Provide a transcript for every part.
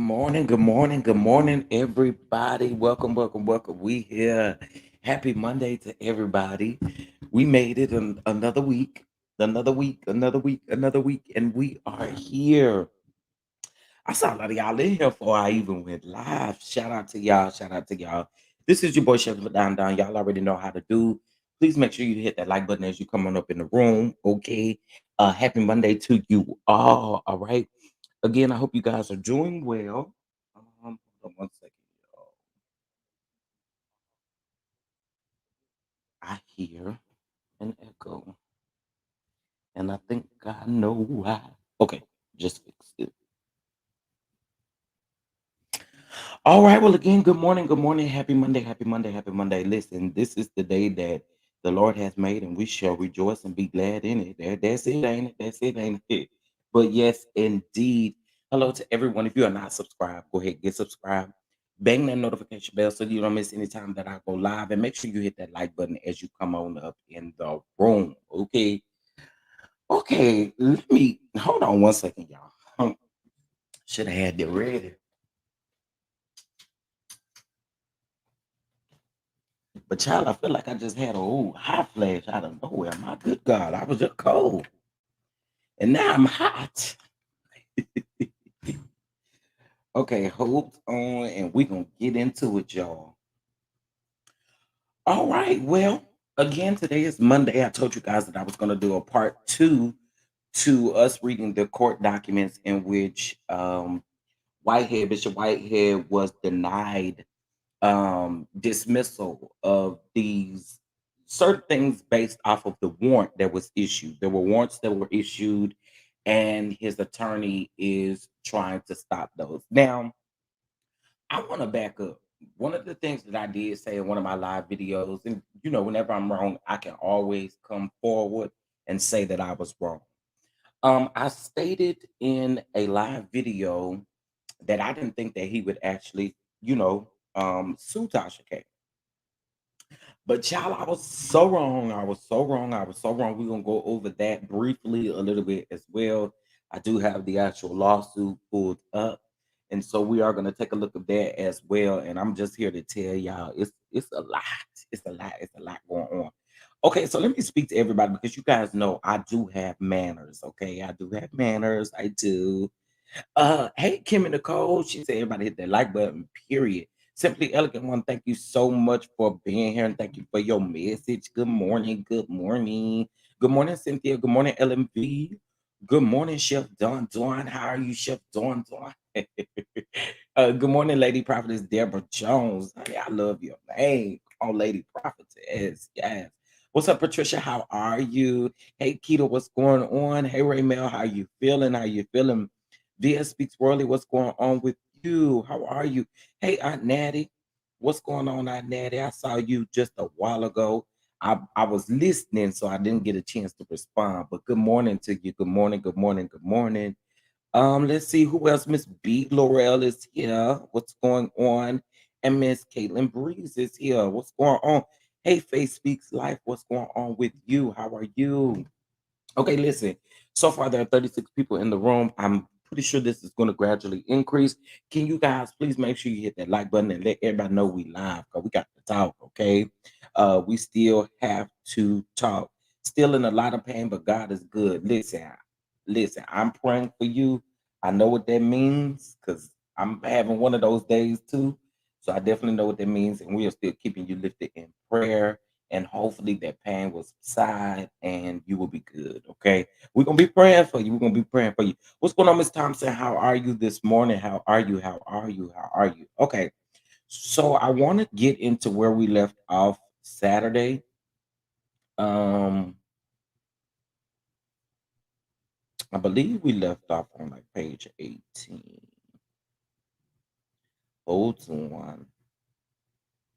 Good morning, everybody. Welcome. We here. Happy Monday to everybody. We made it another week, and we are here. I saw a lot of y'all in here before I even went live. Shout out to y'all. Shout out to y'all. This is your boy Chef Down. Y'all already know how to do. Please make sure you hit that like button as you come on up in the room. Okay. Happy Monday to you all. All right. Again, I hope you guys are doing well. Hold on one second, y'all. I hear an echo, and I think I know why. Okay, just fix it. All right. Well, again, good morning. Good morning. Happy Monday. Happy Monday. Happy Monday. Listen, this is the day that the Lord has made, and we shall rejoice and be glad in it. That's it, ain't it? That's it, ain't it? But yes, indeed. Hello to everyone. If you are not subscribed, go ahead, get subscribed. Bang that notification bell so you don't miss any time that I go live. And make sure you hit that like button as you come on up in the room. Okay. Okay. Let me hold on one second, y'all. Should have had it ready. But child, I feel like I just had a old hot flash out of nowhere. My good God, I was just cold. And now I'm hot. Okay, hold on and we're gonna get into it, y'all. All right, well, again, today is Monday. I told you guys that I was gonna do a part two to us reading the court documents in which Bishop Whitehead was denied dismissal of these certain things based off of the warrant that was issued. There were warrants that were issued, and his attorney is trying to stop those. Now, I want to back up. One of the things that I did say in one of my live videos, and whenever I'm wrong, I can always come forward and say that I was wrong. I stated in a live video that I didn't think that he would actually, sue Tasha K. But child, I was so wrong. I was so wrong. I was so wrong. We're gonna go over that briefly a little bit as well. I do have the actual lawsuit pulled up. And so we are gonna take a look at that as well. And I'm just here to tell y'all it's a lot. It's a lot going on. Okay, so let me speak to everybody because you guys know I do have manners. Okay, I do have manners. I do. Hey, Kim and Nicole. She said everybody hit that like button, period. Simply Elegant One, thank you so much for being here and thank you for your message. Good morning. Good morning. Good morning, Cynthia. Good morning, LMV. Good morning, Chef Don Don. How are you, Chef Don Don? Good morning, Lady Prophetess Deborah Jones. Honey, I love your name. Oh, Lady Prophetess. Yes. What's up, Patricia? How are you? Hey, Keto, what's going on? Hey, Raymel, how you feeling? How you feeling? VS Speaks Worldly, what's going on with you? How are you? Hey, Aunt Natty, what's going on, Aunt Natty? I saw you just a while ago. I was listening, so I didn't get a chance to respond. But good morning to you. Good morning, good morning, good morning. Let's see who else. Miss B. Laurel is here. What's going on? And Miss Caitlin Breeze is here. What's going on? Hey, Faith Speaks Life. What's going on with you? How are you? Okay, listen. So far, there are 36 people in the room. I'm pretty sure this is going to gradually increase. Can you guys please make sure you hit that like button and let everybody know we live because we got to talk, okay? We still have to talk. Still in a lot of pain, but God is good. Listen, I'm praying for you. I know what that means because I'm having one of those days too. So I definitely know what that means, and we are still keeping you lifted in prayer and hopefully that pain will subside and you will be good. Okay. We're gonna be praying for you. We're gonna be praying for you. What's going on, Miss Thompson? How are you this morning? How are you? How are you? How are you? Okay. So I want to get into where we left off Saturday. Um, I believe we left off on like page 18. Hold on.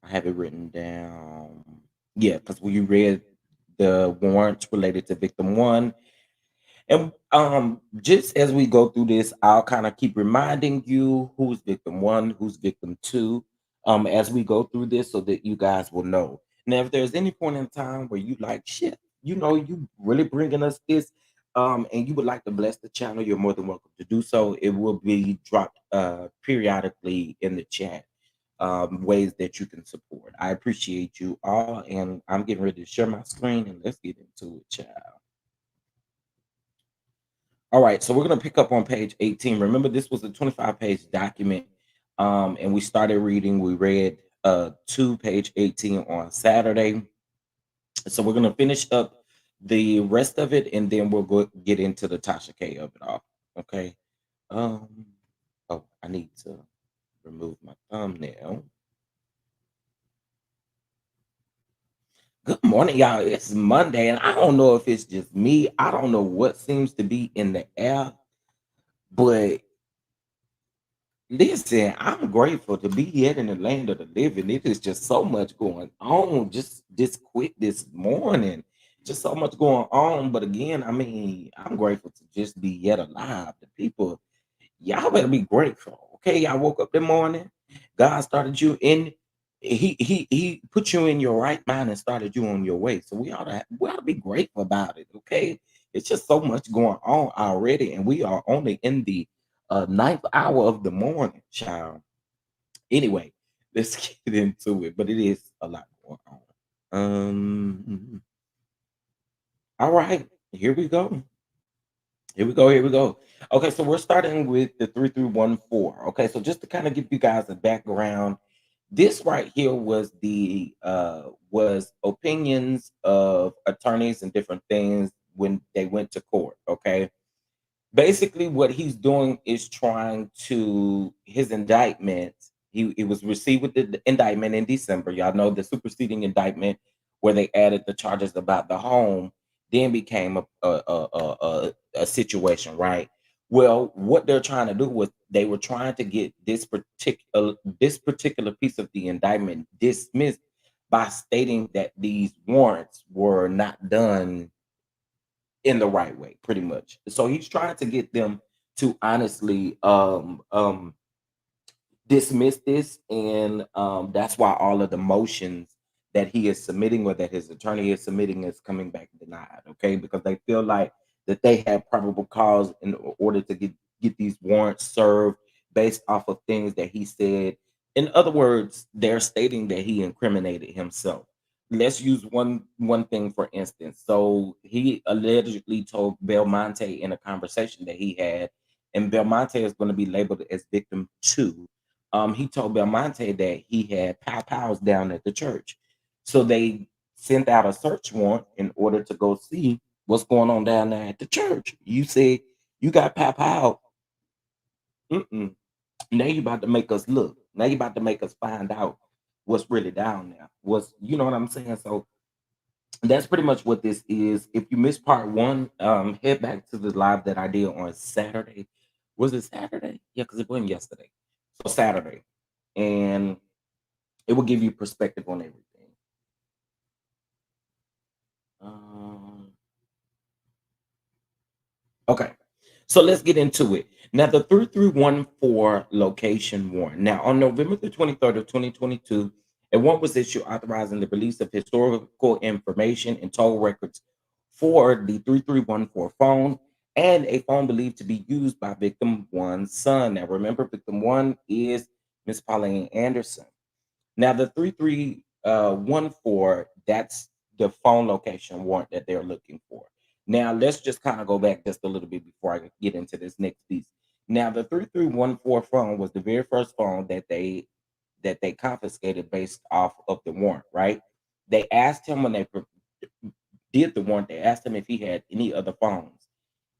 I have it written down. Yeah, because we read the warrants related to victim one. And just as we go through this, I'll kind of keep reminding you who's victim one, who's victim two, as we go through this so that you guys will know. Now, if there's any point in time where you like, shit, you really bringing us this, and you would like to bless the channel, you're more than welcome to do so. It will be dropped periodically in the chat, ways that you can support. I appreciate you all, and I'm getting ready to share my screen, and let's get into it, child. All right, so we're going to pick up on page 18. Remember, this was a 25-page document, and we started reading. We read to page 18 on Saturday. So we're going to finish up the rest of it, and then we'll get into the Tasha K of it all. Okay. Um. Oh, I need to remove my thumbnail. Good morning, y'all. It's Monday, and I don't know if it's just me. I don't know what seems to be in the air, but listen, I'm grateful to be yet in the land of the living. It is just so much going on. Just this quick this morning, just so much going on. But again, I mean, I'm grateful to just be yet alive. The people, y'all better be grateful. Okay, y'all woke up this morning. God started you in. He put you in your right mind and started you on your way. So we ought to be grateful about it. Okay, it's just so much going on already, and we are only in the ninth hour of the morning, child. Anyway, let's get into it. But it is a lot going on. All right, here we go. Here we go. Here we go. Okay, so we're starting with the 3314. Okay, so just to kind of give you guys a background, this right here was opinions of attorneys and different things when they went to court. Okay, basically what he's doing is trying to his indictment. He was received with the indictment in December. Y'all know the superseding indictment where they added the charges about the home, then became a situation, right? Well, what they're trying to do was they were trying to get this particular piece of the indictment dismissed by stating that these warrants were not done in the right way, pretty much. So he's trying to get them to honestly dismiss this, and that's why all of the motions that he is submitting or that his attorney is submitting is coming back denied. Okay, because they feel like that they have probable cause in order to get these warrants served based off of things that he said. In other words, they're stating that he incriminated himself. Let's use one thing for instance. So he allegedly told Belmonte in a conversation that he had, and Belmonte is going to be labeled as victim two. He told Belmonte that he had pow pows down at the church. So they sent out a search warrant in order to go see what's going on down there at the church. You say you got pow pow. Mm-mm. Now you about to make us look. Now you about to make us find out what's really down there. What's you know what I'm saying? So that's pretty much what this is. If you missed part one, head back to the live that I did on Saturday. Was it Saturday? Yeah, because it wasn't yesterday. So Saturday. And it will give you perspective on everything. Um, okay, so let's get into it. Now, the 3314 location warrant. Now, on November the 23rd of 2022, a warrant was issued authorizing the release of historical information and toll records for the 3314 phone and a phone believed to be used by victim one's son. Now, remember, victim one is Miss Pauline Anderson. Now, the 3314, that's the phone location warrant that they're looking for. Now, let's just kind of go back just a little bit before I get into this next piece. Now, the 3314 phone was the very first phone that they confiscated based off of the warrant, right? They asked him when they did the warrant, they asked him if he had any other phones.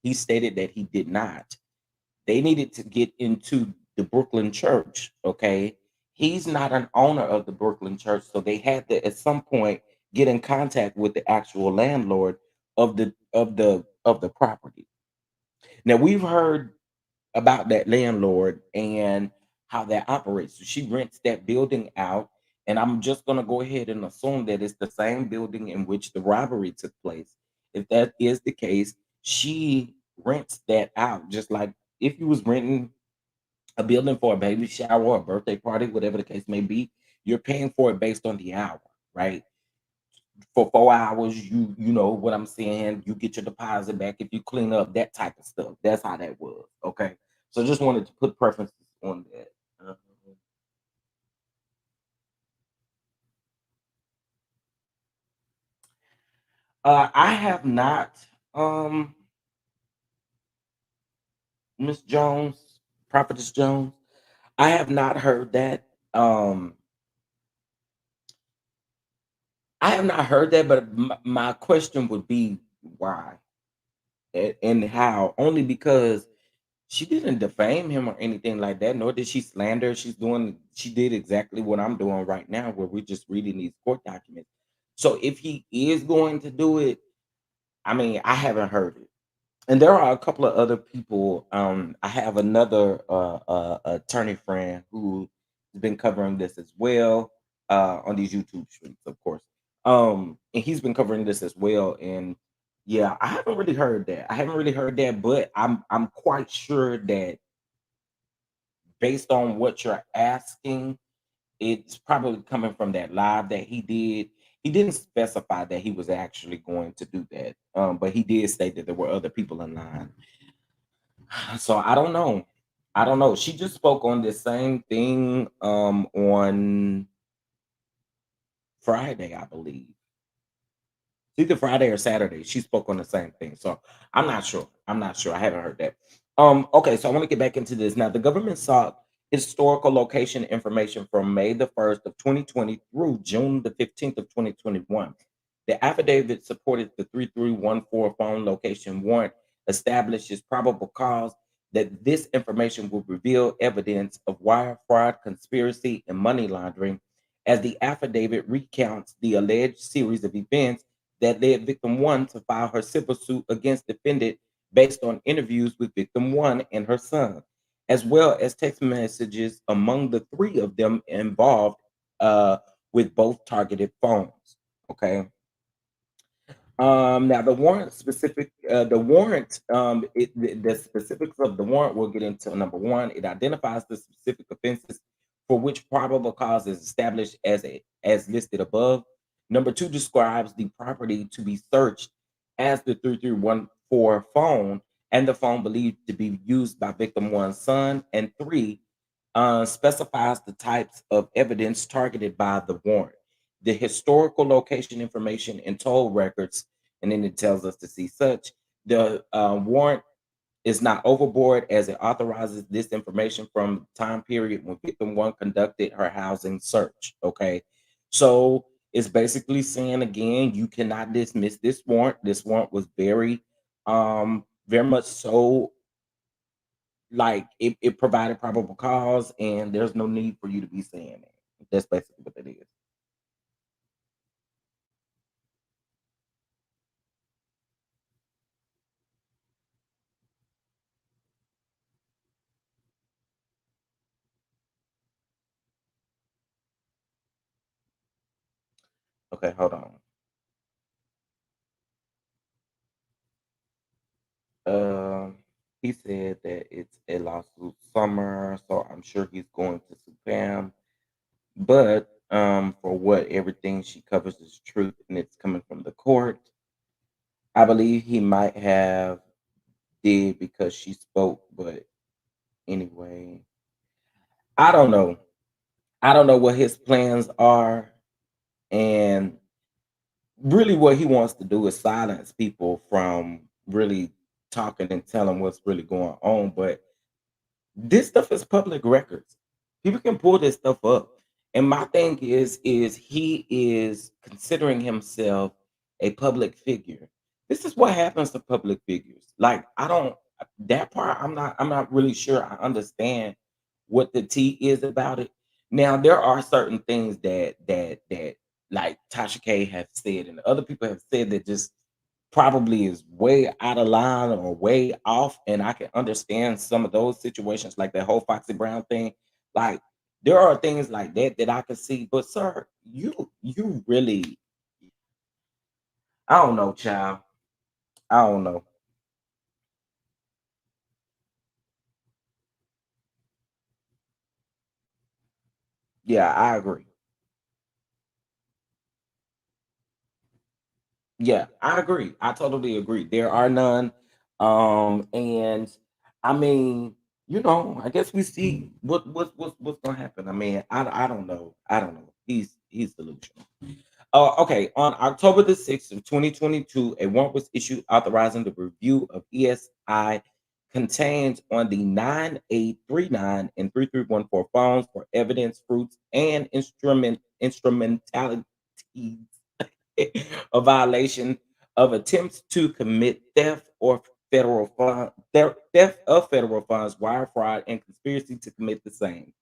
He stated that he did not. They needed to get into the Brooklyn church. Okay. He's not an owner of the Brooklyn church. So they had to at some point get in contact with the actual landlord of the property. Now we've heard about that landlord and how that operates. So she rents that building out. And I'm just gonna go ahead and assume that it's the same building in which the robbery took place. If that is the case, she rents that out, just like if you was renting a building for a baby shower or a birthday party, whatever the case may be, you're paying for it based on the hour, right? for 4 hours. You know what I'm saying. You get your deposit back if you clean up, that type of stuff. That's how that was. Okay, so just wanted to put preferences on that. Uh, I have not, um, Miss Jones, Prophetess Jones. I have not heard that. Um, I have not heard that, but my question would be why and how? Only because she didn't defame him or anything like that, nor did she slander. She did exactly what I'm doing right now, where we're just reading these court documents. So if he is going to do it, I mean, I haven't heard it. And there are a couple of other people. I have another attorney friend who has been covering this as well on these YouTube streams, of course. And he's been covering this as well. And yeah, I haven't really heard that. I haven't really heard that, but I'm quite sure that based on what you're asking, it's probably coming from that live that he did. He didn't specify that he was actually going to do that, but he did say that there were other people in line. So I don't know. I don't know. She just spoke on this same thing on Friday, I believe. It's either Friday or Saturday. She spoke on the same thing. So I'm not sure. I'm not sure. I haven't heard that. Okay, so I want to get back into this. Now, the government sought historical location information from May the 1st of 2020 through June the 15th of 2021. The affidavit supported the 3314 phone location warrant establishes probable cause that this information will reveal evidence of wire fraud, conspiracy, and money laundering, as the affidavit recounts the alleged series of events that led victim one to file her civil suit against defendant based on interviews with victim one and her son, as well as text messages among the three of them involved uh, with both targeted phones. Okay. Now the warrant, the specifics of the warrant we'll get into. Number one, it identifies the specific offenses for which probable cause is established as listed above. Number two describes the property to be searched as the 3314 phone and the phone believed to be used by victim one's son. And three, specifies the types of evidence targeted by the warrant, the historical location information and toll records, and then it tells us to see such. The warrant is not overboard as it authorizes this information from the time period when victim one conducted her housing search. Okay, so it's basically saying again, you cannot dismiss this warrant. This warrant was very much so, like it provided probable cause, and there's no need for you to be saying that. That's basically what that is. Okay, hold on. Um, he said that it's a lawsuit summer, so I'm sure he's going to sue Pam. But for what everything she covers is truth and it's coming from the court. I believe he might have did because she spoke, but anyway, I don't know. I don't know what his plans are, and really what he wants to do is silence people from really talking and telling what's really going on. But this stuff is public records. People can pull this stuff up. And my thing is he is considering himself a public figure. This is what happens to public figures. Like I don't that part I'm not really sure I understand what the T is about it. Now there are certain things that like Tasha K have said and other people have said that just probably is way out of line or way off. And I can understand some of those situations, like that whole Foxy Brown thing. Like there are things like that that I can see. But sir, you really, I don't know, child. I don't know. Yeah, I agree. Yeah, I agree. I totally agree. There are none. And I mean, I guess we see what's gonna happen. I mean, I don't know. I don't know. He's delusional. Okay, on October the 6th of 2022, a warrant was issued authorizing the review of ESI contained on the 9839 and 3314 phones for evidence, fruits, and instrumentalities a violation of attempts to commit theft or theft of federal funds, wire fraud, and conspiracy to commit the same.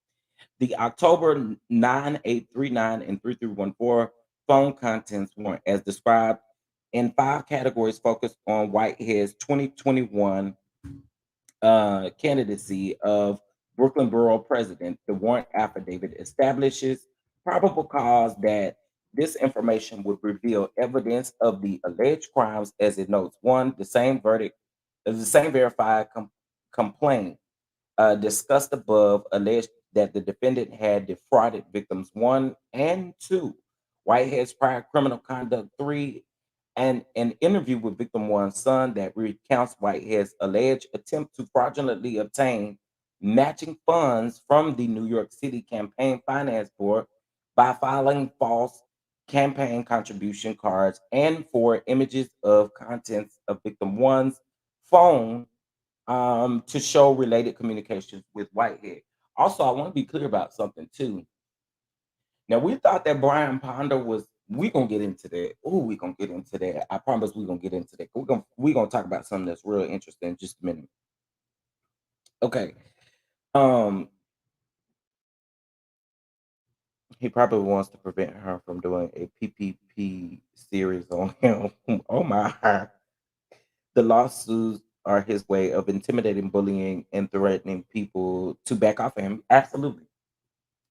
The October 9839 and 3314 phone contents warrant, as described in five categories, focused on Whitehead's 2021 candidacy of Brooklyn Borough President. The warrant affidavit establishes probable cause that this information would reveal evidence of the alleged crimes, as it notes one, the same verified complaint discussed above alleged that the defendant had defrauded victims one and two, Whitehead's prior criminal conduct three, and an interview with victim one's son that recounts Whitehead's alleged attempt to fraudulently obtain matching funds from the New York City Campaign Finance Board by filing false campaign contribution cards and for images of contents of victim one's phone to show related communications with Whitehead. Also, I want to be clear about something too. Now, we thought that Brian Ponder was. We gonna get into that. Oh, we gonna get into that. I promise we gonna get into that. We gonna talk about something that's real interesting in just a minute. Okay. Um, he probably wants to prevent her from doing a PPP series on him. Oh my! The lawsuits are his way of intimidating, bullying, and threatening people to back off of him. Absolutely,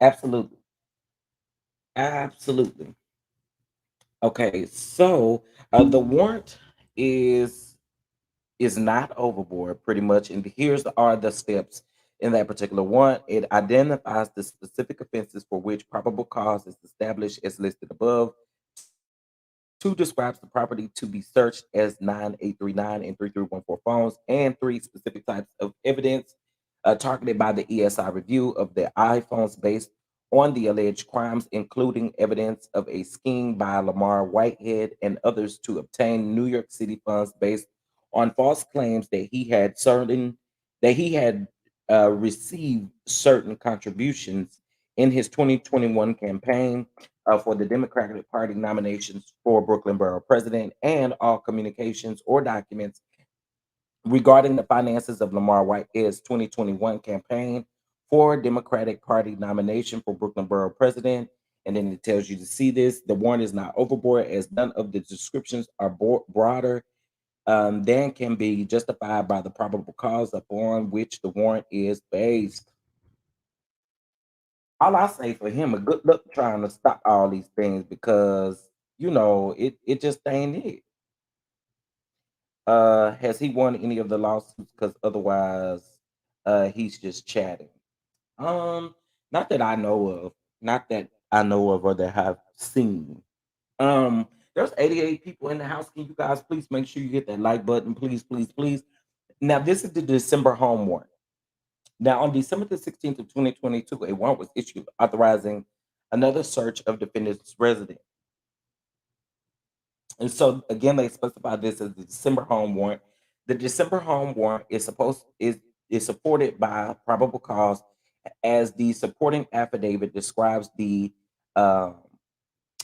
absolutely. Absolutely. Okay, so the warrant is is not overboard, pretty much, and here's are the steps in that particular warrant. It identifies the specific offenses for which probable cause is established as listed above. Two describes the property to be searched as 9839 and 3314 phones, and three specific types of evidence targeted by the ESI review of the iPhones based on the alleged crimes, including evidence of a scheme by Lamar Whitehead and others to obtain New York City funds based on false claims that he had received certain contributions in his 2021 campaign for the Democratic Party nominations for Brooklyn Borough President, and all communications or documents regarding the finances of Lamar Whitehead's 2021 campaign for Democratic Party nomination for Brooklyn Borough President. And then it tells you to see this. The warrant is not overboard, as none of the descriptions are broader than can be justified by the probable cause upon which the warrant is based. All I say for him, a good luck trying to stop all these things, because it just ain't it. Has he won any of the lawsuits? Because otherwise, he's just chatting. Um, Not that I know of. Not that I know of or that have seen. There's 88 people in the house. Can you guys please make sure you hit that like button, please, please, please? Now, this is the December home warrant. Now, on December the 16th of 2022, a warrant was issued authorizing another search of defendant's residence. And so again, they specify this as the December home warrant. The December home warrant is supported by probable cause, as the supporting affidavit describes the uh,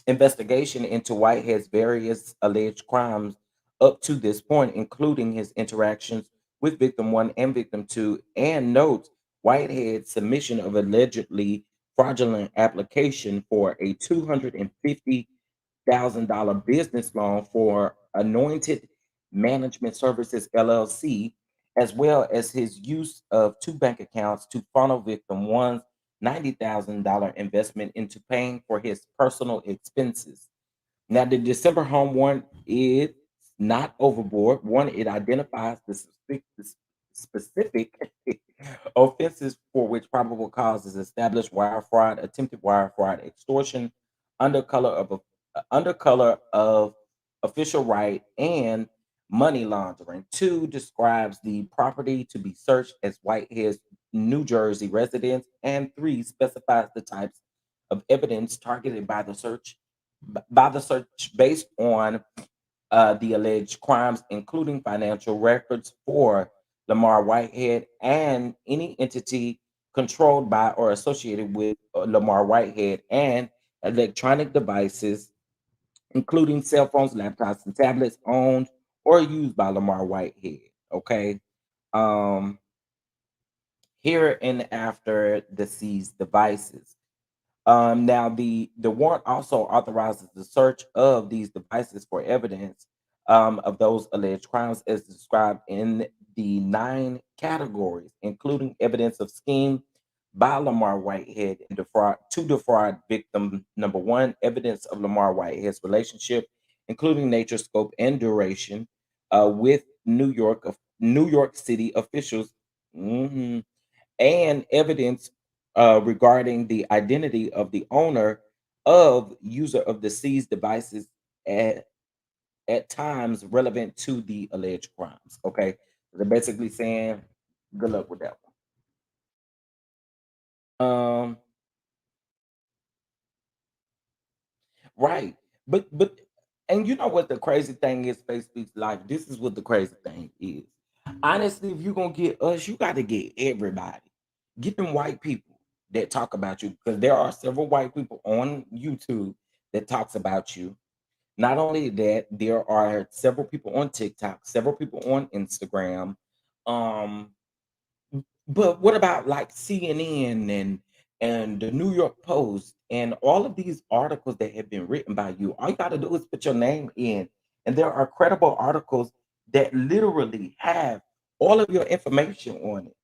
investigation into Whitehead's various alleged crimes up to this point, including his interactions with victim one and victim two, and notes Whitehead's submission of allegedly fraudulent application for a $250,000 business loan for Anointed Management Services LLC, as well as his use of two bank accounts to funnel victim one's $90,000 investment into paying for his personal expenses. Now, the December home warrant is not overboard. One, it identifies the specific offenses for which probable cause is established: wire fraud, attempted wire fraud, extortion, under color of official right, and money laundering. Two describes the property to be searched as Whitehead's New Jersey residence, and three specifies the types of evidence targeted by the search based on the alleged crimes, including financial records for Lamar Whitehead and any entity controlled by or associated with Lamar Whitehead, and electronic devices, including cell phones, laptops, and tablets owned or used by Lamar Whitehead. Okay. Um, Here and after the seized devices. Now, the warrant also authorizes the search of these devices for evidence of those alleged crimes, as described in the nine categories, including evidence of scheme by Lamar Whitehead and defraud victim number one, evidence of Lamar Whitehead's relationship, including nature, scope, and duration, with New York City officials. Mhm, and evidence regarding the identity of the owner of user of the seized devices at, at times relevant to the alleged crimes. Okay. So they're basically saying good luck with that one. Right. But and you know what the crazy thing is, Face Speaks Life. This is what the crazy thing is. Honestly, if you're gonna get us, you gotta get everybody. Get them white people that talk about you, because there are several white people on YouTube that talks about you. Not only that, there are several people on TikTok, several people on Instagram. Um, but what about like CNN and the New York Post and all of these articles that have been written by you? All you got to do is put your name in, and there are credible articles that literally have all of your information on it.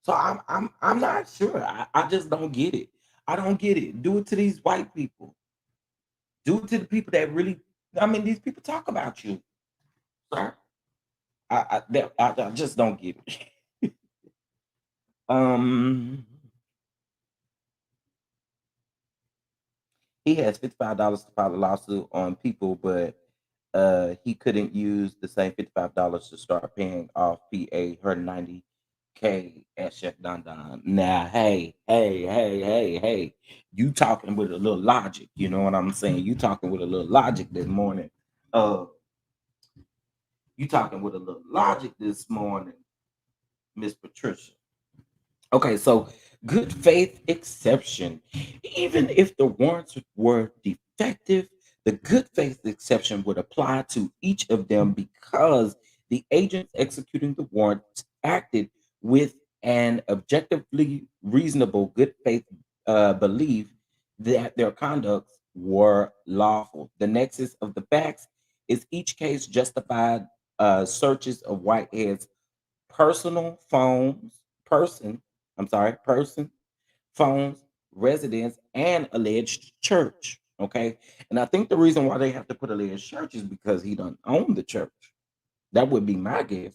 So I'm not sure. I just don't get it. I don't get it. Do it to these white people. Do it to the people that really. I mean, these people talk about you, sir. I just don't get it. um. He has $55 to file a lawsuit on people, but he couldn't use the same $55 to start paying off PA her 90K at Chef Don Don. Now, hey, you talking with a little logic, you know what I'm saying? You talking with a little logic this morning. Uh, you talking with a little logic this morning, Miss Patricia. Okay, so good faith exception. Even if the warrants were defective, the good faith exception would apply to each of them because the agents executing the warrants acted with an objectively reasonable good faith belief that their conducts were lawful. The nexus of the facts is each case justified searches of Whitehead's personal phones, person, person, phones, residence, and alleged church. Okay. And I think the reason why they have to put alleged church is because he don't own the church. That would be my guess.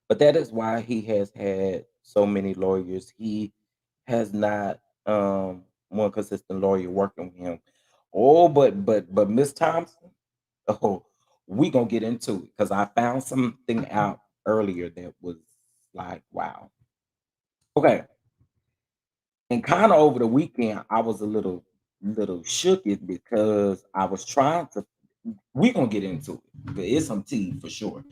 But that is why he has had so many lawyers. He has not one consistent lawyer working with him. Oh, but Miss Thompson, oh, we gonna get into it because I found something out earlier that was like, wow. Okay, and kind of over the weekend, I was a little shook it because I was trying to. We gonna get into it. But it's some tea for sure.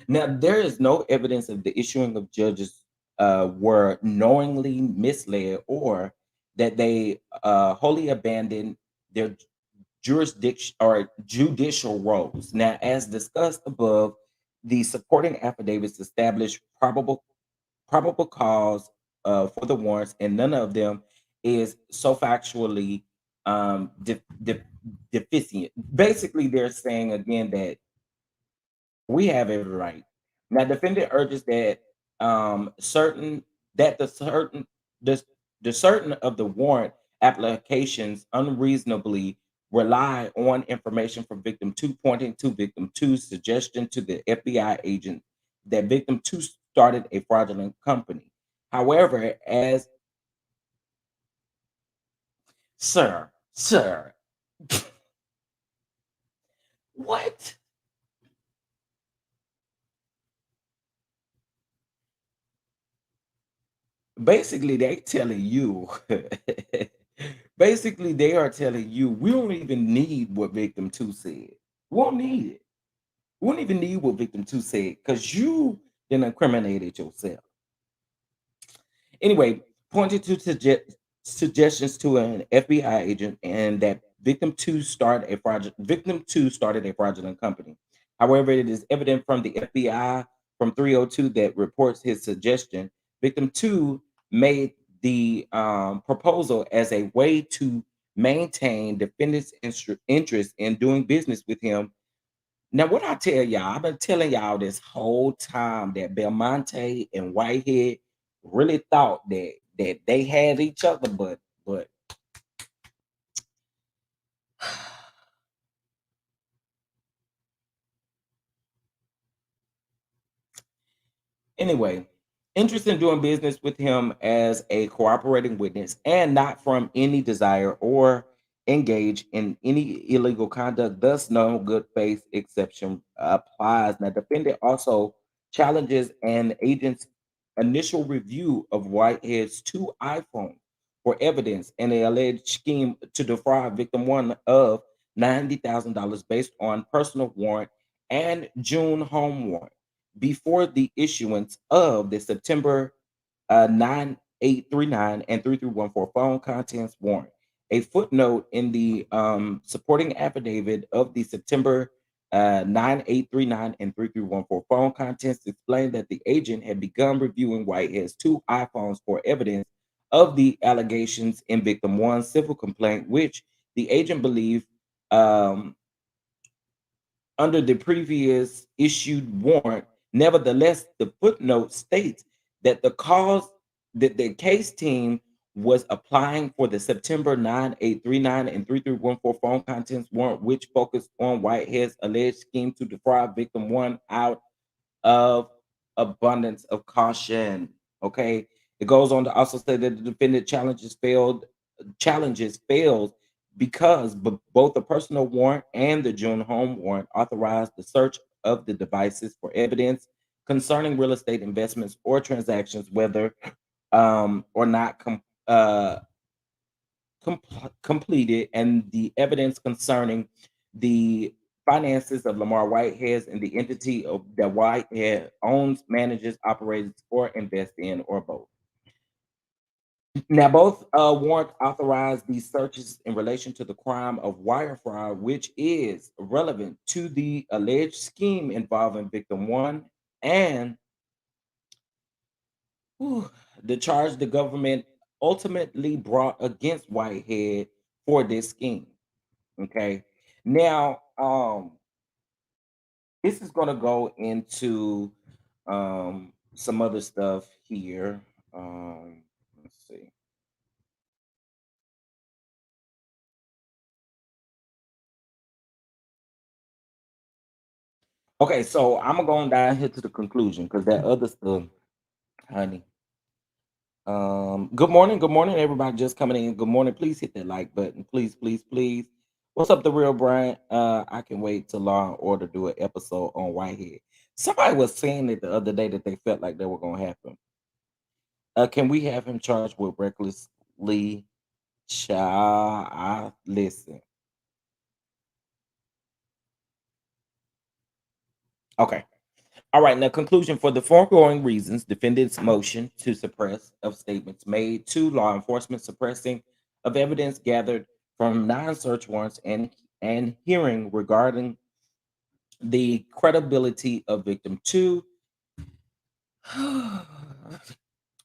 Now there is no evidence of the issuing of judges were knowingly misled or that they wholly abandoned their jurisdiction or judicial roles. Now, as discussed above, the supporting affidavits establish probable cause for the warrants, and none of them is so factually deficient. Basically, they're saying again that we have every right. Now, defendant urges that certain that the, the certain of the warrant applications unreasonably rely on information from victim two, pointing to victim two's suggestion to the FBI agent that victim two started a fraudulent company. However, as sir, What? Basically, they telling you basically, they are telling you, "We don't even need what victim 2 said. We don't need it. We don't even need what victim 2 said because you then incriminated yourself." Anyway, pointed to suggestions to an FBI agent and that victim 2 started a fraudulent company. However, it is evident from the FBI from 302 that reports his suggestion. Victim 2 made the proposal as a way to maintain defendant's interest in doing business with him. Now, what I tell y'all, I've been telling y'all this whole time that Belmonte and Whitehead really thought that they had each other, but anyway, interest in doing business with him as a cooperating witness and not from any desire or engage in any illegal conduct, thus no good faith exception applies. Now, defendant also challenges an agent's initial review of Whitehead's two iPhones for evidence and an alleged scheme to defraud victim one of $90,000 based on personal warrant and June home warrant before the issuance of the September 9839 and 3314 phone contents warrant. A footnote in the supporting affidavit of the September 9839 and 3314 phone contents explained that the agent had begun reviewing Whitehead's two iPhones for evidence of the allegations in victim one's civil complaint, which the agent believed um, under the previous issued warrant. Nevertheless, the footnote states that the case team was applying for the September 9839 and 3314 phone contents warrant, which focused on Whitehead's alleged scheme to defraud victim one out of abundance of caution. Okay. It goes on to also say that the defendant challenges failed because both the personal warrant and the June home warrant authorized the search of the devices for evidence concerning real estate investments or transactions, whether or not completed, and the evidence concerning the finances of Lamar Whitehead and the entity that Whitehead owns, manages, operates, or invests in, or both. Now, both warrants authorize these searches in relation to the crime of wire fraud, which is relevant to the alleged scheme involving victim one and whew, the charge the government ultimately brought against Whitehead for this scheme. Okay. Now, this is going to go into some other stuff here. Let's see. Okay, so I'm gonna go down here to the conclusion because that other stuff, honey. Good morning, everybody just coming in. Good morning. Please hit that like button. Please, please, please. What's up, the real Brian? I can wait till Law and Order do an episode on Whitehead. Somebody was saying it the other day that they felt like they were gonna happen. Can we have him charged with recklessly? Child, I listen. Okay. All right. Now, conclusion for the foregoing reasons, defendant's motion to suppress of statements made to law enforcement, suppressing of evidence gathered from non-search warrants and hearing regarding the credibility of victim two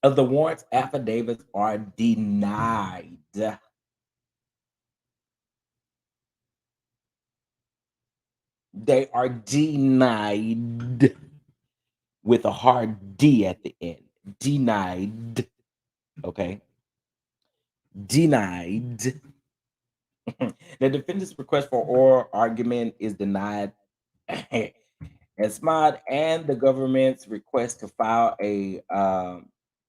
of the warrants affidavits are denied. They are denied with a hard D at the end. Denied. Okay. Denied. The defendant's request for oral argument is denied. And SMOD and the government's request to file a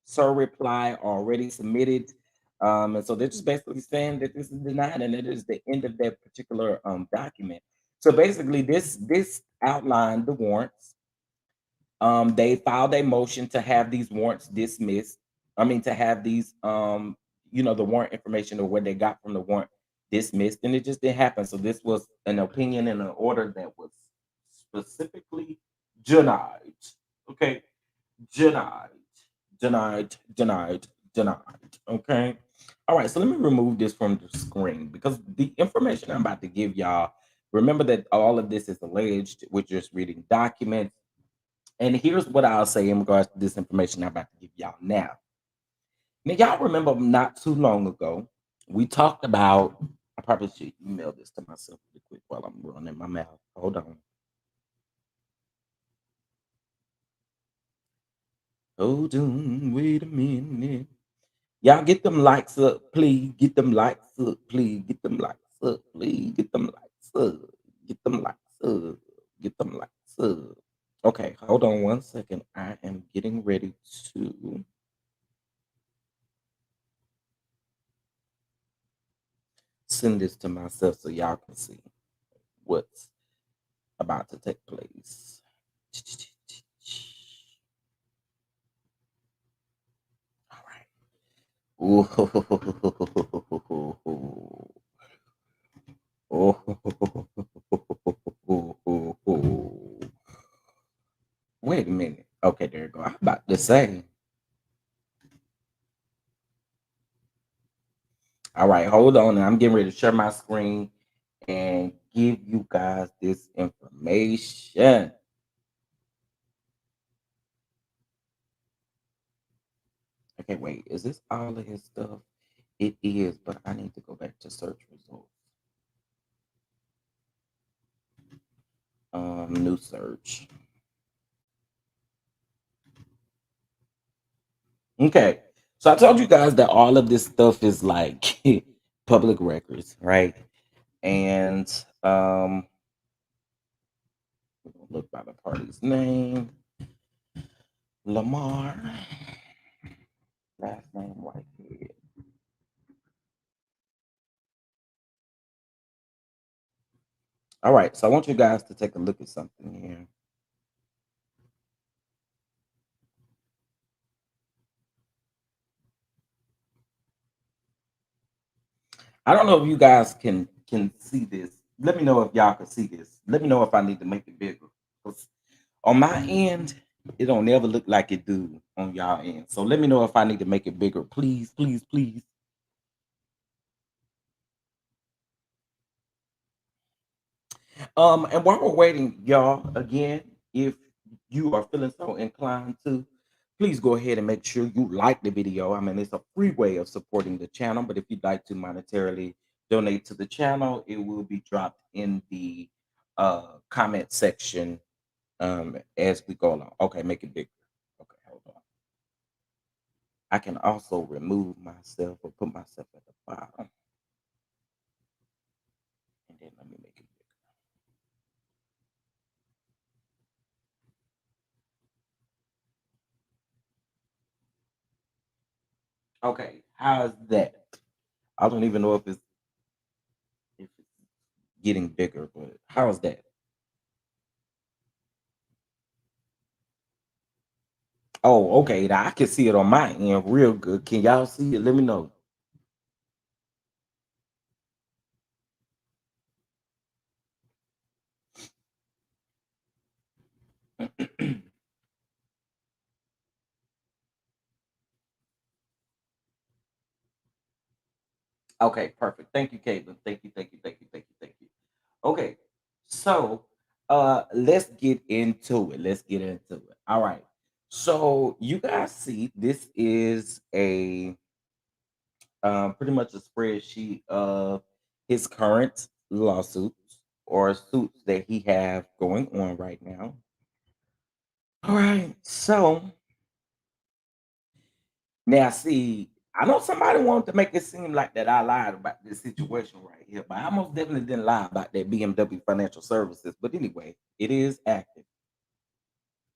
SIR reply already submitted. And so they're just basically saying that this is denied and it is the end of that particular document. So basically, this outlined the warrants. They filed a motion to have these warrants dismissed. I mean, to have these, the warrant information or what they got from the warrant dismissed, and it just didn't happen. So this was an opinion and an order that was specifically denied. Okay, denied, denied, denied. Okay. All right. So let me remove this from the screen because the information I'm about to give y'all. Remember that all of this is alleged. We're just reading documents. And here's what I'll say in regards to this information I'm about to give y'all now. Now, y'all remember not too long ago, we talked about, I probably should email this to myself really quick while I'm running my mouth. Hold on. Hold on. Wait a minute. Y'all get them likes up, please. Get them likes up, please. Get them likes up, please. Get them likes up. Get them likes up. Get them likes up. Okay, hold on one second. I am getting ready to send this to myself so y'all can see what's about to take place. All right. Ooh. Wait a minute. Okay, there you go. I'm about to say. All right, hold on. I'm getting ready to share my screen and give you guys this information. Okay, wait. Is this all of his stuff? It is, but I need to go back to search results. New search. Okay. So I told you guys that all of this stuff is like public records, right? And look by the party's name. Lamar. Last name Whitehead. All right. So I want you guys to take a look at something here. I don't know if you guys can see this. Let me know if y'all can see this. Let me know if I need to make it bigger. 'Cause on my end, it don't never look like it do on y'all end. So let me know if I need to make it bigger. Please, please, please. And while we're waiting, y'all, again, if you are feeling so inclined to, please go ahead and make sure you like the video. I mean, it's a free way of supporting the channel, but if you'd like to monetarily donate to the channel, it will be dropped in the comment section as we go along. Okay, make it bigger. Okay, hold on. I can also remove myself or put myself at the bottom. And then let me make it bigger. Okay, how's that? I don't even know if it's getting bigger, but how's that? Oh, okay. Now I can see it on my end real good. Can y'all see it? Let me know. Okay, perfect. Thank you, Caitlin. Thank you, thank you, thank you, thank you, thank you. Okay, so let's get into it. Let's get into it. All right. So you guys see this is a pretty much a spreadsheet of his current lawsuits or suits that he have going on right now. All right. So now, see, I know somebody wanted to make it seem like that I lied about this situation right here, but I most definitely didn't lie about that BMW Financial Services. But anyway, it is active.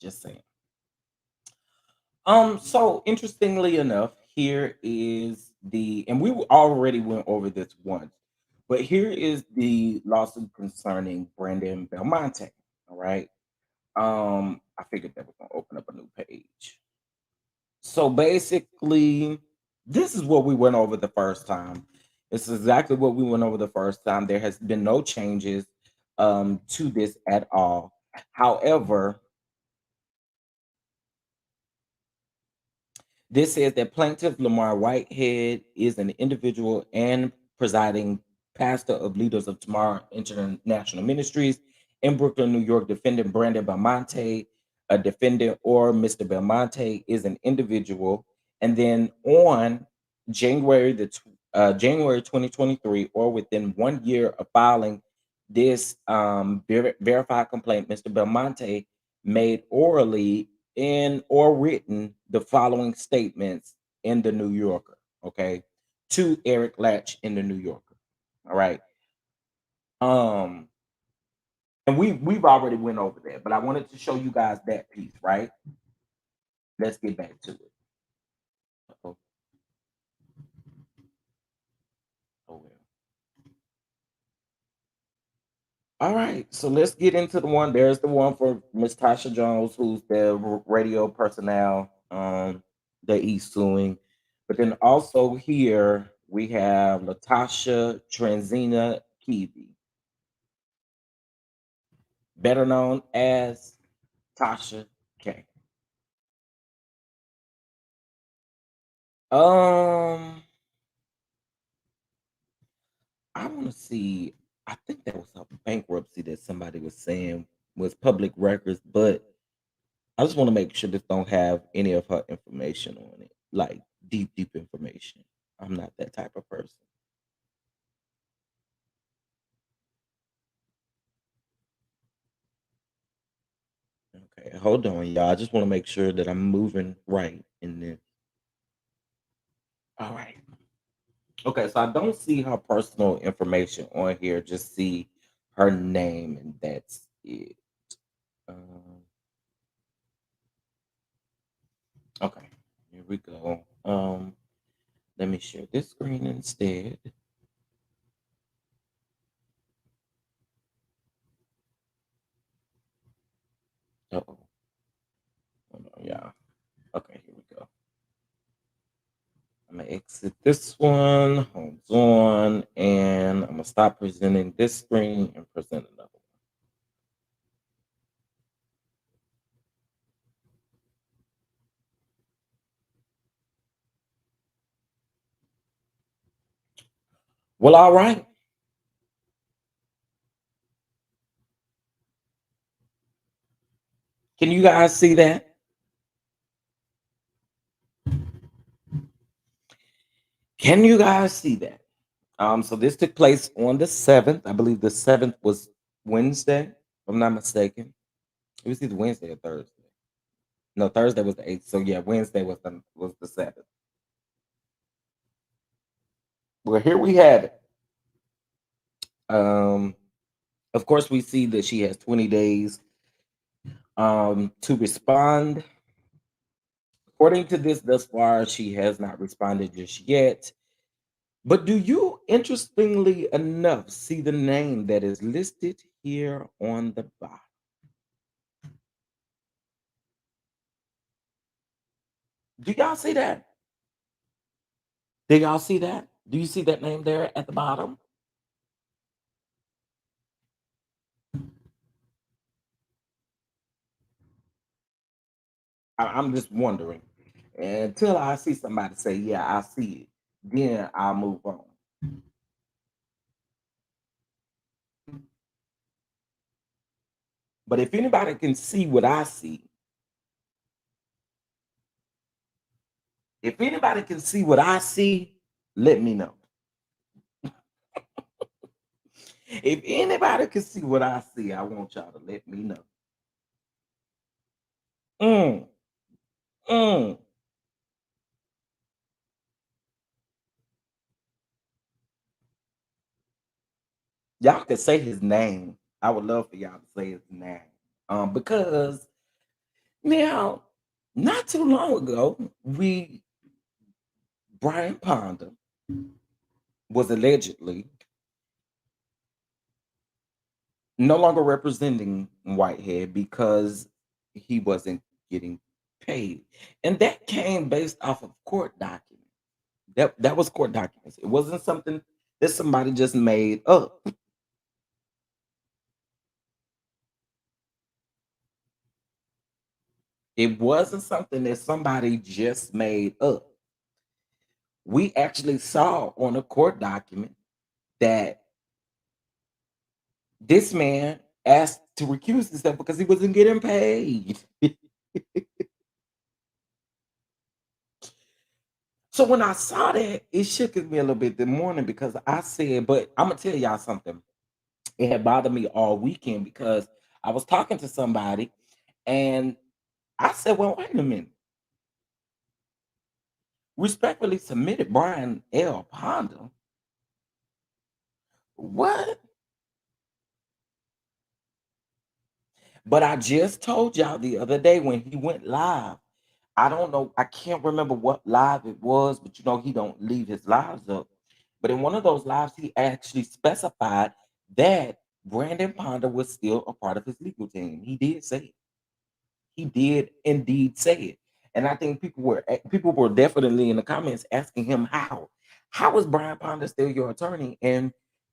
Just saying. So interestingly enough, here is and we already went over this once. But here is the lawsuit concerning Brandon Belmonte. All right. I figured that was gonna open up a new page. So basically, this is what we went over the first time. It's exactly what we went over the first time. There has been no changes to this at all. However, this says that plaintiff Lamar Whitehead is an individual and presiding pastor of Leaders of Tomorrow International Ministries in Brooklyn, New York. Defendant Brandon Belmonte, a defendant, or Mr. Belmonte is an individual. And then on January 2023, or within 1 year of filing this verified complaint, Mr. Belmonte made orally in or written the following statements in the New Yorker, okay, to Eric Latch in the New Yorker. All right. Um, and we've already went over that, but I wanted to show you guys that piece, right? Let's get back to it. Oh, oh well. All right, so let's get into the one. There's the one for Miss Tasha Jones, who's the radio personnel that he's suing. But then also here we have Latasha Transina Kiwi, better known as Tasha K. Um, I want to see. I think that was a bankruptcy that somebody was saying was public records, but I just want to make sure this don't have any of her information on it, like deep information. I'm not that type of person. Okay, hold on, y'all. I just want to make sure that I'm moving right in this. All right. Okay, so I don't see her personal information on here. Just see her name, and that's it. Um, okay, here we go. Let me share this screen instead. Oh, hold on, yeah. Okay, here we go. I'm gonna exit this one, hold on, and I'm gonna stop presenting this screen and present another one. Well, all right. Can you guys see that? Can you guys see that? So this took place on the 7th. I believe the 7th was Wednesday, if I'm not mistaken. It was either Wednesday or Thursday. No, Thursday was the 8th. So yeah, Wednesday was the 7th. Well, here we had it. Um, of course, we see that she has 20 days to respond. According to this, thus far, she has not responded just yet. But do you, interestingly enough, see the name that is listed here on the bottom? Do y'all see that? Do y'all see that? Do you see that name there at the bottom? I'm just wondering. Until I see somebody say, "Yeah, I see it," then I'll move on. But if anybody can see what I see, if anybody can see what I see, let me know. If anybody can see what I see, I want y'all to let me know. Mm, mm. Y'all can say his name. I would love for y'all to say his name. Because now, not too long ago, Brian Ponder was allegedly no longer representing Whitehead because he wasn't getting paid. And that came based off of court documents. That was court documents. It wasn't something that somebody just made up. It wasn't something that somebody just made up. We actually saw on a court document that this man asked to recuse himself because he wasn't getting paid. So when I saw that, it shook me a little bit the morning because I said, but I'm gonna tell y'all something. It had bothered me all weekend because I was talking to somebody and I said, well, wait a minute. Respectfully submitted Brian L. Ponder. What? But I just told y'all the other day when he went live. I don't know, I can't remember what live it was, but he don't leave his lives up. But in one of those lives, he actually specified that Brandon Ponder was still a part of his legal team. He did say it. He did indeed say it. And I think people were definitely in the comments asking him how. How is Brian Ponder still your attorney? And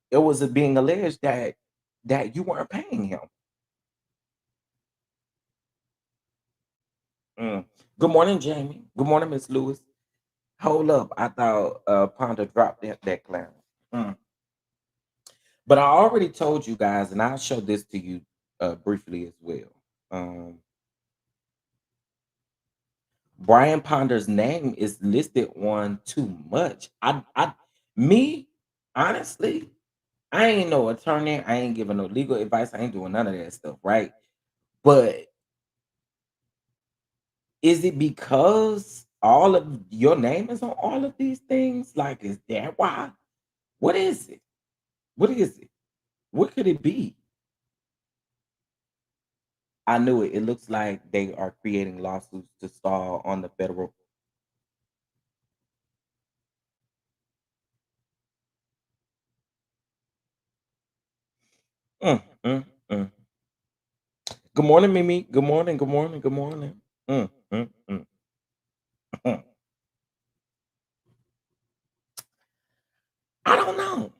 it was being alleged that you weren't paying him. Mm. Good morning, Jamie. Good morning, Miss Lewis. Hold up. I thought Ponder dropped that clown. Mm. But I already told you guys, and I'll show this to you briefly as well. Um, Brian Ponder's name is listed on too much. Me, honestly, I ain't no attorney. I ain't giving no legal advice. I ain't doing none of that stuff, right? But is it because all of your name is on all of these things? Like, is that why? What is it? What is it? What could it be? I knew it. It looks like they are creating lawsuits to stall on the federal. Mm, mm, mm. Good morning, Mimi. Good morning. Good morning. Good morning. Mm, mm, mm, mm. I don't know.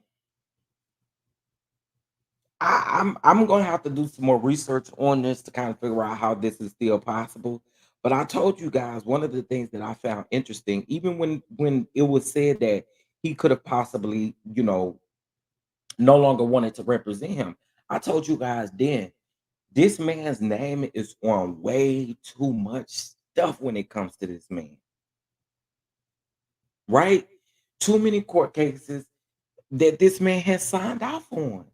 I'm gonna have to do some more research on this to kind of figure out how this is still possible. But I told you guys one of the things that I found interesting, even when it was said that he could have possibly, no longer wanted to represent him. I told you guys then this man's name is on way too much stuff when it comes to this man, right? Too many court cases that this man has signed off on.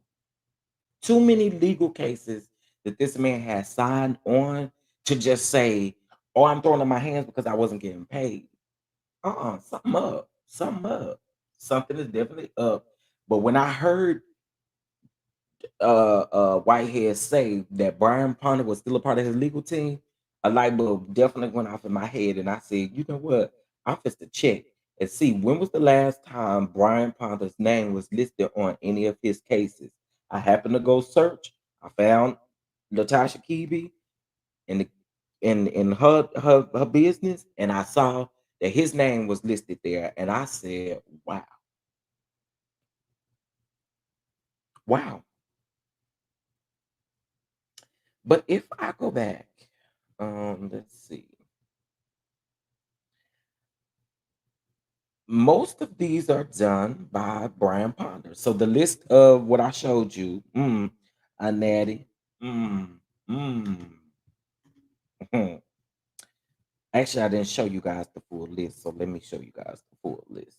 Too many legal cases that this man has signed on to just say, "Oh, I'm throwing up my hands because I wasn't getting paid." Something up, something up, something is definitely up. But when I heard Whitehead say that Brian Ponder was still a part of his legal team, a light bulb definitely went off in my head, and I said, "You know what? I'm just to check and see when was the last time Brian Ponder's name was listed on any of his cases." I happened to go search. I found Latasha Kebe in the in her business, and I saw that his name was listed there, and I said, "Wow, wow." But if I go back, let's see. Most of these are done by Brian Ponder. So the list of what I showed you, a natty, mm, mm. mhm. Actually, I didn't show you guys the full list, so let me show you guys the full list.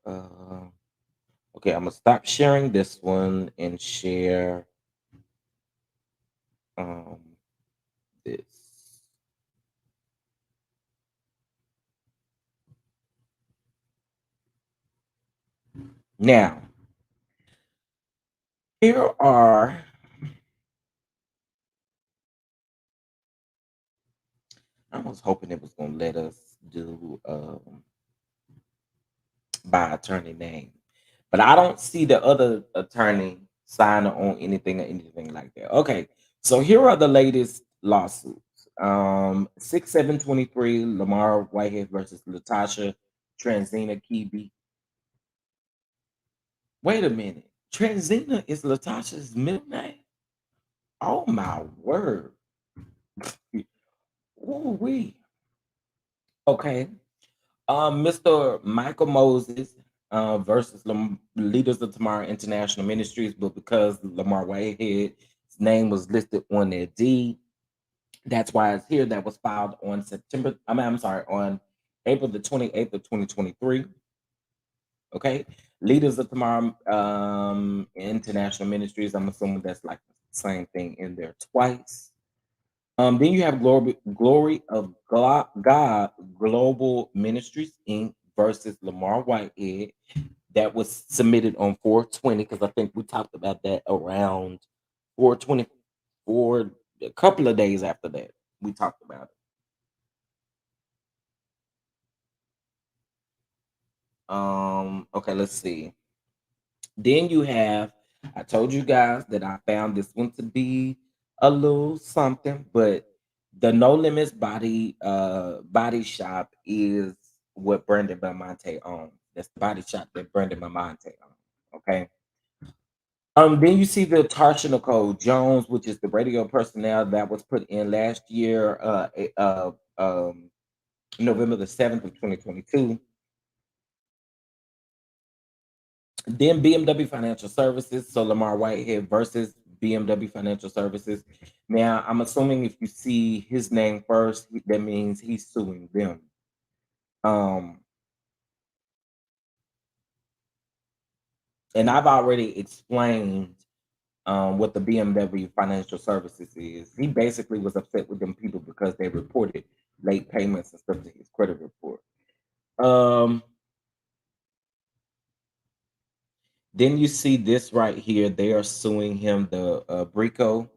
Uh, okay, I'm gonna stop sharing this one and share um this. Now, here are. I was hoping it was gonna let us do by attorney name. But I don't see the other attorney sign on anything or anything like that. Okay, so here are the latest lawsuits. 6/7/23, Lamar Whitehead versus Latasha Transina Kibi. Wait a minute. Transina is Latasha's middle name? Oh my word. Ooh wee. Okay. Mr. Michael Moses versus Leaders of Tomorrow International Ministries, but because Lamar Whitehead's name was listed on their deed, that's why it's here. That was filed on I'm sorry, on April the 28th of 2023. Okay. Leaders of Tomorrow International Ministries. I'm assuming that's like the same thing in there twice. Then you have Glory of God Global Ministries Inc. versus Lamar Whitehead. That was submitted on 420 because I think we talked about that around 424, a couple of days after that. We talked about it. Okay, let's see. Then you have, I told you guys that I found this one to be a little something, but the No Limits body shop is what Brandon Belmonte owns. That's the body shop that Brandon Belmonte owns. Okay. Then you see the Tarsha Nicole Jones, which is the radio personnel that was put in last year, November the 7th of 2022. Then BMW Financial Services, so Lamar Whitehead versus BMW Financial Services. Now, I'm assuming if you see his name first, that means he's suing them. Um, and I've already explained what the BMW Financial Services is. He basically was upset with them people because they reported late payments and stuff to his credit report. Um, then you see this right here. They are suing him, the Brico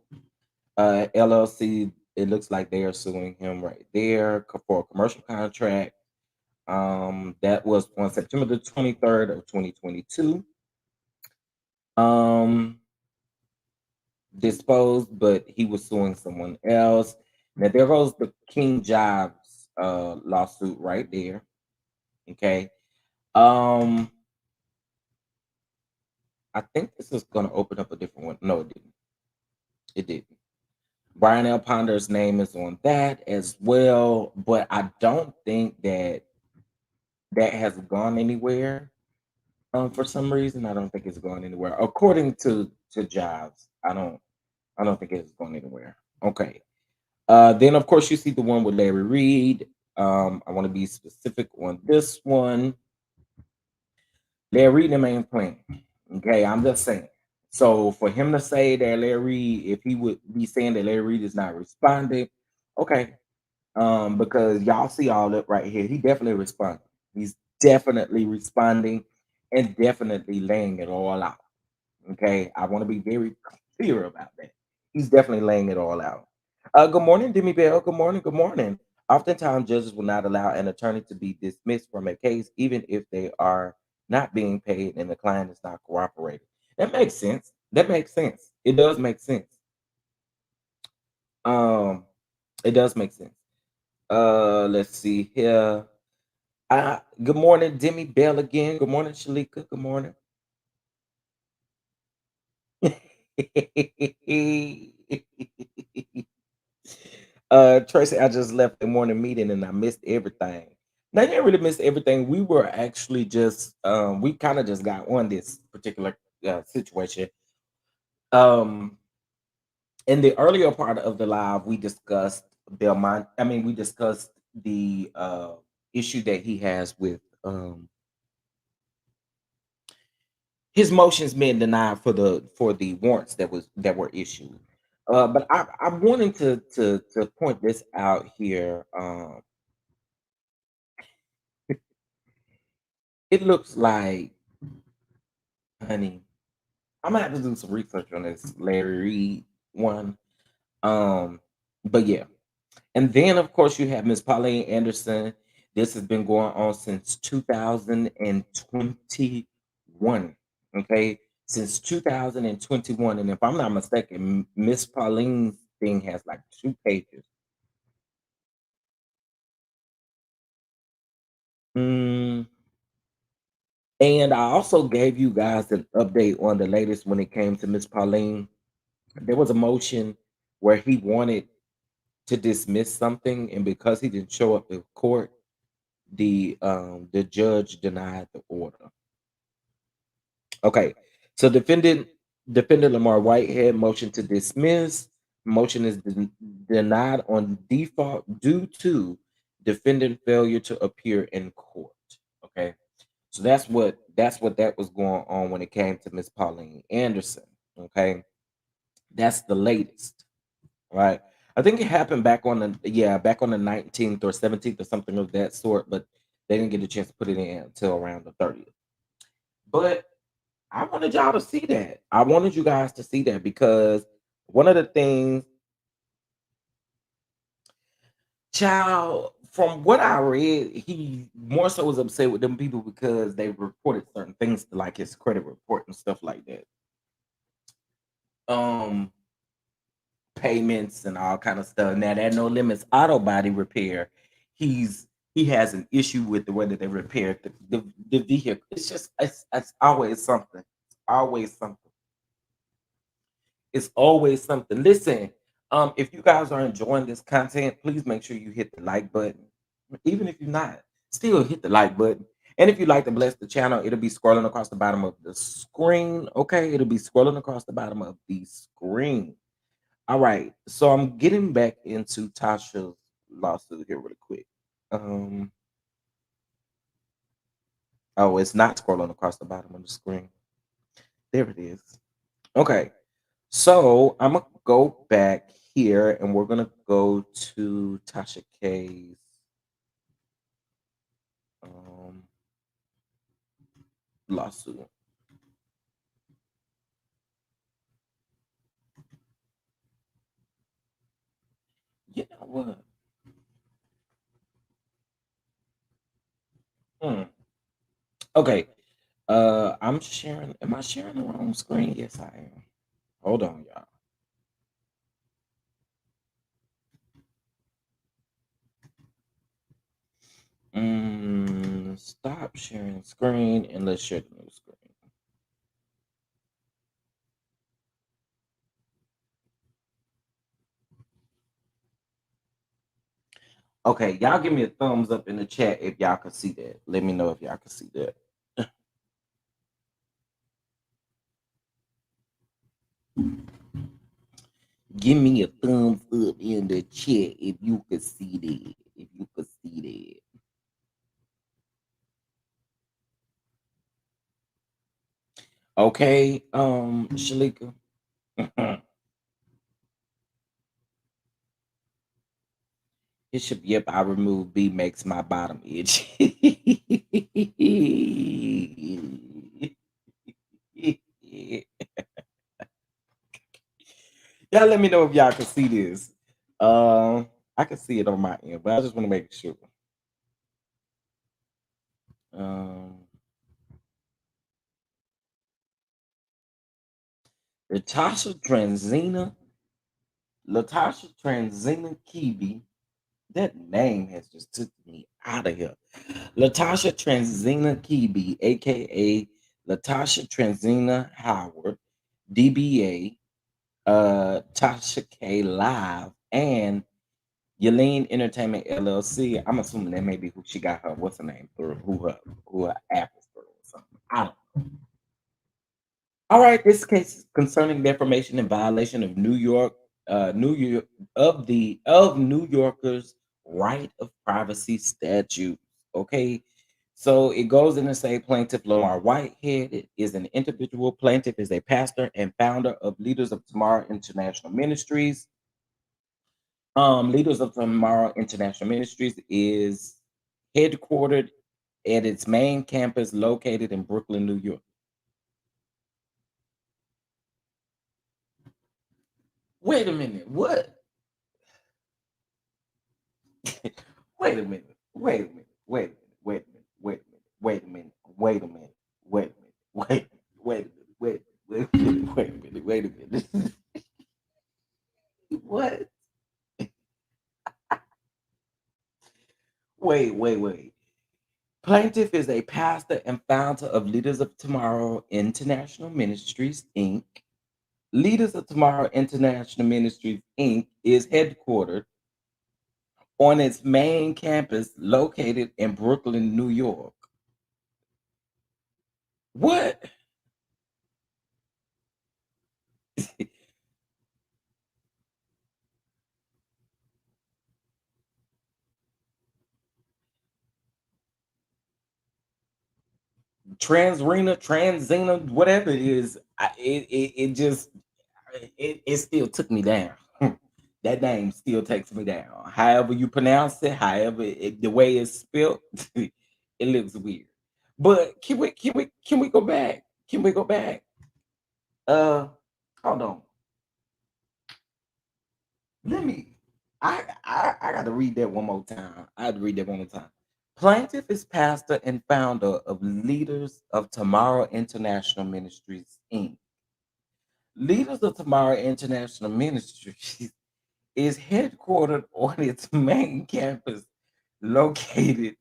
LLC. It looks like they are suing him right there for a commercial contract. That was on September the 23rd of 2022. Um, disposed, but he was suing someone else. Now there goes the King Jobs lawsuit right there. Okay. Um, I think this is gonna open up a different one. No, it didn't. It didn't. Brian L. Ponder's name is on that as well, but I don't think that that has gone anywhere. For some reason, I don't think it's going anywhere. According to Jobs, I don't think it's going anywhere. Okay. Then of course you see the one with Larry Reed. I want to be specific on this one. Larry Reed, the main plan. Okay, I'm just saying. So for him to say that Larry Reed, if he would be saying that Larry Reed is not responding, okay. Because y'all see all that right here. He definitely responding. He's definitely responding and definitely laying it all out. Okay, I want to be very clear about that. He's definitely laying it all out. Good morning, Demi Bell. Good morning. Good morning. Oftentimes, judges will not allow an attorney to be dismissed from a case, even if they are not being paid and the client is not cooperating. That makes sense. That makes sense. It does make sense. Um, it does make sense. Let's see here. Good morning, Demi Bell again. Good morning, Shalika. Good morning. Tracy, I just left the morning meeting and I missed everything. Now, you didn't really miss everything. We were actually just we kind of just got on this particular situation. Um, in the earlier part of the live, we discussed Belmont. I mean, we discussed the issue that he has with his motions being denied for the warrants that were issued. But I'm wanting to point this out here. It looks like, honey, I'm gonna have to do some research on this Larry Reed one. Um, but yeah, and then of course you have Miss Pauline Anderson. This has been going on since 2021. Okay, since 2021. And if I'm not mistaken, Miss Pauline's thing has like 2 pages. Mm, and I also gave you guys an update on the latest when it came to Miss Pauline. There was a motion where he wanted to dismiss something, and because he didn't show up in court, the judge denied the order. Okay, so defendant Lamar Whitehead motion to dismiss. Motion is denied on default due to defendant failure to appear in court. Okay, so that's what that was going on when it came to Miss Pauline Anderson. Okay, that's the latest, right? I think it happened back on the 19th or 17th or something of that sort, but they didn't get a chance to put it in until around the 30th. But I wanted y'all to see that. I wanted you guys to see that because one of the things, child, from what I read, he more so was upset with them people because they reported certain things to like his credit report and stuff like that. Um, Payments and all kind of stuff. Now that No Limits Auto Body Repair, he has an issue with the way that they repaired the vehicle. It's just it's always something. Always something. It's always something. Listen, if you guys are enjoying this content, please make sure you hit the like button. Even if you're not, still hit the like button. And if you'd like to bless the channel, it'll be scrolling across the bottom of the screen. Okay, it'll be scrolling across the bottom of the screen. All right, so I'm getting back into Tasha's lawsuit here really quick. Um, oh, it's not scrolling across the bottom of the screen. There it is. Okay, so I'm gonna go back here and we're gonna go to Tasha K's um, lawsuit. You know what? Hmm. Okay. I'm sharing. Am I sharing the wrong screen? Yes, I am. Hold on, y'all. Stop sharing screen and let's share the new screen. Okay, y'all give me a thumbs up in the chat if y'all can see that. Let me know if y'all can see that. Give me a thumbs up in the chat if you can see that. If you can see that. Okay, Shalika. It should be, yep, I remove B makes my bottom itch. Y'all let me know if y'all can see this. I can see it on my end, but I just want to make sure. Um, Latasha Transina, Latasha Transina Kibi. That name has just took me out of here. Latasha Transina Kibi, aka Latasha Transina Howard, DBA, Tasha K Live, and Yelene Entertainment LLC. I'm assuming that may be who she got her, what's her name, through, who her app is through or something. I don't. All right, this case is concerning defamation in violation of New York of New Yorkers' right of privacy statute. Okay, so it goes in to say plaintiff Lamar Whitehead is an individual. Plaintiff is a pastor and founder of Leaders of Tomorrow International Ministries. Leaders of Tomorrow International Ministries is headquartered at its main campus located in Brooklyn, New York. Wait a minute, what? Wait a minute. Wait a minute. Wait a minute. Wait a minute. Wait a minute. Wait a minute. Wait a minute. Wait a minute. Wait a minute. Wait a minute. wait a minute. What? Wait. Plaintiff is a pastor and founder of Leaders of Tomorrow International Ministries, Inc. Leaders of Tomorrow International Ministries, Inc. is headquartered on its main campus located in Brooklyn, New York. What? Transina, whatever it is, it just it still took me down. That name still takes me down. However you pronounce it, however the way it's spelled, it looks weird. But can we go back? Can we go back? Uh, hold on. Let me. I got to read that one more time. I had to read that one more time. Plaintiff is pastor and founder of Leaders of Tomorrow International Ministries, Inc. Leaders of Tomorrow International Ministries is headquartered on its main campus located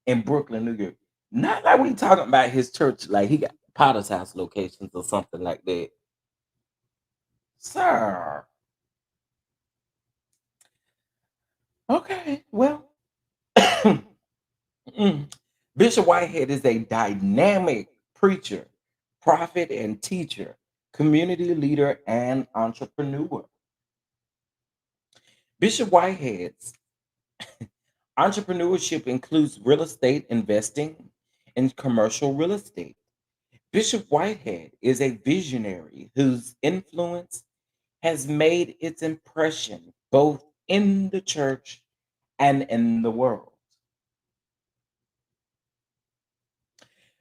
in Brooklyn, New York. Not like we talking about his church, like he got Potter's house locations or something like that. Sir. Okay, well. Mm. Bishop Whitehead is a dynamic preacher, prophet, and teacher, community leader, and entrepreneur. Bishop Whitehead's entrepreneurship includes real estate investing and commercial real estate. Bishop Whitehead is a visionary whose influence has made its impression both in the church and in the world.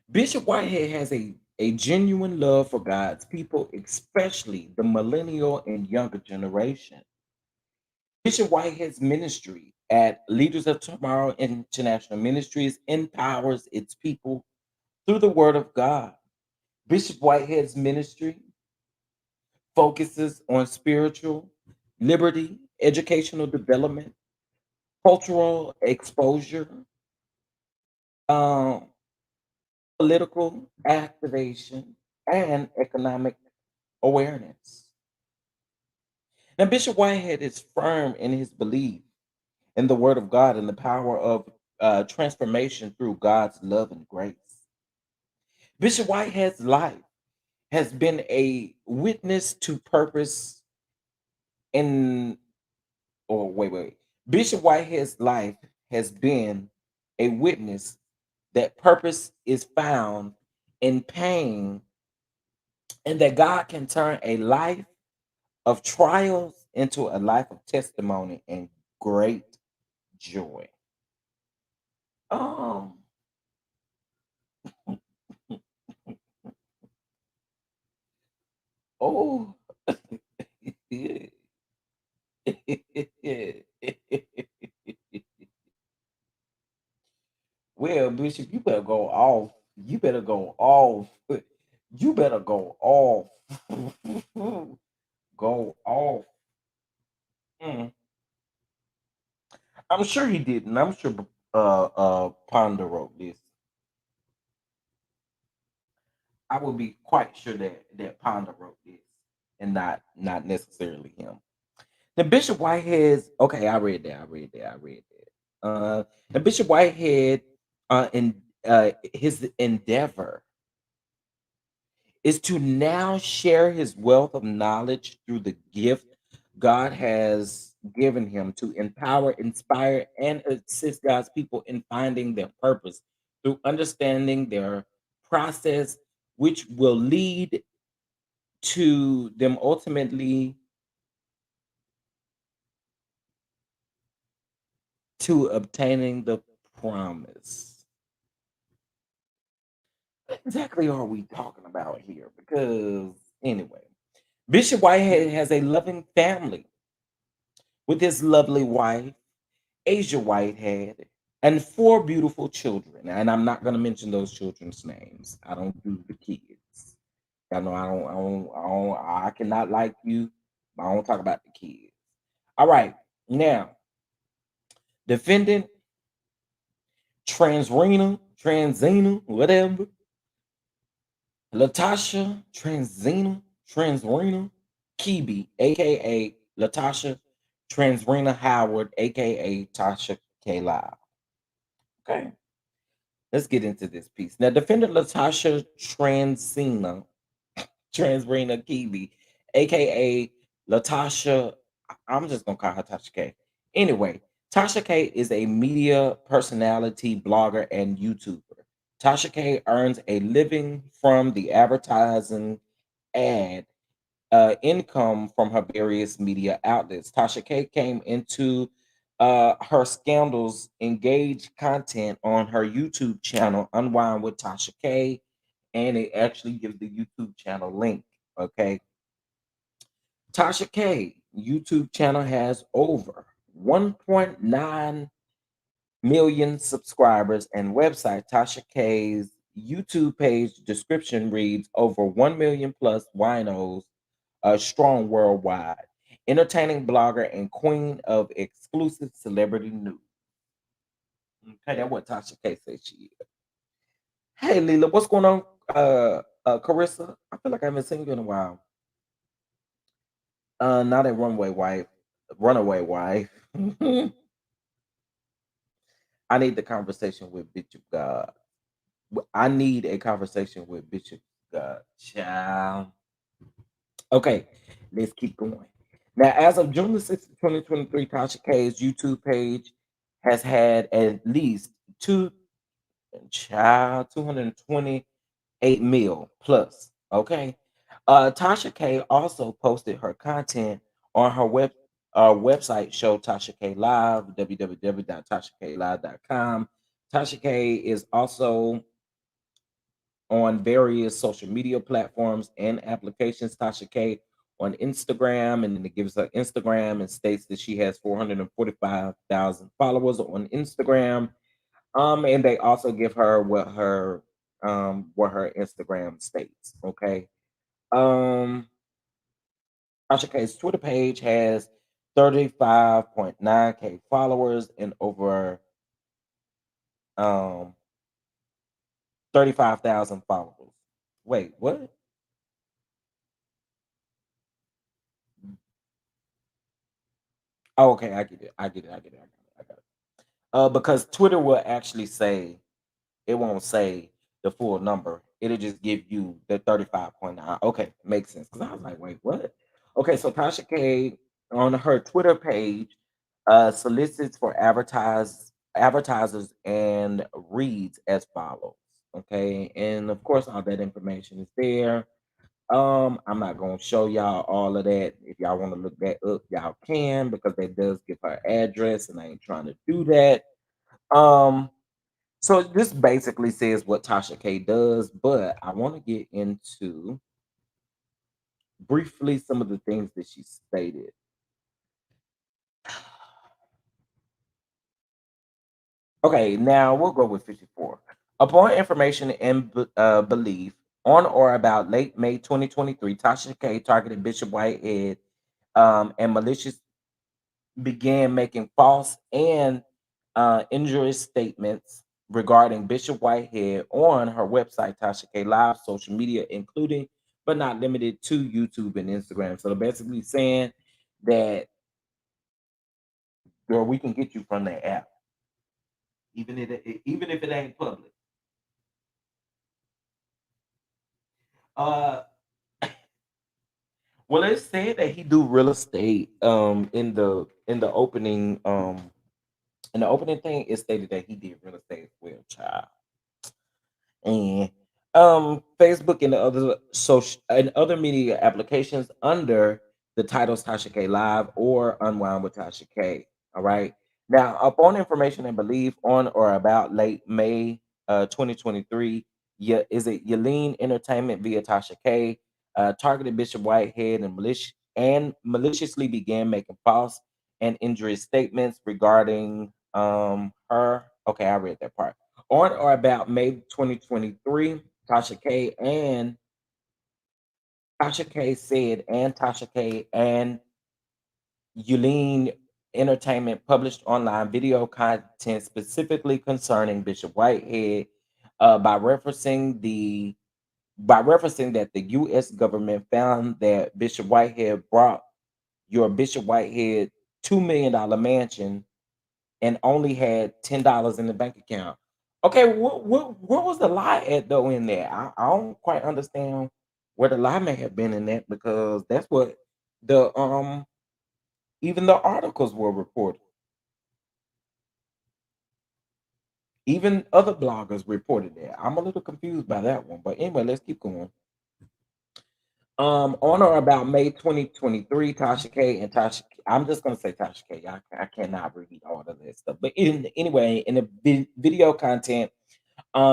Bishop Whitehead has a genuine love for God's people, especially the millennial and younger generation. Bishop Whitehead's ministry at Leaders of Tomorrow International Ministries empowers its people through the Word of God. Bishop Whitehead's ministry focuses on spiritual liberty, educational development, cultural exposure, um, political activation, and economic awareness. Now, Bishop Whitehead is firm in his belief in the Word of God and the power of transformation through God's love and grace. Bishop Whitehead's life has been a witness to purpose in, or wait. Bishop Whitehead's life has been a witness that purpose is found in pain and that God can turn a life of trials into a life of testimony and great joy. Um, oh, well, Bishop, you better go off. You better go off. You better go off. Go off. Mm. I'm sure he didn't. I'm sure Ponder wrote this. I would be quite sure that Ponder wrote this and not necessarily him. The Bishop Whitehead's okay, I read that. The Bishop Whitehead in his endeavor is to now share his wealth of knowledge through the gift God has given him to empower, inspire, and assist God's people in finding their purpose through understanding their process, which will lead to them ultimately to obtaining the promise. What exactly are we talking about here? Because anyway, Bishop Whitehead has a loving family with his lovely wife, Asia Whitehead, and four beautiful children. And I'm not going to mention those children's names. I don't do the kids. I know I cannot like you. I don't talk about the kids. All right. Now, defendant Transrena, whatever. Latasha Transrena Kibi, aka Latasha Transrena Howard, aka Tasha K Live. Okay. Let's get into this piece. Now, defendant Latasha Transrena Kibi, aka Latasha. I'm just gonna call her Tasha K. Anyway, Tasha K is a media personality, blogger, and YouTuber. Tasha K earns a living from the advertising ad income from her various media outlets. Tasha K came into her scandals engaged content on her YouTube channel, Unwind with Tasha K, and it actually gives the YouTube channel link. Okay. Tasha K YouTube channel has over 1.9 million subscribers, and website Tasha K's YouTube page description reads over 1 million plus winos strong worldwide, entertaining blogger and queen of exclusive celebrity news. Okay, that's what Tasha K says she is. Hey Leela, what's going on? Carissa, I feel like I haven't seen you in a while. Not a runaway wife. I need the conversation with Bishop God. I need a conversation with Bishop God. Child. Okay, let's keep going. Now, as of June the 6th, 2023, Tasha K's YouTube page has had at least 228 mil plus. Okay. Tasha K also posted her content on her website show Tasha K Live, www.tashaklive.com. Tasha K is also on various social media platforms and applications. Tasha K on Instagram, and then it gives her Instagram and states that she has 445,000 followers on Instagram. And they also give her what her Instagram states. Okay. Um, Tasha K's Twitter page has 35.9K followers and over um 35,000 followers. Wait, what? Oh, okay, I get it. I get it. I get it. I got it. I got it. Because Twitter will actually say it won't say the full number. It'll just give you the 35.9. Okay, makes sense. Because I was like, wait, what? Okay, so Tasha K on her Twitter page solicits for advertisers and reads as follows. Okay, and of course all that information is there. I'm not gonna show y'all all of that. If y'all want to look that up, y'all can because that does give her address, and I ain't trying to do that. Um, so this basically says what Tasha K does, but I want to get into briefly some of the things that she stated. Okay, now we'll go with 54. Upon information and belief, on or about late May 2023, Tasha K targeted Bishop Whitehead and malicious began making false and injurious statements regarding Bishop Whitehead on her website, Tasha K Live, social media, including but not limited to YouTube and Instagram. So they're basically saying that, girl, we can get you from that app, even if it ain't public. Uh, well, it said that he do real estate. In the opening thing, it stated that he did real estate as well, child. And Facebook and the other social and other media applications under the titles Tasha K Live or Unwind with Tasha K. All right. Now, upon information and belief on or about late May 2023, yeah, is it Yaleen Entertainment via Tasha K targeted Bishop Whitehead and maliciously began making false and injurious statements regarding her. Okay, I read that part. On or about May 2023, Tasha K and Tasha K said, and Tasha K and Yulene Entertainment published online video content specifically concerning Bishop Whitehead by referencing that the U.S. government found that Bishop Whitehead brought your Bishop Whitehead $2 million mansion and only had $10 in the bank account. Okay, what was the lie at though in there? I don't quite understand where the lie may have been in that because that's what the even the articles were reported. Even other bloggers reported that. I'm a little confused by that one. But anyway, let's keep going. On or about May 2023, Tasha K and I'm just gonna say Tasha K. I cannot read all of that stuff. But anyway, in the video content,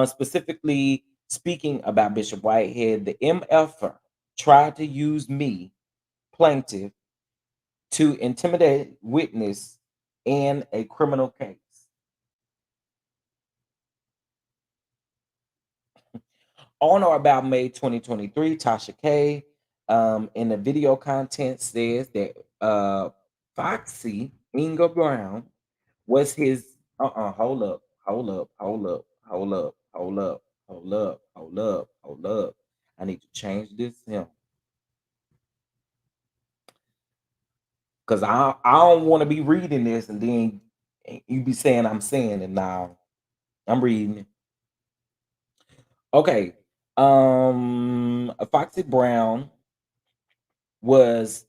specifically speaking about Bishop Whitehead, the MFer tried to use me, plaintiff, to intimidate witness in a criminal case. On or about May 2023, Tasha K in the video content says that Foxy Inga Brown was his hold up, hold up, hold up, hold up, hold up, hold up, hold up, hold up. I need to change this him because I don't want to be reading this and then you be saying I'm saying it now. I'm reading it. Okay. Foxy Brown was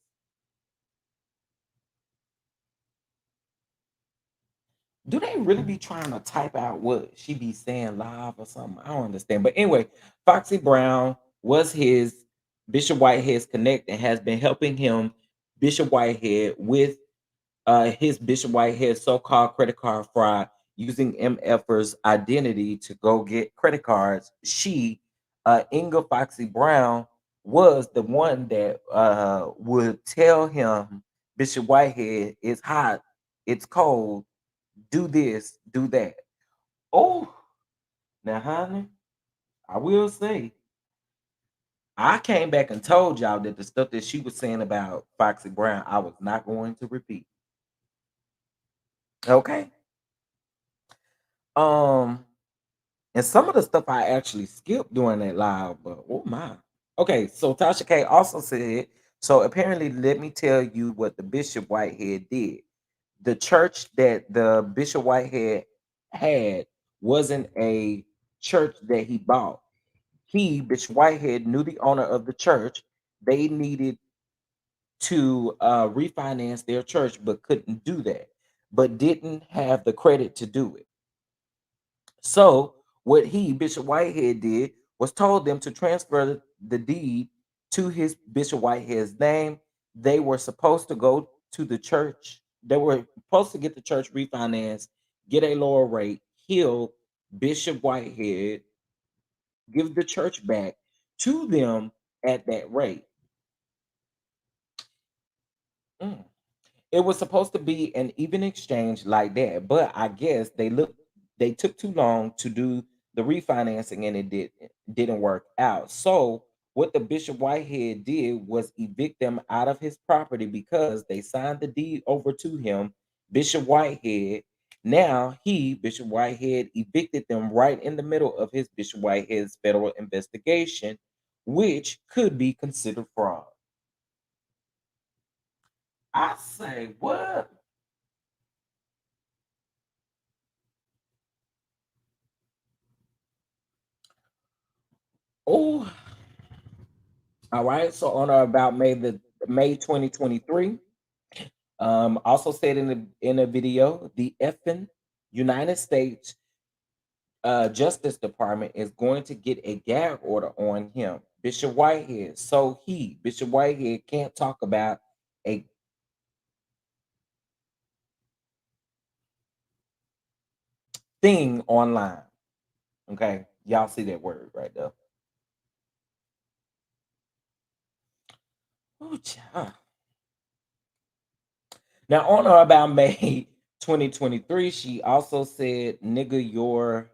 do they really be trying to type out what she be saying live or something? I don't understand. But anyway, Foxy Brown was his Bishop Whitehead's connect and has been helping him, Bishop Whitehead, with his Bishop Whitehead so-called credit card fraud using MFers identity to go get credit cards. She, Inga Foxy Brown, was the one that would tell him Bishop Whitehead it's hot, it's cold, do this, do that. Oh, now, honey, I will say, I came back and told y'all that the stuff that she was saying about Foxy Brown, I was not going to repeat. Okay. Um, and some of the stuff I actually skipped during that live, but oh my. Okay, so Tasha K also said, so apparently, let me tell you what the Bishop Whitehead did. The church that the Bishop Whitehead had wasn't a church that he bought. He, Bishop Whitehead, knew the owner of the church. They needed to refinance their church, but couldn't do that, but didn't have the credit to do it. So, what he, Bishop Whitehead, did was told them to transfer the deed to his Bishop Whitehead's name. They were supposed to go to the church. They were supposed to get the church refinanced, get a lower rate, heal Bishop Whitehead, give the church back to them at that rate. Mm. It was supposed to be an even exchange like that, but I guess they took too long to do the refinancing and it didn't work out. So what the Bishop Whitehead did was evict them out of his property because they signed the deed over to him, Bishop Whitehead. Now he, Bishop Whitehead, evicted them right in the middle of his Bishop Whitehead's federal investigation, which could be considered fraud. I say, what? Oh, all right. So on or about May 2023, also said in the video, the effing United States Justice Department is going to get a gag order on him, Bishop Whitehead. So he, Bishop Whitehead, can't talk about a thing online. Okay, y'all see that word right there. Oh, child. Now on or about May 2023, she also said, nigga, your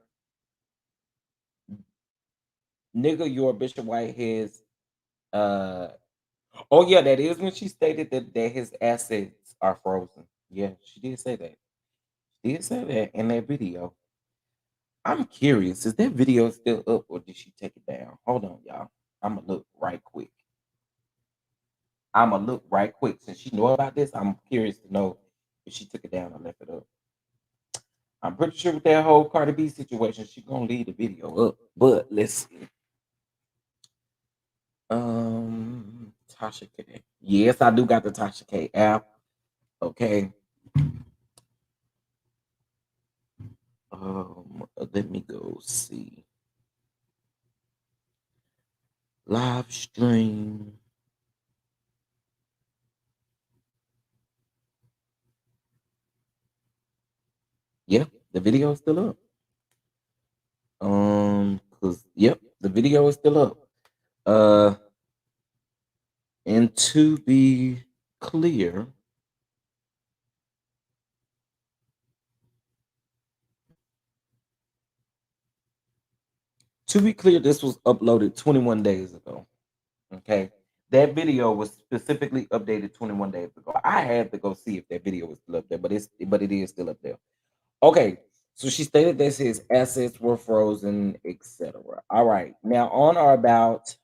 Bishop Whitehead's Uh, oh yeah, that is when she stated that his assets are frozen. Yeah, she did say that. She did say that in that video. I'm curious, is that video still up or did she take it down? Hold on, y'all. I'ma look right quick. I'ma look right quick. Since she know about this, I'm curious to know if she took it down or left it up. I'm pretty sure with that whole Cardi B situation, she gonna leave the video up. But let's see. Tasha K. Yes, I do got the Tasha K app. Okay. Let me go see. Live stream. Yeah, the video is still up. Cause yep, the video is still up. Uh, and clear, to be clear, this was uploaded 21 days ago. Okay. That video was specifically updated 21 days ago. I had to go see if that video was still up there, but it is still up there. Okay, so she stated that his assets were frozen, etc. All right. Now, on or about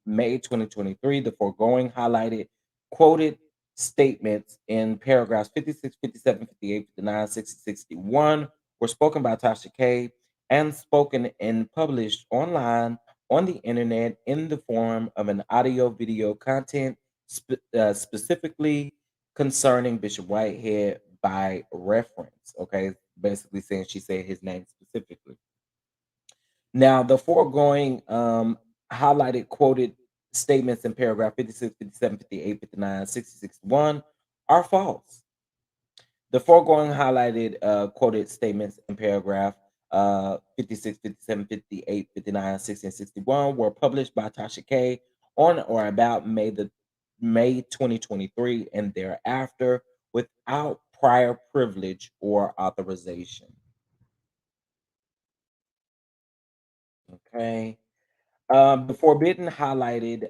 May 2023, the foregoing highlighted quoted statements in paragraphs 56, 57, 58, 59, 60, 61 were spoken by Tasha K and spoken and published online on the internet in the form of an audio video content specifically concerning Bishop Whitehead by reference. Okay, basically saying she said his name specifically. Now, the foregoing highlighted quoted statements in paragraph 56, 57, 58, 59, 60, 61 are false. The foregoing highlighted quoted statements in paragraph 56, 57, 58, 59, 60, and 61 were published by Tasha K on or about May 2023 and thereafter without prior privilege or authorization. Okay. The forbidden highlighted,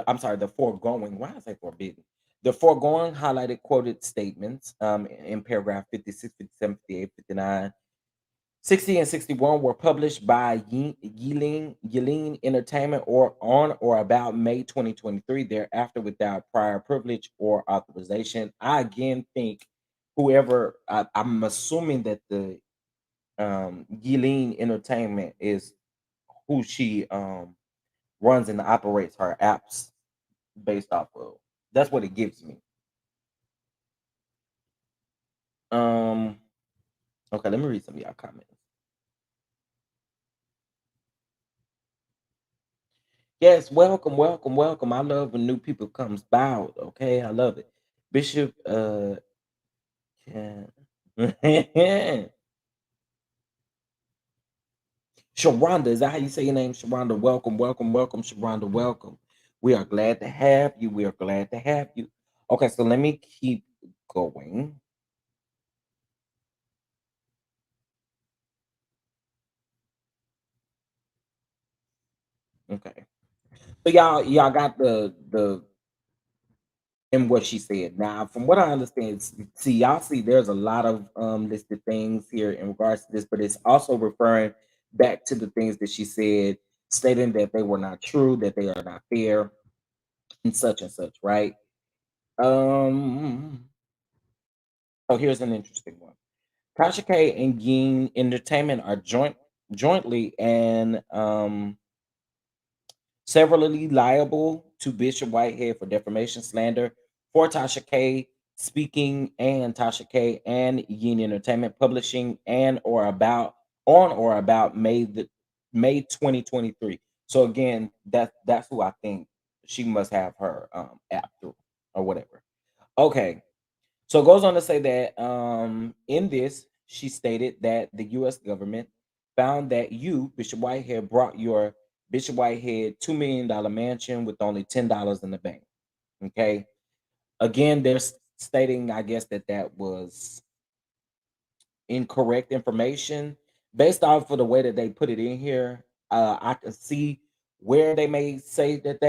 I'm sorry, the foregoing, why did I say forbidden? The foregoing highlighted quoted statements in paragraph 56, 57, 58, 59, 60, and 61 were published by Yileen Entertainment or on or about May 2023, thereafter without prior privilege or authorization. I again think whoever, I'm assuming that the Yileen Entertainment is who she runs and operates her apps based off of. That's what it gives me. Um, okay, let me read some of y'all comments. Yes, welcome, welcome, welcome. I love when new people comes by. Okay, I love it. Bishop, can... Sharonda, is that how you say your name? Sharonda, welcome, welcome, welcome, Sharonda, welcome. We are glad to have you. We are glad to have you. Okay, so let me keep going. Okay. So y'all got the and what she said. Now, from what I understand, see, y'all see there's a lot of listed things here in regards to this, but it's also referring back to the things that she said, stating that they were not true, that they are not fair, and such, right? Um, so here's an interesting one. Tasha K and Geen Entertainment are jointly and severally liable to Bishop Whitehead for defamation, slander, for Tasha K speaking and Tasha K and Yin Entertainment publishing and or about on or about May 2023. So again, that's who I think she must have her app through or whatever. Okay. So it goes on to say that in this, she stated that the US government found that you, Bishop Whitehead, brought your Bishop Whitehead $2 million mansion with only $10 in the bank. Okay. Again, they're stating, I guess, that that was incorrect information based off of the way that they put it in here. I can see where they may say that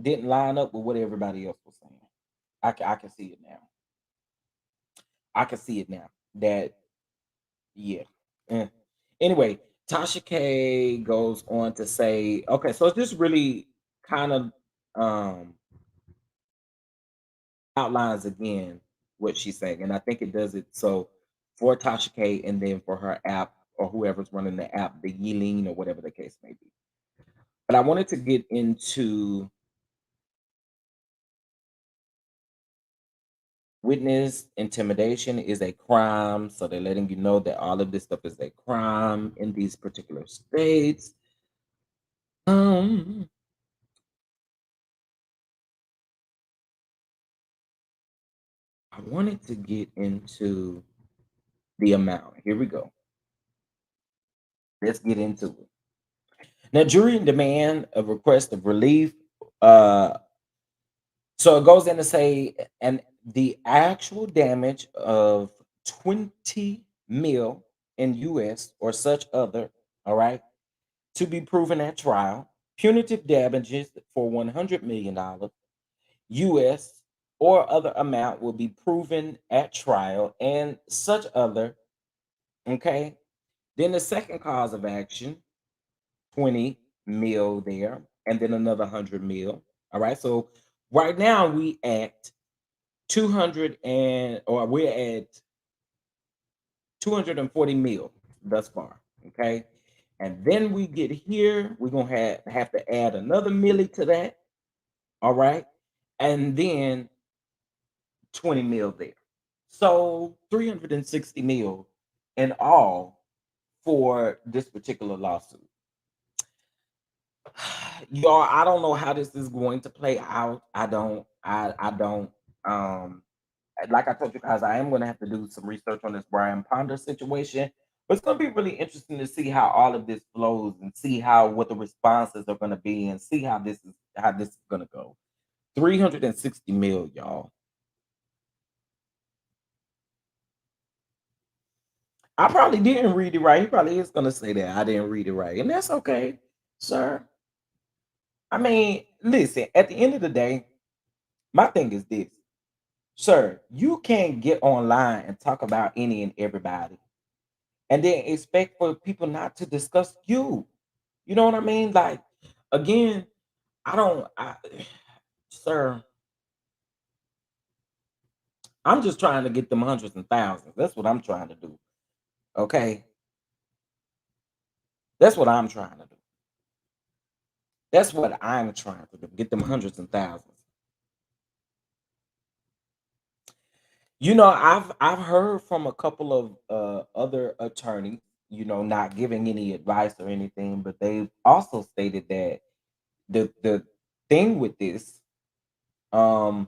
didn't line up with what everybody else was saying. I can see it now. I can see it now. That yeah. Eh. Anyway, Tasha K goes on to say, okay, so this really kind of um outlines again what she's saying, and I think it does it so for Tasha K and then for her app or whoever's running the app, the Yeleen or whatever the case may be. But I wanted to get into witness intimidation is a crime. So they're letting you know that all of this stuff is a crime in these particular states. Um, I wanted to get into the amount. Here we go. Let's get into it. Now, jury demand a request of relief. Uh, so it goes in to say, and the actual damage of 20 mil in US or such other, all right, to be proven at trial. Punitive damages for $100 million US or other amount will be proven at trial and such other, okay? Then the second cause of action, 20 mil there, and then another 100 mil. All right. So right now we at 200 and or we're at 240 mil thus far. Okay. And then we get here, we're gonna have to add another milli to that. All right. And then 20 mil there. So 360 mil in all for this particular lawsuit. Y'all, I don't know how this is going to play out. I don't like I told you guys, I am gonna have to do some research on this Brian Ponder situation. But it's gonna be really interesting to see how all of this flows and see how what the responses are gonna be and see how this is gonna go. 360 mil, y'all. I probably didn't read it right. He probably is gonna say that I didn't read it right, and that's okay, sir. I mean, listen, at the end of the day, my thing is this. Sir, you can't get online and talk about any and everybody and then expect for people not to discuss you. You know what I mean? Like, again, I don't, I, sir, I'm just trying to get them hundreds and thousands. That's what I'm trying to do. Okay. That's what I'm trying to do. That's what I'm trying to do. Get them hundreds and thousands. I've heard from a couple of other attorneys, not giving any advice or anything, but they've also stated that the thing with this, um,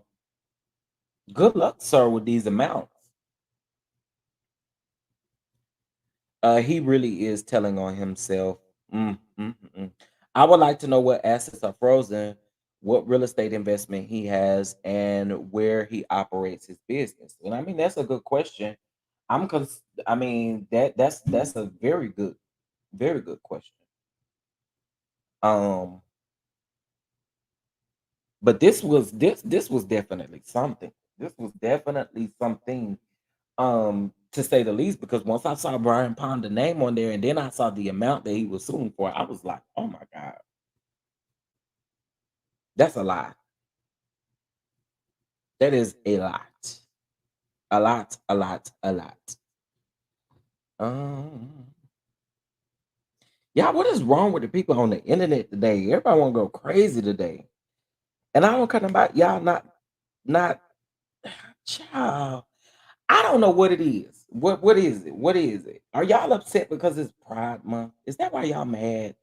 good luck, sir, with these amounts. He really is telling on himself. Mm. I would like to know what assets are frozen, what real estate investment he has, and where he operates his business. And I mean, that's a good question. I mean that's a very good question. Um, but this was definitely something. This was definitely something, to say the least, because once I saw Brian Ponder name on there and then I saw the amount that he was suing for, I was like, oh my God, that's a lot. That is a lot. A lot, a lot, a lot. Um yeah, what is wrong with the people on the internet today? Everybody wanna go crazy today. And I don't care about y'all not child. I don't know what it is. What is it? What is it? Are y'all upset because it's Pride Month? Is that why y'all mad?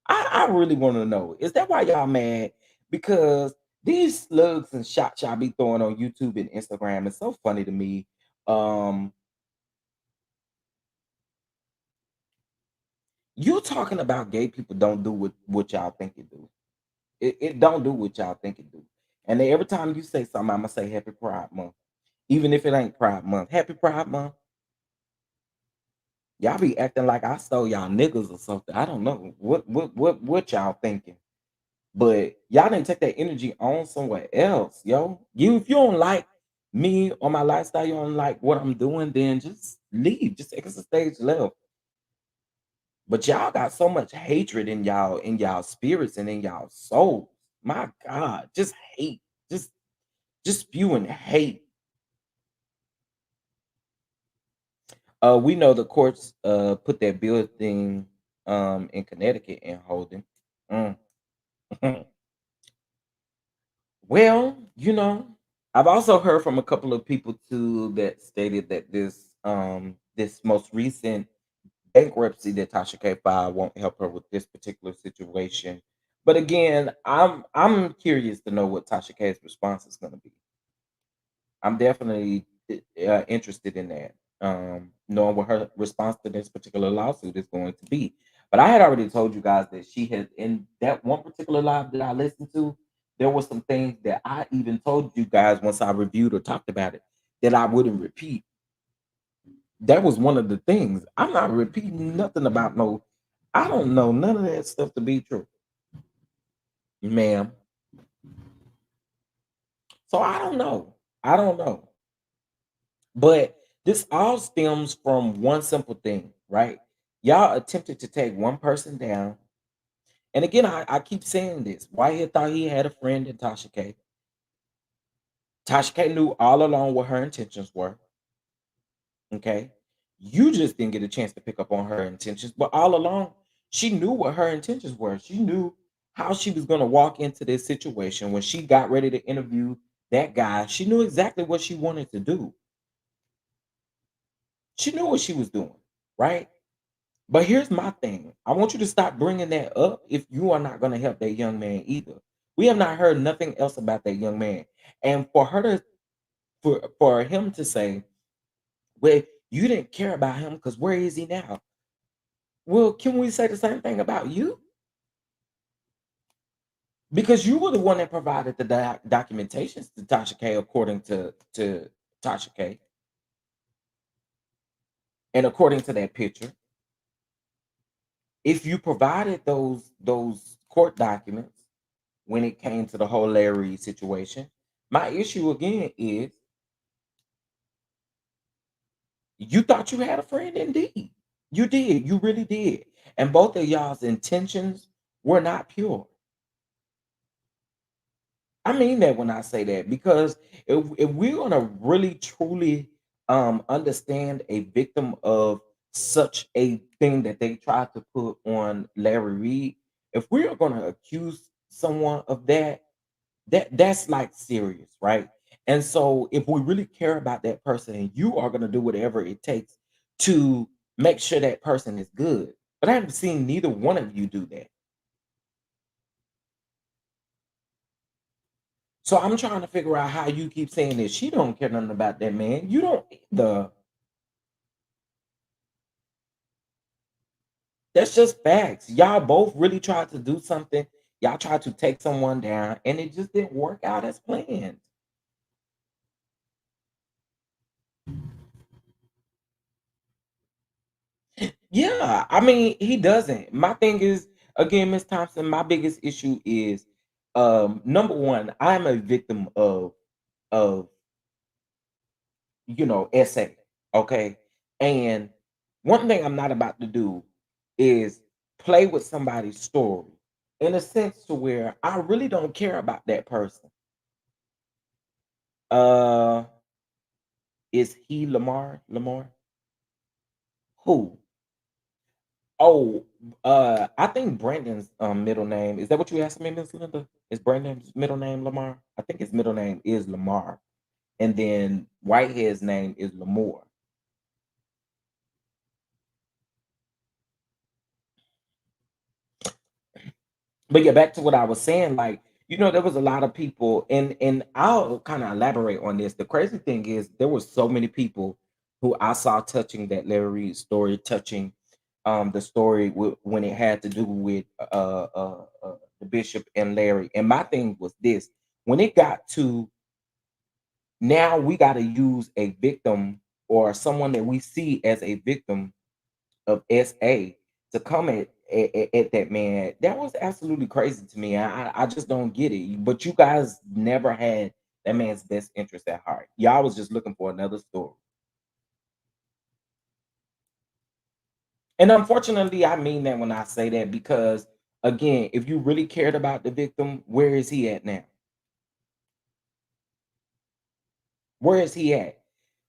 I really want to know. Is that why y'all mad? Because these slugs and shots y'all be throwing on YouTube and Instagram is so funny to me. Um, you talking about gay people don't do what y'all think it do. It don't do what y'all think it do. And then every time you say something, I'm gonna say Happy Pride Month, even if it ain't Pride Month. Happy Pride Month. Y'all be acting like I stole y'all niggas or something. I don't know what y'all thinking. But y'all didn't take that energy on somewhere else, yo. If you don't like me or my lifestyle, you don't like what I'm doing, then just leave. Just exit the stage left. But y'all got so much hatred in y'all spirits and in y'all souls. My God, just hate. Just just spewing hate. We know the courts put that building in Connecticut in holding. Mm. Well, I've also heard from a couple of people too that stated that this most recent bankruptcy that Tasha K filed won't help her with this particular situation. But again, I'm curious to know what Tasha K's response is going to be. I'm definitely interested in that, knowing what her response to this particular lawsuit is going to be. But I had already told you guys that she had, in that one particular live that I listened to, there were some things that I even told you guys once I reviewed or talked about it that I wouldn't repeat. That was one of the things. I'm not repeating nothing about no, I don't know none of that stuff to be true, ma'am. So I don't know. I don't know. But this all stems from one simple thing, right? Y'all attempted to take one person down. And again, I keep saying this. Whitehead thought he had a friend in Tasha K. Tasha K knew all along what her intentions were. Okay. You just didn't get a chance to pick up on her intentions. But all along, she knew what her intentions were. She knew how she was going to walk into this situation when she got ready to interview that guy. She knew exactly what she wanted to do. She knew what she was doing, right? But here's my thing. I want you to stop bringing that up if you are not going to help that young man either. We have not heard nothing else about that young man. And for him to say, "Well, you didn't care about him because where is he now?" Well, can we say the same thing about you? Because you were the one that provided the documentations to Tasha K, according to Tasha K, and according to that picture. If you provided those court documents when it came to the whole Larry situation, my issue again is you thought you had a friend indeed. You did. You really did. And both of y'all's intentions were not pure. I mean that when I say that because if we're gonna really truly understand a victim of such a thing that they tried to put on Larry Reed, if we are gonna accuse someone of that, that's like serious, right? And so if we really care about that person, and you are gonna do whatever it takes to make sure that person is good. But I haven't seen neither one of you do that. So I'm trying to figure out how you keep saying that she don't care nothing about that man. You don't either. That's just facts. Y'all both really tried to do something. Y'all tried to take someone down, and it just didn't work out as planned. Yeah, I mean, he doesn't. My thing is, again, Miss Thompson, my biggest issue is number one, I'm a victim of SA. Okay. And one thing I'm not about to do is play with somebody's story in a sense to where I really don't care about that person. Uh is he Lamar? Lamar? Who? Oh, I think Brandon's middle name. Is that what you asked me, Miss Linda? Is Brandon's middle name Lamar? I think his middle name is Lamar. And then Whitehead's name is Lamore. But yeah, back to what I was saying, like, there was a lot of people, and I'll kind of elaborate on this. The crazy thing is there were so many people who I saw touching that Larry Reid story, touching the story when it had to do with the bishop and Larry. And my thing was this: when it got to now, we got to use a victim or someone that we see as a victim of SA to come at that man, that was absolutely crazy to me. I just don't get it. But you guys never had that man's best interest at heart. Y'all was just looking for another story. And unfortunately, I mean that when I say that because again, if you really cared about the victim, where is he at now? Where is he at?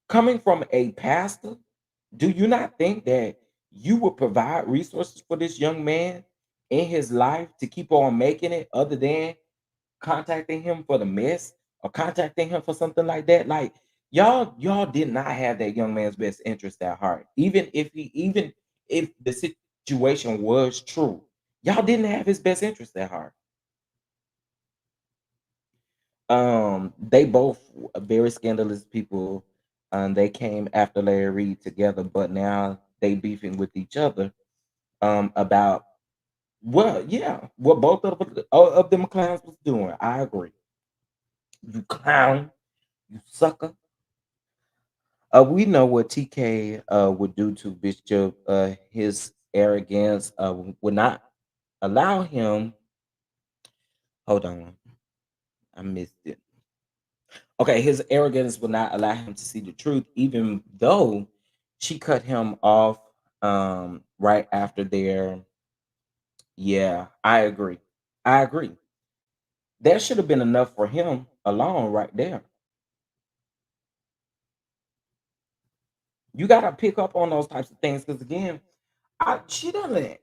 Coming from a pastor, do you not think that you would provide resources for this young man in his life to keep on making it other than contacting him for the mess or contacting him for something like that? Like y'all did not have that young man's best interest at heart. Even if the situation was true, y'all didn't have his best interest at heart. They both very scandalous people. They came after Larry Reed together, but now they beefing with each other. About well, yeah, what both of them clowns was doing. I agree. You clown, you sucker. We know what TK would do to Bishop. His arrogance would not allow him. Hold on, I missed it. Okay, his arrogance would not allow him to see the truth, even though she cut him off right after their. Yeah, I agree. I agree. That should have been enough for him alone right there. You gotta pick up on those types of things because again, she doesn't.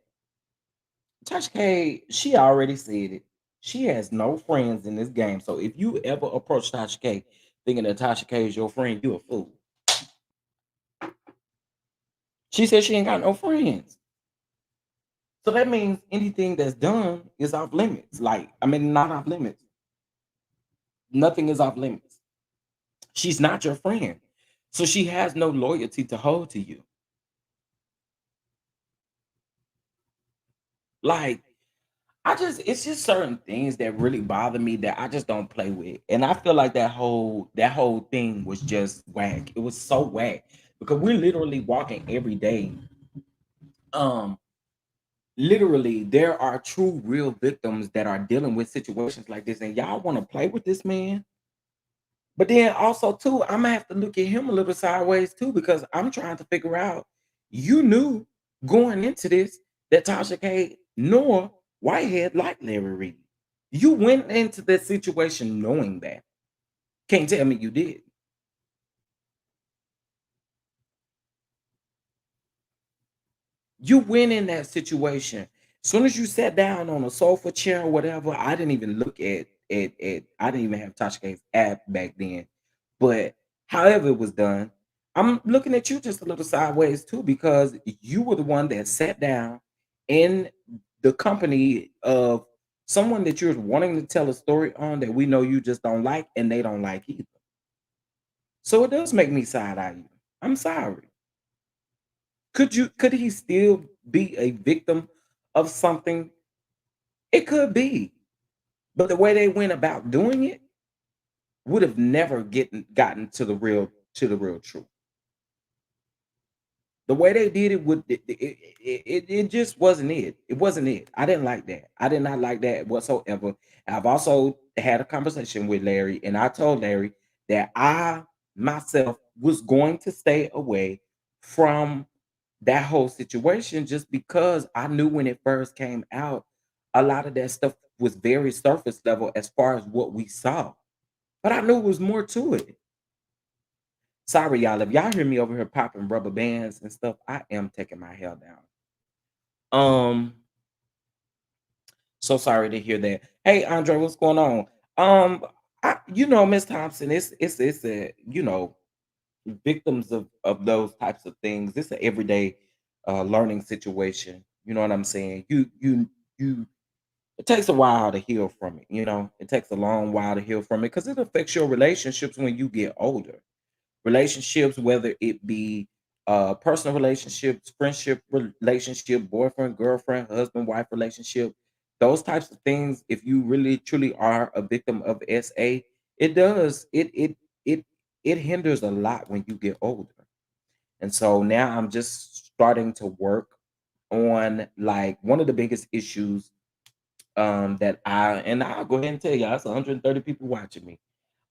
Tasha K, she already said it. She has no friends in this game. So if you ever approach Tasha K thinking that Tasha K is your friend, you a fool. She said she ain't got no friends. So that means anything that's done is off limits. Like, I mean, not off limits. Nothing is off limits. She's not your friend. So she has no loyalty to hold to you. Like, it's just certain things that really bother me that I just don't play with. And I feel like that whole thing was just whack. It was so whack because we're literally walking every day. Um, Literally, there are true real victims that are dealing with situations like this, and y'all want to play with this man. But then also too, I'm gonna have to look at him a little sideways too because I'm trying to figure out. You knew going into this that Tasha K nor Whitehead like Larry Reed. You went into that situation knowing that. Can't tell me you did. You went in that situation. Soon as you sat down on a sofa chair or whatever, I didn't even look at I didn't even have Tasha K's app back then. But however it was done, I'm looking at you just a little sideways too, because you were the one that sat down in the company of someone that you're wanting to tell a story on that we know you just don't like and they don't like either. So it does make me side eye you. I'm sorry. Could he still be a victim of something? It could be. But the way they went about doing it would have never gotten to the real truth. The way they did it would it just wasn't it. It wasn't it. I didn't like that. I did not like that whatsoever. I've also had a conversation with Larry, and I told Larry that I myself was going to stay away from that whole situation just because I knew when it first came out, a lot of that stuff was very surface level as far as what we saw. But I knew it was more to it. Sorry, y'all. If y'all hear me over here popping rubber bands and stuff, I am taking my hair down. Um, so sorry to hear that. Hey, Andre, what's going on? Miss Thompson, it's a victims of those types of things. It's an everyday learning situation. You know what I'm saying? You. It takes a while to heal from it. It takes a long while to heal from it because it affects your relationships when you get older. Relationships, whether it be personal relationships, friendship relationship, boyfriend, girlfriend, husband, wife relationship, those types of things. If you really truly are a victim of SA, it does it it hinders a lot when you get older. And so now I'm just starting to work. on like one of the biggest issues that I'll go ahead and tell y'all, it's 130 people watching me.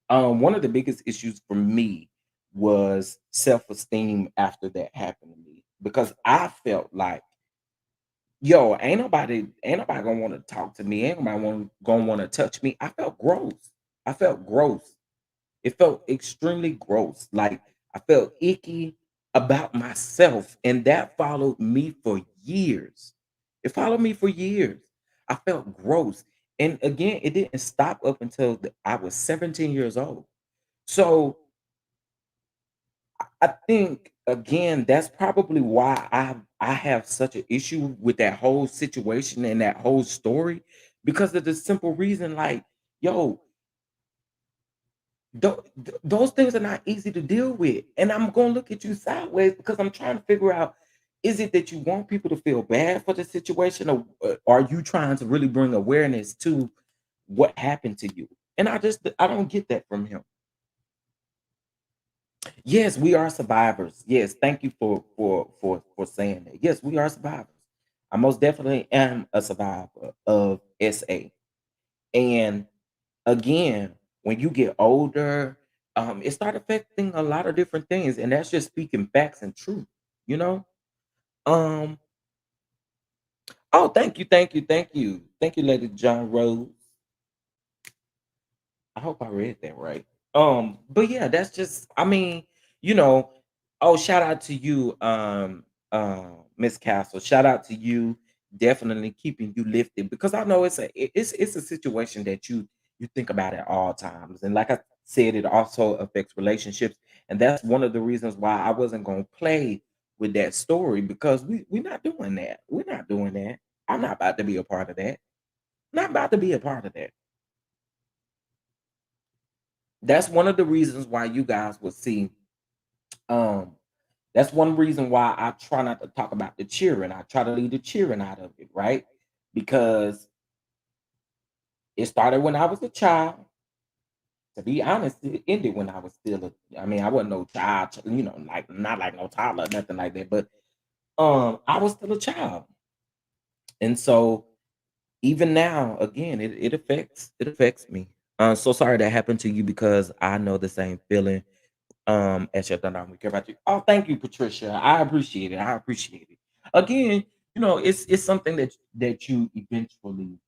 One of the biggest issues for me was self-esteem after that happened to me because I felt like, yo, ain't nobody gonna want to talk to me, ain't nobody gonna want to touch me. I felt gross. I felt gross. It felt extremely gross. Like I felt icky about myself, and that followed me for years. It followed me for years. I felt gross. And again, it didn't stop up until I was 17 years old. So I think again, that's probably why I have such an issue with that whole situation and that whole story because of the simple reason, like, yo, those things are not easy to deal with. And I'm gonna look at you sideways because I'm trying to figure out, is it that you want people to feel bad for the situation, or are you trying to really bring awareness to what happened to you? And I don't get that from him. Yes, we are survivors. Yes, thank you for saying that. Yes, we are survivors. I most definitely am a survivor of SA. And again, when you get older, it start affecting a lot of different things, and that's just speaking facts and truth, you know. Um, oh, thank you, Lady John Rose. I hope I read that right. But yeah, that's just I mean, you know, oh, shout out to you, Miss Castle. Shout out to you, definitely keeping you lifted because I know it's a situation that you think about at all times. And like I said, it also affects relationships. And that's one of the reasons why I wasn't gonna play with that story because we're not doing that. We're not doing that. I'm not about to be a part of that. Not about to be a part of that. That's one of the reasons why you guys will see. Um, that's one reason why I try not to talk about the cheering. I try to leave the cheering out of it, right? Because it started when I was a child. To be honest, it ended when I was still I mean, I wasn't no child, like not like no toddler, nothing like that. But I was still a child. And so even now, again, it affects me. So sorry that happened to you because I know the same feeling. As your thunder, we care about you. Oh, thank you, Patricia. I appreciate it. I appreciate it. Again, it's something that you eventually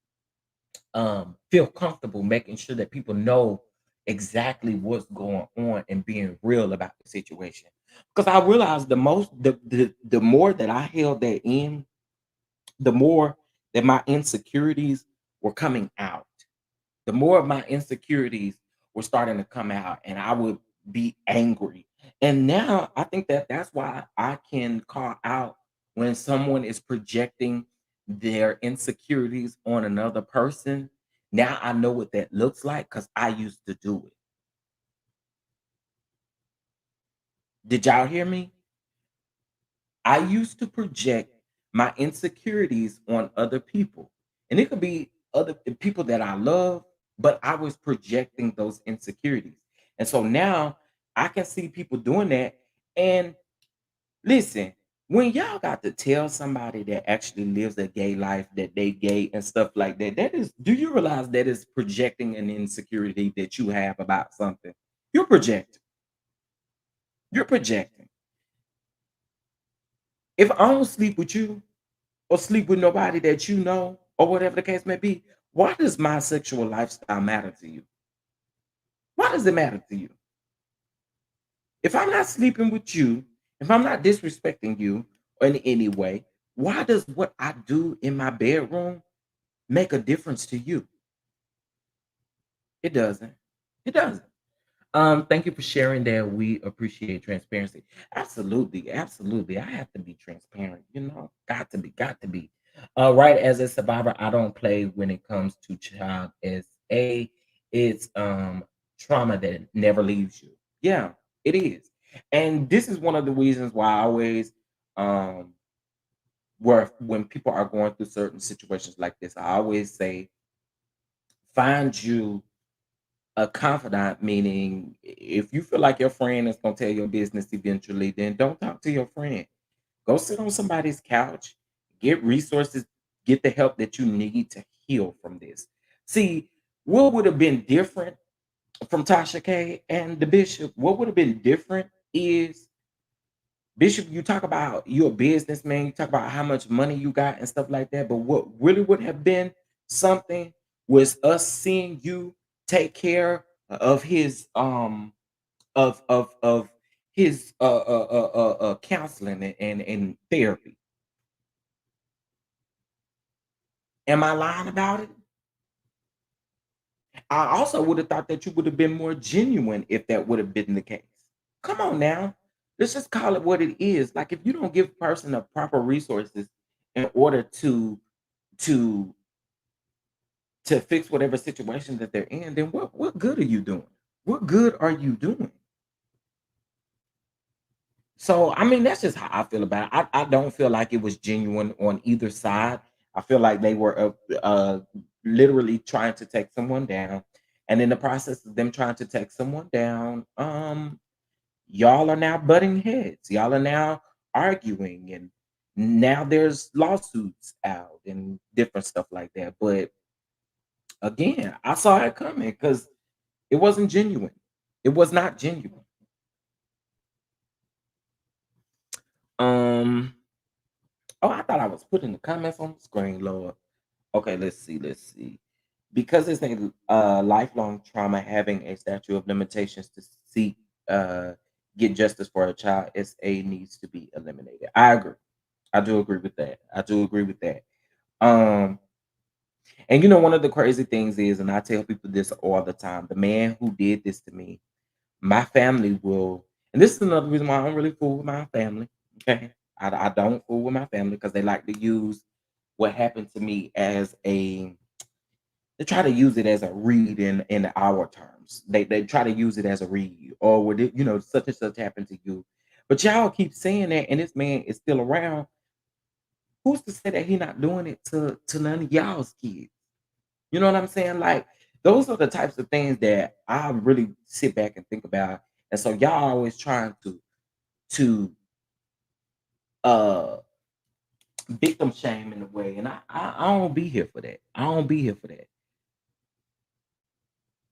feel comfortable making sure that people know exactly what's going on and being real about the situation. Because I realized the more that I held that in, the more that my insecurities were coming out, the more of my insecurities were starting to come out, and I would be angry. And now I think that that's why I can call out when someone is projecting their insecurities on another person. Now I know what that looks like because I used to do it. Did y'all hear me? I used to project my insecurities on other people. And it could be other people that I love, but I was projecting those insecurities. And so now I can see people doing that. And listen, when y'all got to tell somebody that actually lives a gay life that they gay and stuff like that, do you realize that is projecting an insecurity that you have about something? You're projecting. You're projecting. If I don't sleep with you, or sleep with nobody that you know, or whatever the case may be, why does my sexual lifestyle matter to you? Why does it matter to you? If I'm not sleeping with you, if I'm not disrespecting you in any way, why does what I do in my bedroom make a difference to you? It doesn't. It doesn't. Thank you for sharing that. We appreciate transparency. Absolutely, absolutely. I have to be transparent, got to be, got to be. Right, as a survivor, I don't play when it comes to child as a it's trauma that never leaves you. Yeah, it is. And this is one of the reasons why I always where when people are going through certain situations like this, I always say find you a confidant, meaning if you feel like your friend is going to tell your business eventually, then don't talk to your friend. Go sit on somebody's couch, get resources, get the help that you need to heal from this. See, what would have been different from Tasha K and the bishop? What would have been different is Bishop, you talk about you're a businessman, you talk about how much money you got and stuff like that. But what really would have been something was us seeing you take care of his of his counseling and therapy. Am I lying about it? I also would have thought that you would have been more genuine if that would have been the case. Come on now. Let's just call it what it is. Like if you don't give a person the proper resources in order to to fix whatever situation that they're in, then what good are you doing? What good are you doing? So I mean, that's just how I feel about it. I don't feel like it was genuine on either side. I feel like they were literally trying to take someone down, and in the process of them trying to take someone down, y'all are now butting heads. Y'all are now arguing, and now there's lawsuits out and different stuff like that. But again, I saw it coming because it wasn't genuine. It was not genuine. Um. Oh, I thought I was putting the comments on the screen, Lord. Okay, let's see. Let's see. Because it's a lifelong trauma, having a statute of limitations to seek uh get justice for a child, SA needs to be eliminated. I agree. I do agree with that. I do agree with that. Um, and one of the crazy things is, and I tell people this all the time, the man who did this to me, my family will, and this is another reason why I don't really fool with my family. Okay. I don't fool with my family because they like to use what happened to me as they try to use it as a read in our terms. They try to use it as a read, or would it, such and such happened to you. But y'all keep saying that, and this man is still around. Who's to say that he not doing it to none of y'all's kids? You know what I'm saying? Like those are the types of things that I really sit back and think about. And so y'all always trying to uh victim shame in a way. And I don't be here for that. I don't be here for that.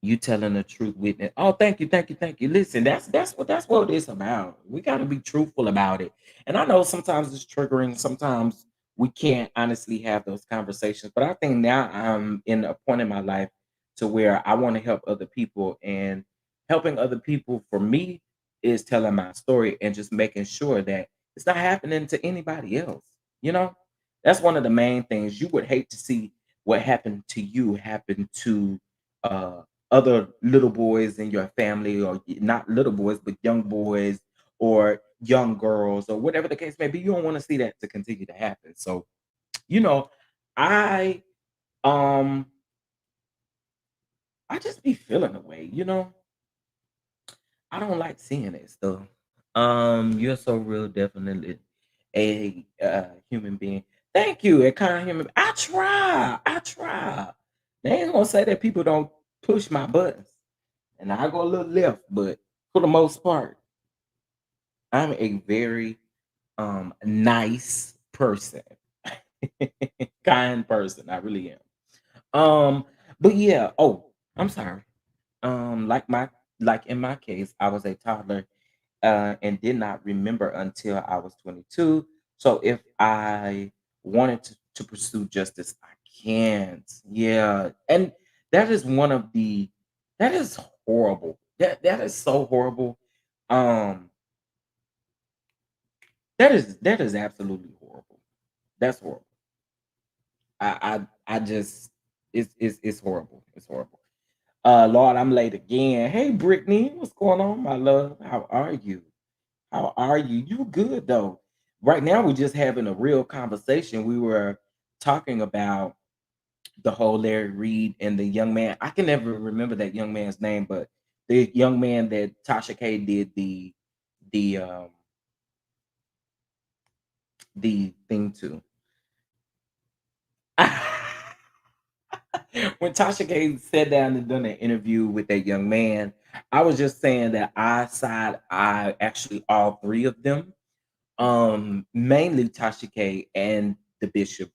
You telling the truth, witness. Oh, thank you, thank you, thank you. Listen, that's what it's about. We got to be truthful about it. And I know sometimes it's triggering. Sometimes we can't honestly have those conversations. But I think now I'm in a point in my life to where I want to help other people, and helping other people for me is telling my story and just making sure that it's not happening to anybody else. You know, that's one of the main things. You would hate to see what happened to you happen to uh other little boys in your family, or not little boys but young boys or young girls or whatever the case may be. You don't want to see that to continue to happen. So you know i um I just be feeling away. I don't like seeing that stuff. You're so real, definitely a human being. Thank you, a kind human. I try. They ain't gonna say that people don't push my buttons, and I go a little left, but for the most part, I'm a very nice person, kind person. I really am. But yeah. Oh, I'm sorry. Like in my case, I was a toddler and did not remember until I was 22. So if I wanted to pursue justice, I can't. Yeah, and that is one of the that is horrible. That is so horrible. Um, that is absolutely horrible. That's horrible. I just it's horrible. It's horrible. Lord, I'm late again. Hey, Brittany, what's going on, my love? How are you? How are you? You good though? Right now, we're just having a real conversation. We were talking about the whole Larry Reed and the young man. I can never remember that young man's name, but the young man that Tasha K did the the thing to. When Tasha K sat down and done an interview with that young man, I was just saying that I actually all three of them, mainly Tasha K and the bishop.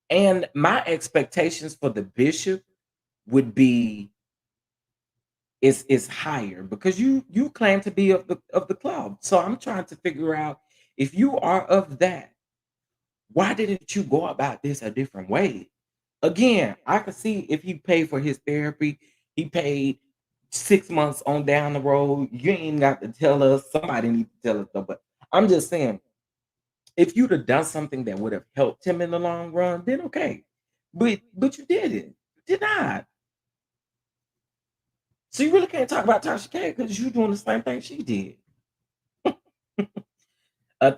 And my expectations for the bishop would be is higher because you claim to be of the club. So I'm trying to figure out if you are of that, why didn't you go about this a different way? Again, I could see if he paid for his therapy, he paid 6 months on down the road. You ain't got to tell us. Somebody need to tell us though. But I'm just saying, if you'd have done something that would have helped him in the long run, then okay. But you didn't. You did not. So you really can't talk about Tasha K because you're doing the same thing she did.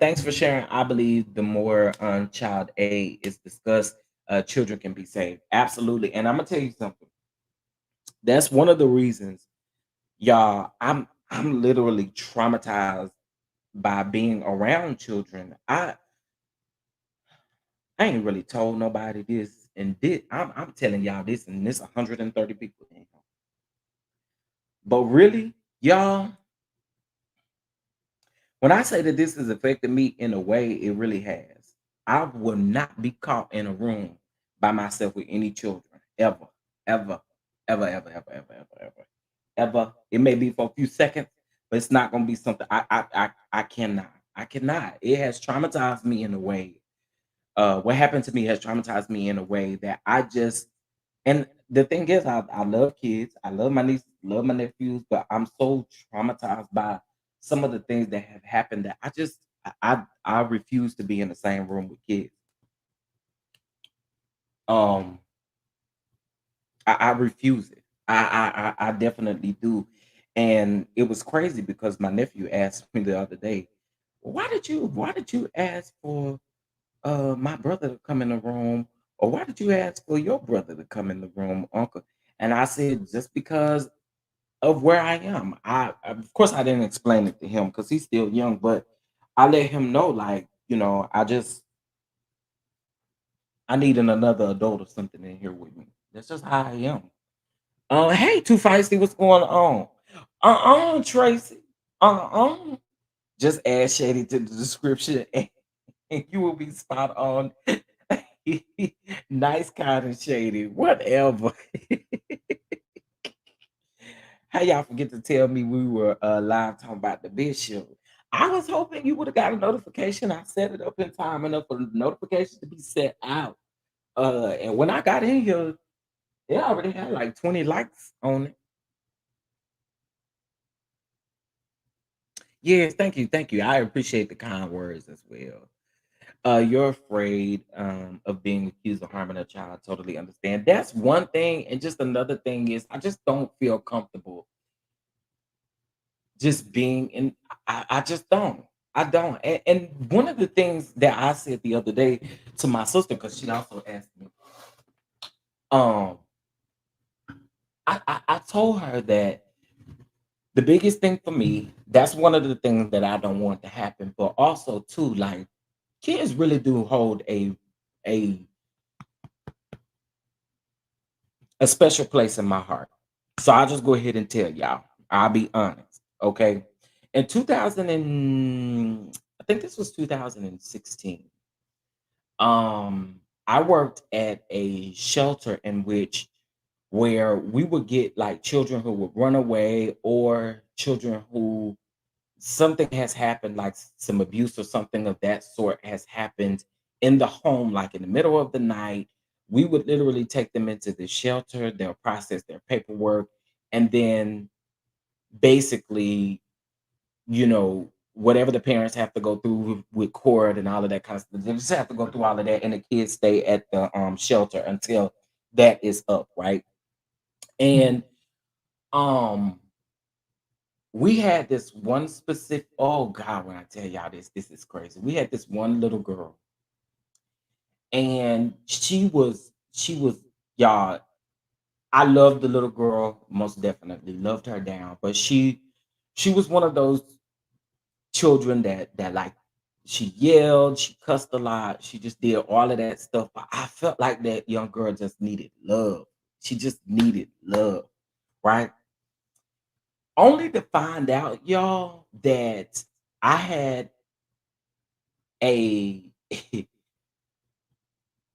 Thanks for sharing. I believe the more child A is discussed, children can be saved. Absolutely. And I'm gonna tell you something. That's one of the reasons, y'all. I'm literally traumatized by being around children. I ain't really told nobody this, and this I'm telling y'all this, and this 130 people in here. But really, y'all, when I say that this has affected me in a way, it really has. I will not be caught in a room by myself with any children ever, ever, ever, ever, ever, ever, ever, ever, ever. It may be for a few seconds, but it's not gonna be something I cannot. I cannot. It has traumatized me in a way. What happened to me has traumatized me in a way that I just and the thing is, I love kids, I love my nieces, love my nephews, but I'm so traumatized by some of the things that have happened that I refuse to be in the same room with kids. Um, I refuse it. I definitely do. And it was crazy because my nephew asked me the other day, why did you ask for my brother to come in the room, or why did you ask for your brother to come in the room, uncle? And I said, just because of where I am. Of course I didn't explain it to him because he's still young, but I let him know, like, I need another adult or something in here with me. That's just how I am. Hey, Too Feisty, what's going on? Tracy. Uh-uh. Just add Shady to the description and you will be spot on. Nice, kind, and shady. Whatever. How y'all forget to tell me we were live talking about the bishop? I was hoping you would have got a notification. I set it up in time enough for the notification to be set out. And when I got in here, it already had like 20 likes on it. Yes, thank you, thank you. I appreciate the kind words as well. You're afraid of being accused of harming a child. Totally understand. That's one thing, and just another thing is I just don't feel comfortable just being in. I just don't. I don't. And one of the things that I said the other day to my sister, because she also asked me, um, I told her that the biggest thing for me, that's one of the things that I don't want to happen, but also too, like kids really do hold a a special place in my heart. So I'll just go ahead and tell y'all. I'll be honest. Okay. In 2000 and I think this was 2016. I worked at a shelter in which where we would get like children who would run away or children who something has happened, like some abuse or something of that sort has happened in the home, like in the middle of the night. We would literally take them into the shelter, they'll process their paperwork, and then basically, whatever the parents have to go through with court and all of that kind of stuff, they just have to go through all of that, and the kids stay at the shelter until that is up, right? And um we had this one specific, oh God, when I tell y'all this is crazy. We had this one little girl, and she was y'all. I loved the little girl, most definitely loved her down, but she was one of those children that like she yelled, she cussed a lot, she just did all of that stuff. But I felt like that young girl just needed love. She just needed love, right? Only to find out, y'all, that I had a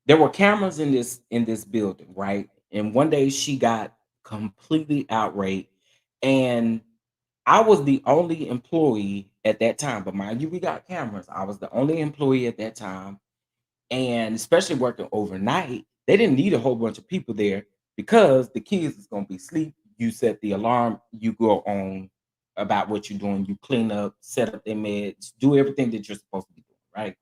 There were cameras in this building, right? And one day she got completely outraged, and I was the only employee at that time. But mind you, we got cameras. I was the only employee at that time, and especially working overnight, they didn't need a whole bunch of people there because the kids is gonna be asleep. You set the alarm, you go on about what you're doing, you clean up, set up their meds, do everything that you're supposed to be doing, right?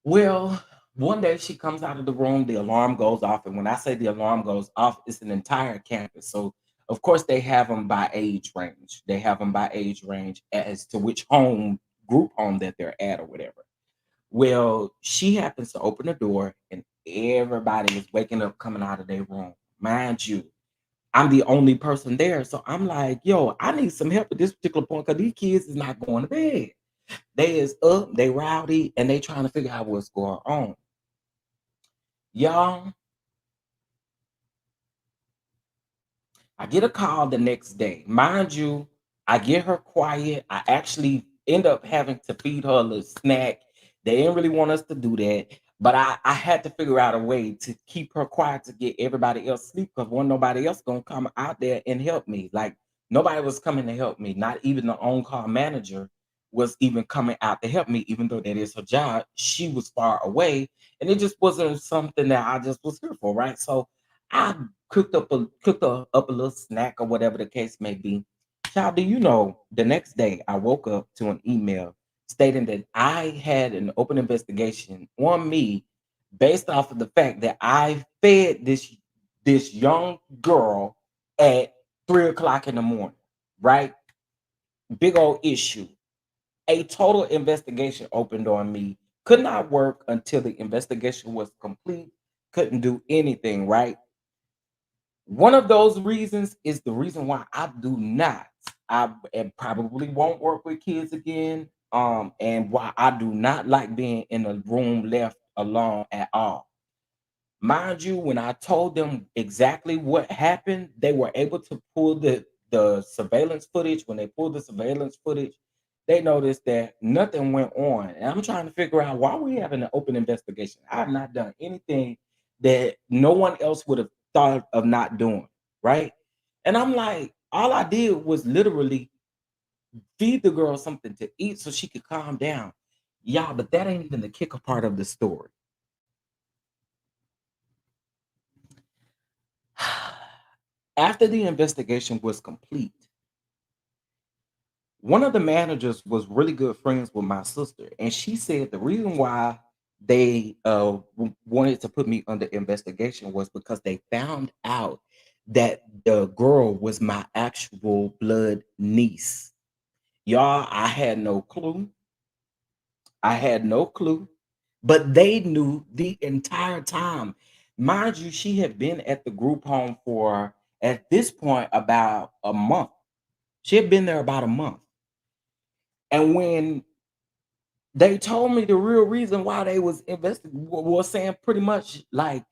Well, one day she comes out of the room, the alarm goes off, and when I say the alarm goes off, it's an entire campus. So of course they have them by age range. They have them by age range as to which group home that they're at or whatever. Well, she happens to open the door and everybody is waking up coming out of their room. Mind you, I'm the only person there. So I'm like, yo, I need some help at this particular point because these kids is not going to bed. They is up, they rowdy, and they trying to figure out what's going on. Y'all, I get a call the next day. Mind you, I get her quiet. I actually end up having to feed her a little snack. They didn't really want us to do that. But I had to figure out a way to keep her quiet to get everybody else sleep because wasn't nobody else gonna come out there and help me. Like nobody was coming to help me. Not even the on-call manager was even coming out to help me, even though that is her job. She was far away, and it just wasn't something that I just was here for, right? So I cooked up a little snack or whatever the case may be. Child, do you know the next day I woke up to an email stating that I had an open investigation on me based off of the fact that I fed this young girl at 3 o'clock in the morning, right? Big old issue. A total investigation opened on me. Could not work until the investigation was complete. Couldn't do anything, right? One of those reasons is the reason why I do not. I and probably won't work with kids again. And why I do not like being in a room left alone at all. Mind you, when I told them exactly what happened, they were able to pull the surveillance footage. When they pulled the surveillance footage, they noticed that nothing went on. And I'm trying to figure out why we having an open investigation. I have not done anything that no one else would have thought of not doing, right? And I'm like, all I did was literally feed the girl something to eat so she could calm down. Yeah, but that ain't even the kicker part of the story. After the investigation was complete, one of the managers was really good friends with my sister, and she said the reason why they wanted to put me under investigation was because they found out that the girl was my actual blood niece. Y'all, I had no clue. I had no clue, but they knew the entire time. Mind you, she had been at the group home for, at this point, about a month. She had been there about a month. And when they told me the real reason why they was was saying pretty much like,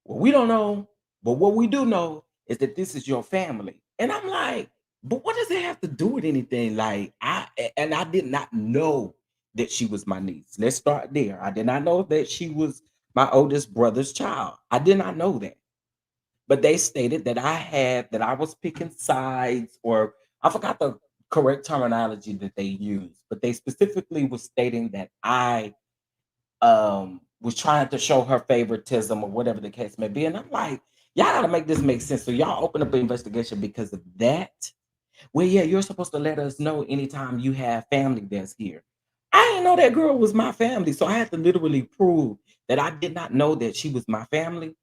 well, we don't know, but what we do know is that this is your family. And I'm like, but what does it have to do with anything? Like, and I did not know that she was my niece. Let's start there. I did not know that she was my oldest brother's child. I did not know that. But they stated that I was picking sides, or I forgot the correct terminology that they used, but they specifically was stating that I was trying to show her favoritism or whatever the case may be. And I'm like, y'all gotta make this make sense. So y'all open up an investigation because of that. Well, yeah, you're supposed to let us know anytime you have family that's here. I didn't know that girl was my family. So I had to literally prove that I did not know that she was my family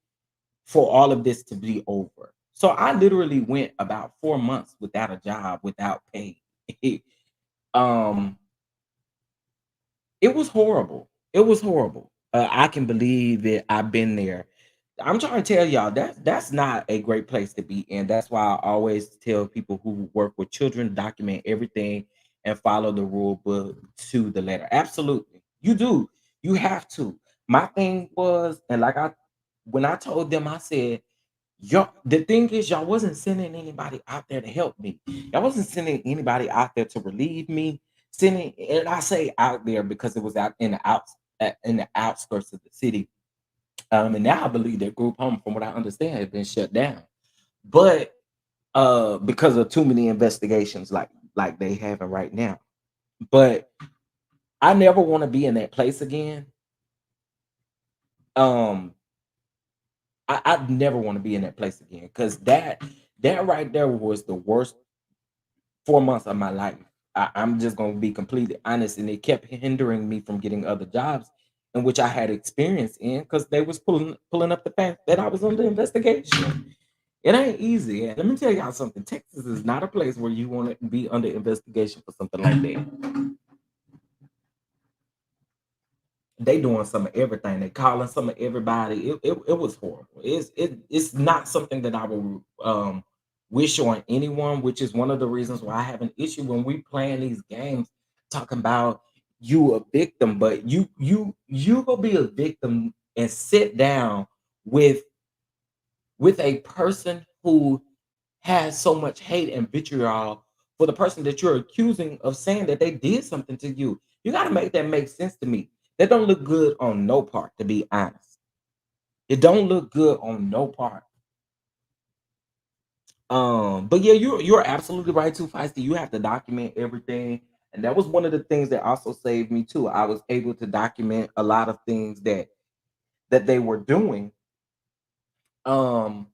for all of this to be over. So I literally went about 4 months without a job, without pay. um, it was horrible. It was horrible. I can believe it. I've been there. I'm trying to tell y'all that that's not a great place to be in. That's why I always tell people who work with children document everything and follow the rule book to the letter. Absolutely, you do. You have to. My thing was, and like when I told them, I said, y'all, the thing is, y'all wasn't sending anybody out there to help me. Y'all wasn't sending anybody out there to relieve me. And I say out there because it was out in the outskirts of the city. And now I believe that group home, from what I understand, has been shut down. But because of too many investigations like they having right now. But I never want to be in that place again. Um, I never want to be in that place again because that right there was the worst 4 months of my life. I'm just gonna be completely honest, and it kept hindering me from getting other jobs in which I had experience in because they was pulling up the fact that I was under investigation. It ain't easy. And let me tell y'all something. Texas is not a place where you want to be under investigation for something like that. They doing some of everything. They calling some of everybody. It was horrible. It's not something that I will wish on anyone, which is one of the reasons why I have an issue when we playing these games talking about you a victim, but you will be a victim and sit down with with a person who has so much hate and vitriol for the person that you're accusing of saying that they did something to you. You got to make that make sense to me. That don't look good on no part, to be honest. It don't look good on no part. But yeah, you're absolutely right too, Feisty. You have to document everything. And that was one of the things that also saved me too. I was able to document a lot of things that they were doing. Um,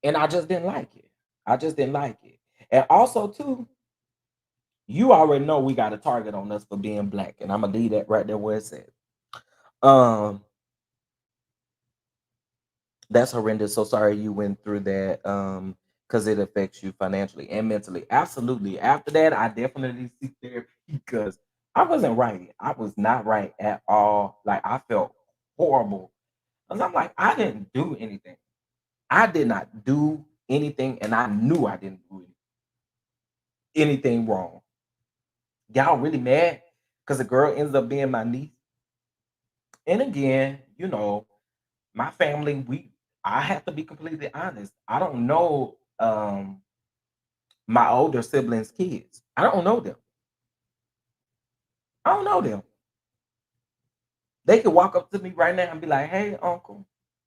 and I just didn't like it. I just didn't like it. And also too, you already know we got a target on us for being black, and I'm gonna leave that right there where it says. Um, that's horrendous. So sorry you went through that. Because it affects you financially and mentally. Absolutely. After that, I definitely seek therapy because I wasn't right. I was not right at all. Like I felt horrible. And I'm like, I didn't do anything. I did not do anything, and I knew I didn't do anything wrong. Y'all really mad because the girl ends up being my niece. And again, my family, I have to be completely honest. I don't know my older siblings' kids. I don't know them. I don't know them. They could walk up to me right now and be like, "Hey, uncle."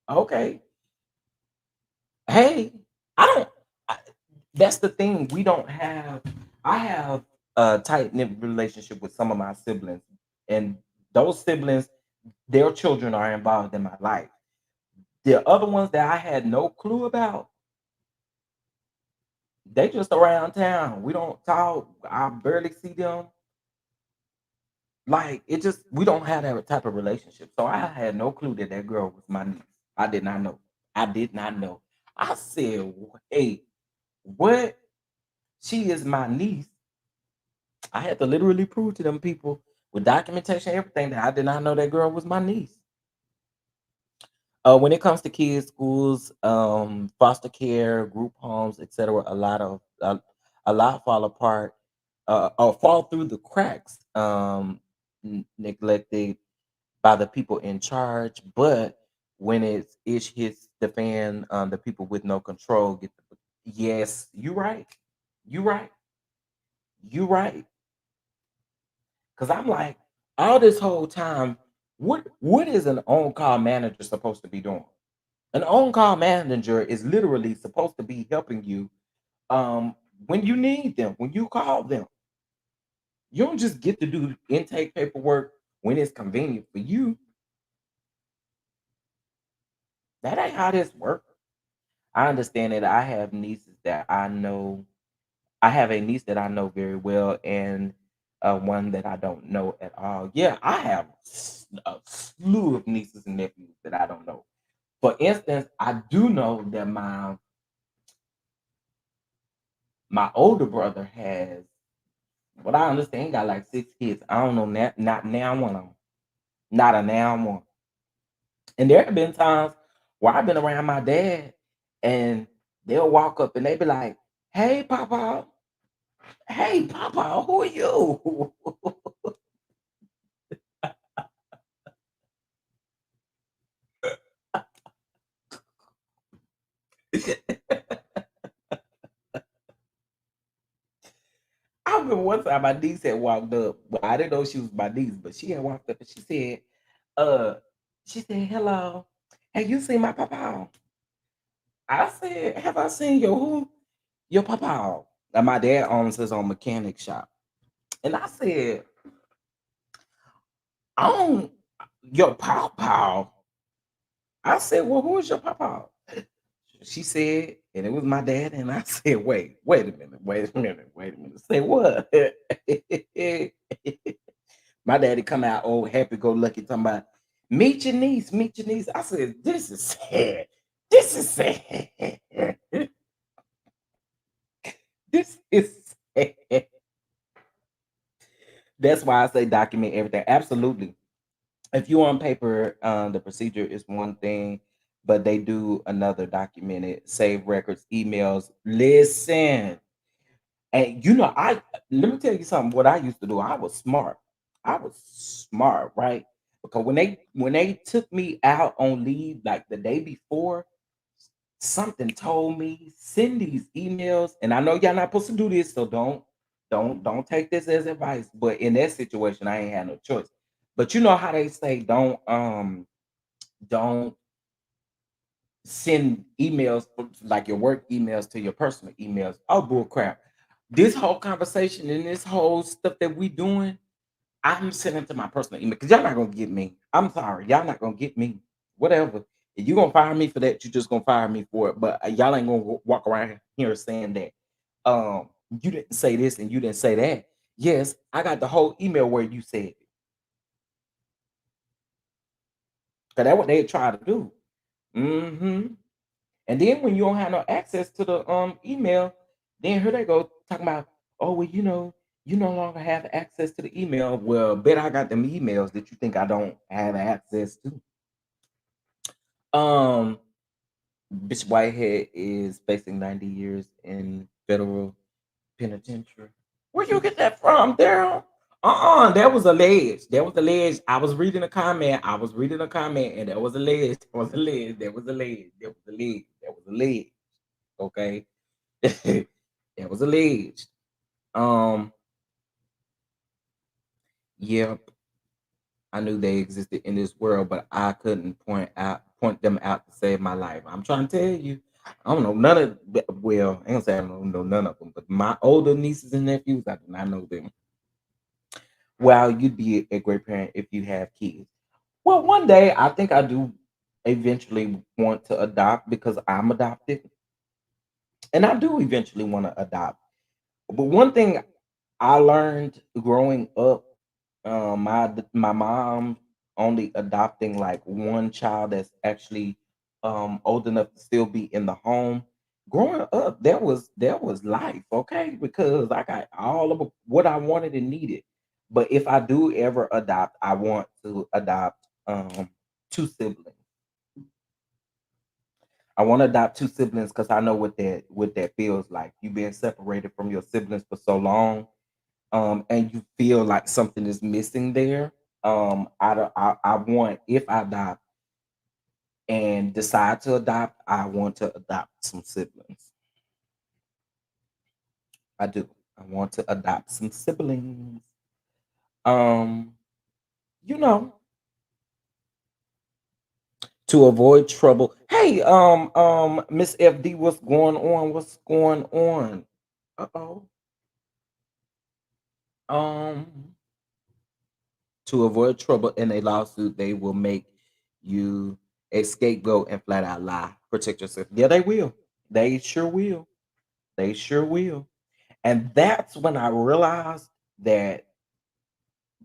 Okay. Hey, I don't I, that's the thing. We don't have I have a tight knit relationship with some of my siblings, and those siblings, their children are involved in my life. The other ones that I had no clue about, they just around town. We don't talk. I barely see them. Like it just we don't have that type of relationship. So I had no clue that that girl was my niece. I did not know. I did not know. I said, "Hey, what? She is my niece." I had to literally prove to them people with documentation, everything that I did not know that girl was my niece. When it comes to kids, schools, foster care, group homes, etc., a lot fall apart or fall through the cracks, neglected by the people in charge. But when it hits the fan, the people with no control get the. Yes, you right. You right. You right. Because I'm like, all this whole time, what is an on-call manager supposed to be doing? An on-call manager is literally supposed to be helping you um when you need them, when you call them. You don't just get to do intake paperwork when it's convenient for you. That ain't how this works. I understand that I have nieces that I know. I have a niece that I know very well, and one that I don't know at all. Yeah, I have a slew of nieces and nephews that I don't know. For instance, I do know that my older brother has, what I understand, got like 6 kids. I don't know, not now one of them, not a now one. And there have been times where I've been around my dad, and they'll walk up and they be like, "Hey, Papa, hey, Papa, who are you?" I remember one time my niece had walked up. Well, I didn't know she was my niece, but she had walked up and uh, she said, "Hello." "Have you seen my papa?" I said, "Have I seen your who? Your papa?" And my dad owns his own mechanic shop. And I said, "I don't your papa." I said, "Well, who's your papa?" She said, and it was my dad. And I said, wait a minute, wait a minute, wait a minute. Say what? My daddy come out old happy go lucky talking about meet your niece, meet your niece. I said, this is sad. This is sad. This is sad. That's why I say document everything. Absolutely. If you on paper, the procedure is one thing, but they do another documented, save records, emails. Listen, and let me tell you something. What I used to do, I was smart. I was smart, right? Because when they took me out on leave like the day before, something told me send these emails. And I know y'all not supposed to do this, so don't take this as advice. But in that situation, I ain't had no choice. But you know how they say don't send emails like your work emails to your personal emails. Oh bull crap. This whole conversation and this whole stuff that we doing, I'm sending to my personal email because y'all not gonna get me. I'm sorry, y'all not gonna get me. Whatever. If you gonna fire me for that, you just gonna fire me for it. But y'all ain't gonna walk around here saying that you didn't say this and you didn't say that. Yes, I got the whole email where you said it. Cause that's what they try to do. Hmm. And then when you don't have no access to the email, then here they go talking about, oh well, you no longer have access to the email. Well, bet I got them emails that you think I don't have access to. Um, Bishop Whitehead is facing 90 years in federal penitentiary. Where you get that from, Daryl? That was alleged. That was alleged. I was reading a comment. I was reading a comment, and that was alleged. That was alleged. That was alleged. That was alleged. That was alleged. Okay. That was alleged. Um, yep, I knew they existed in this world, but I couldn't point them out to save my life. I'm trying to tell you, I don't know none of well, I ain't gonna say I don't know none of them, but my older nieces and nephews, I do not know them. Well, you'd be a great parent if you have kids. Well, one day I think I do eventually want to adopt because I'm adopted, and I do eventually want to adopt. But one thing I learned growing up, my mom only adopting like one child that's actually old enough to still be in the home. Growing up, there was life, okay, because I got all of what I wanted and needed. But if I do ever adopt, I want to adopt two siblings. I want to adopt two siblings because I know what that feels like. You being separated from your siblings for so long, and you feel like something is missing there. I want if I adopt and decide to adopt, I want to adopt some siblings. I do. I want to adopt some siblings. Um, you know, to avoid trouble. Hey, Miss FD, what's going on? What's going on? Uh-oh. Um, to avoid trouble in a lawsuit, they will make you a scapegoat and flat out lie. Protect yourself. Yeah, they will. They sure will. They sure will. And that's when I realized that,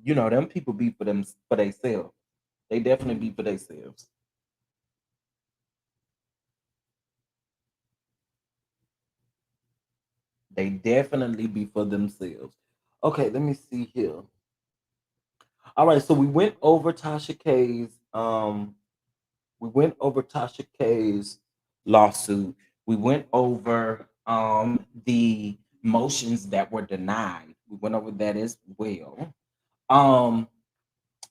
them people be for themselves. They definitely be for themselves. They definitely be for themselves. Okay, let me see here. All right, so we went over Tasha K's lawsuit. We went over the motions that were denied. We went over that as well. Um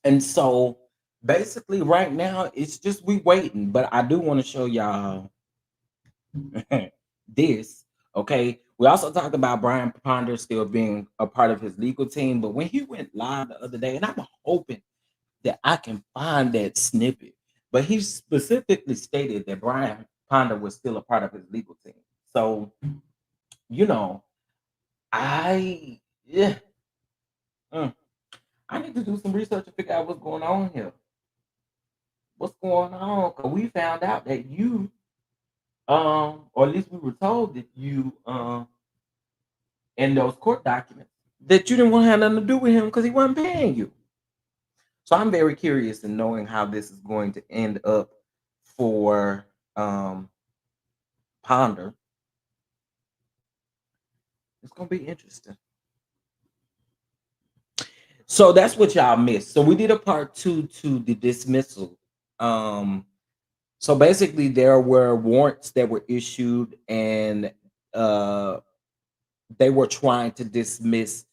and so basically right now it's just we waiting, but I do want to show y'all this. Okay. We also talked about Brian Ponder still being a part of his legal team, but when he went live the other day, and I'm hoping that I can find that snippet but he specifically stated that Brian Ponder was still a part of his legal team. So, you know, I yeah, mm, I need to do some research to figure out what's going on here. What's going on? Because we found out that you, or at least we were told that you, in those court documents, that you didn't want to have nothing to do with him because he wasn't paying you. So I'm very curious in knowing how this is going to end up for Ponder. It's gonna be interesting. So that's what y'all missed. So we did a part two to the dismissal. Um, so basically, there were warrants that were issued, and uh, they were trying to dismiss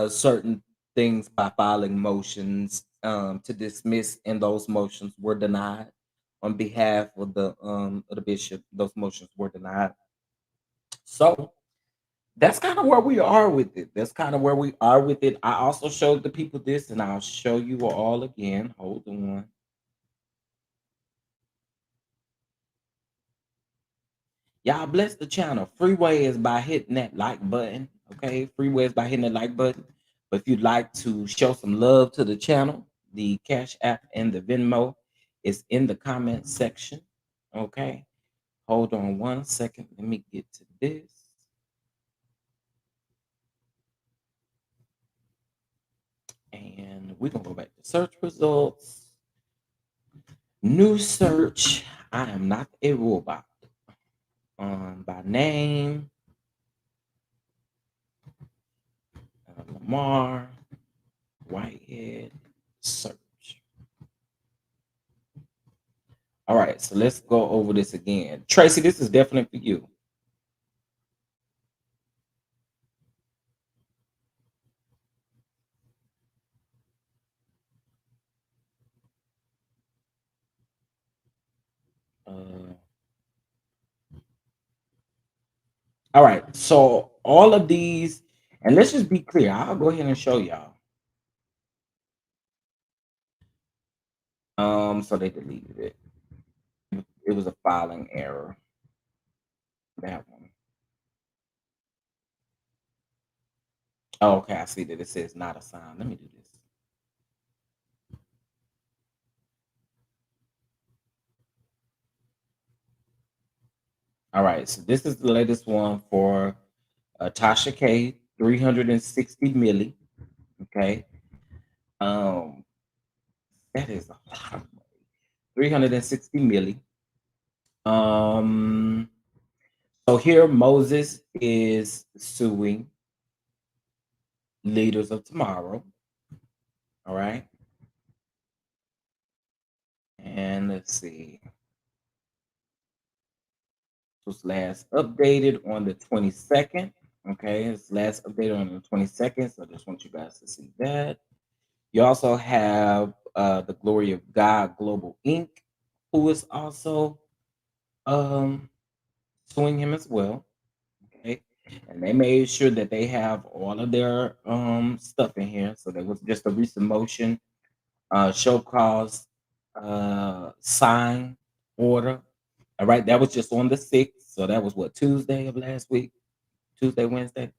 certain things by filing motions to dismiss, and those motions were denied on behalf of the bishop. Those motions were denied. So that's kind of where we are with it. That's kind of where we are with it. I also showed the people this, and I'll show you all again. Hold on. Y'all bless the channel. Freeway is by hitting that like button. Okay, freeway is by hitting that like button. But if you'd like to show some love to the channel, the Cash App and the Venmo is in the comment section. Okay, hold on one second. Let me get to this. And we're gonna go back to search results. New search. I am not a robot. By name, Lamar Whitehead search. All right, so let's go over this again. Tracy, this is definitely for you. Uh, all right, so all of these, and let's just be clear. I'll go ahead and show y'all. So they deleted it. It was a filing error. That one. Oh, okay, I see that it says not assigned. Let me do this. All right, so this is the latest one for Tasha K, 360 milli. Okay. Um, that is a lot of money. 360 milli. Um, so here Moses is suing leaders of tomorrow. All right. And let's see. It was last updated on the 22nd. Okay, it's last updated on the 22nd. So I just want you guys to see that. You also have the Glory of God Global Inc., who is also um, suing him as well. Okay. And they made sure that they have all of their stuff in here. So there was just a recent motion, show cause, sign order. All right, that was just on the 6th. So that was what, Tuesday of last week? Tuesday, Wednesday.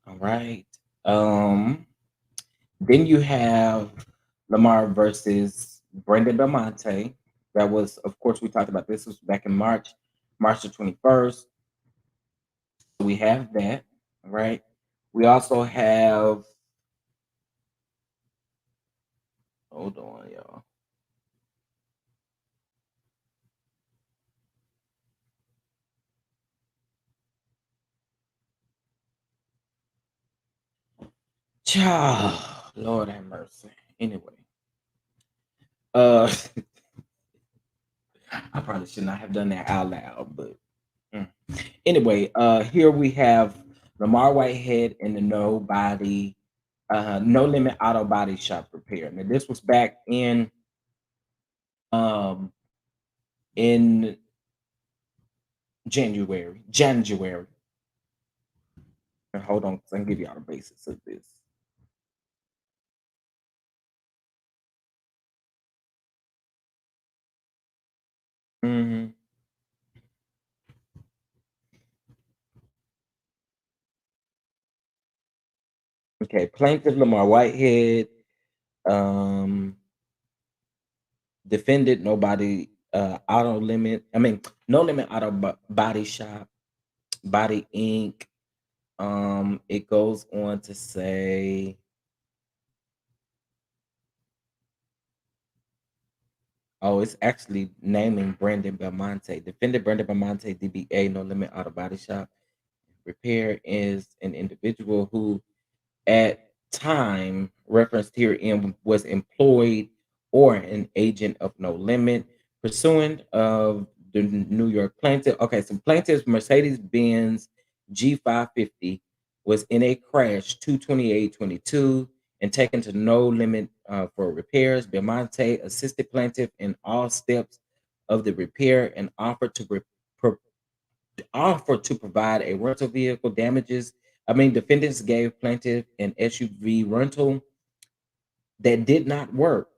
All right. Um, then you have Lamar versus Brendan Belmonte. That was, of course, we talked about this was back in March, March the 21st. We have that, right? We also have, hold on, y'all. Child, Lord have mercy. Anyway, uh, I probably should not have done that out loud, but mm. Anyway, here we have Lamar Whitehead and the No Limit Auto Body Shop Repair. Now, this was back um in January. And hold on, 'cause I can give y'all the basics of this. Okay, plaintiff Lamar Whitehead, um, defended nobody, auto limit. I mean, no limit auto body shop, body ink. It goes on to say, oh, it's actually naming Brandon Belmonte. Defended Brandon Belmonte, DBA, no limit auto body shop. Repair is an individual who at time referenced herein was employed or an agent of no limit pursuant of the New York plaintiff. Okay, so plaintiff's Mercedes-Benz G550 was in a crash 22822 and taken to no limit for repairs. Belmonte assisted plaintiff in all steps of the repair and offered to provide a rental vehicle damages. I mean, defendants gave plaintiff an SUV rental that did not work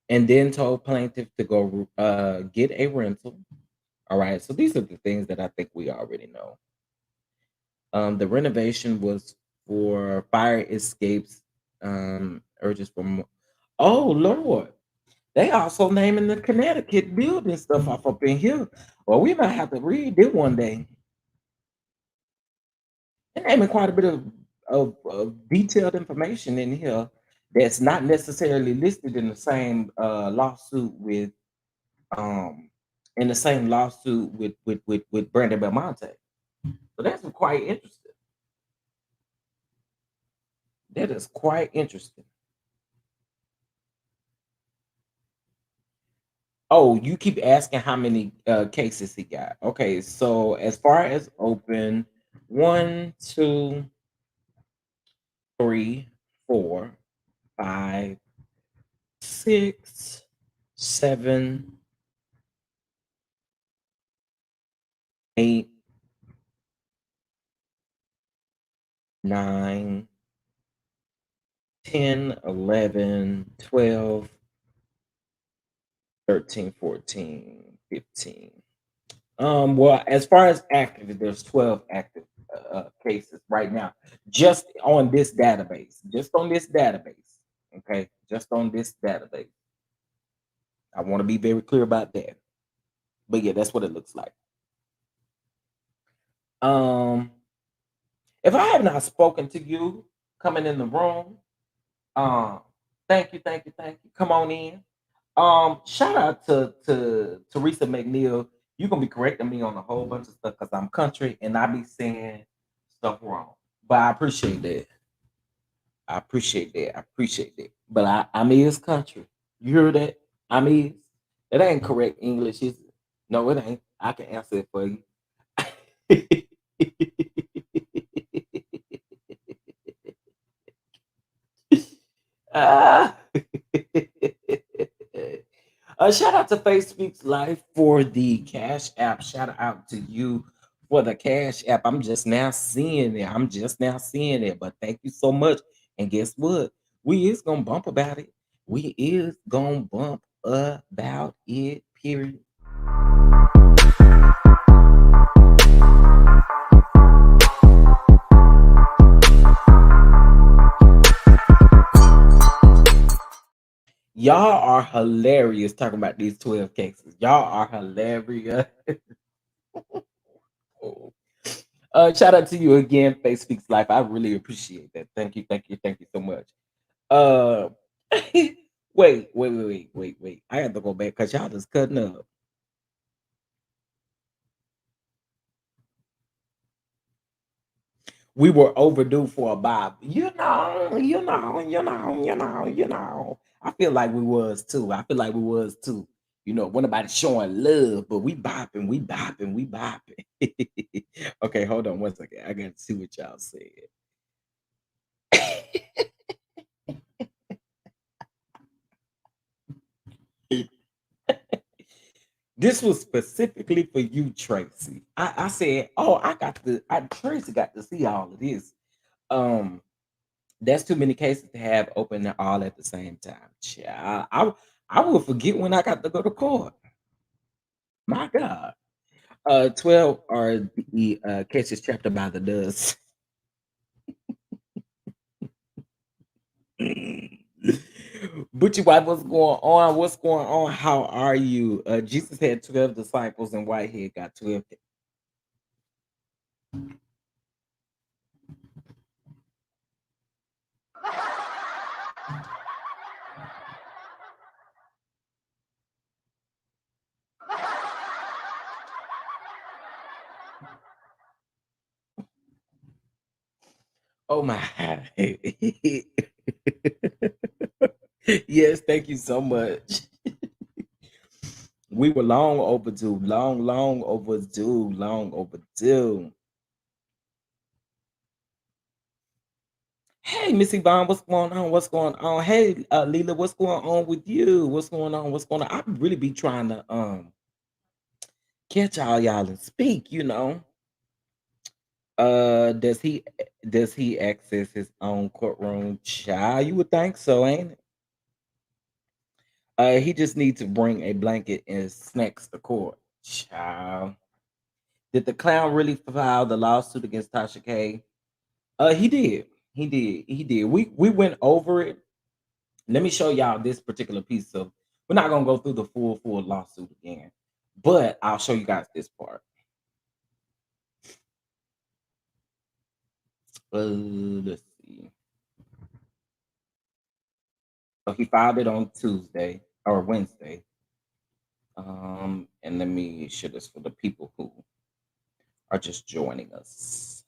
and then told plaintiff to go get a rental. All right. So these are the things that I think we already know. The renovation was for fire escapes, urges from, oh, Lord. They also naming the Connecticut building stuff off up in here. Well, we might have to read it one day. And naming quite a bit of detailed information in here that's not necessarily listed in the same lawsuit with um in the same lawsuit with Brandon Belmonte. So that's quite interesting. That is quite interesting. Oh, you keep asking how many cases he got. Okay, so as far as open, one, two, three, four, five, six, seven, 8, 9, 10, 11, 12, 13, 14, 15. Well, as far as active, there's 12 active cases right now, just on this database. Just on this database. Okay, just on this database. I want to be very clear about that. But yeah, that's what it looks like. Um, if I have not spoken to you coming in the room, um, thank you, thank you, thank you. Come on in. Shout out to Teresa McNeil. You're gonna be correcting me on a whole bunch of stuff because I'm country and I be saying stuff wrong. But I appreciate that. I appreciate that. I appreciate that. But I'm is country. You hear that? I'm is. It ain't correct English, is it? No, it ain't. I can answer it for you. Ah. Shout out to Face Speaks Life for the Cash App. Shout out to you for the Cash App. I'm just now seeing it. I'm just now seeing it. But thank you so much. And guess what? We is gonna bump about it. We is gonna bump about it. Period. Y'all are hilarious talking about these 12 cases. Y'all are hilarious. Shout out to you again, Face Speaks Life. I really appreciate that. Thank you, thank you, thank you so much. Uh, wait. I have to go back because y'all just cutting up. We were overdue for a Bob. I feel like we was too. I feel like we was too. You know, when nobody showing love, but we bopping. Okay, hold on one second. I got to see what y'all said. This was specifically for you, Tracy. I said, oh, Tracy got to see all of this. Um, that's too many cases to have open all at the same time. Child, I will forget when I got to go to court. My God. 12 are the cases trapped by the dust. Butchie wife, what's going on? What's going on? How are you? Jesus had 12 disciples and Whitehead got 12. Oh my. Yes, thank you so much. We were long overdue, long overdue, long overdue. Hey, Missy Vaughn, what's going on? What's going on? Hey, Leela, what's going on with you? What's going on? What's going on? I really be trying to catch all y'all and speak. Does he access his own courtroom? Child, you would think so, ain't it? He just needs to bring a blanket and snacks to court. Child. Did the clown really file the lawsuit against Tasha K? He did. He did. He did. We went over it. Let me show y'all this particular piece of. We're not gonna go through the full lawsuit again, but I'll show you guys this part. Let's see. So he filed it on Tuesday or Wednesday. And let me share this for the people who are just joining us.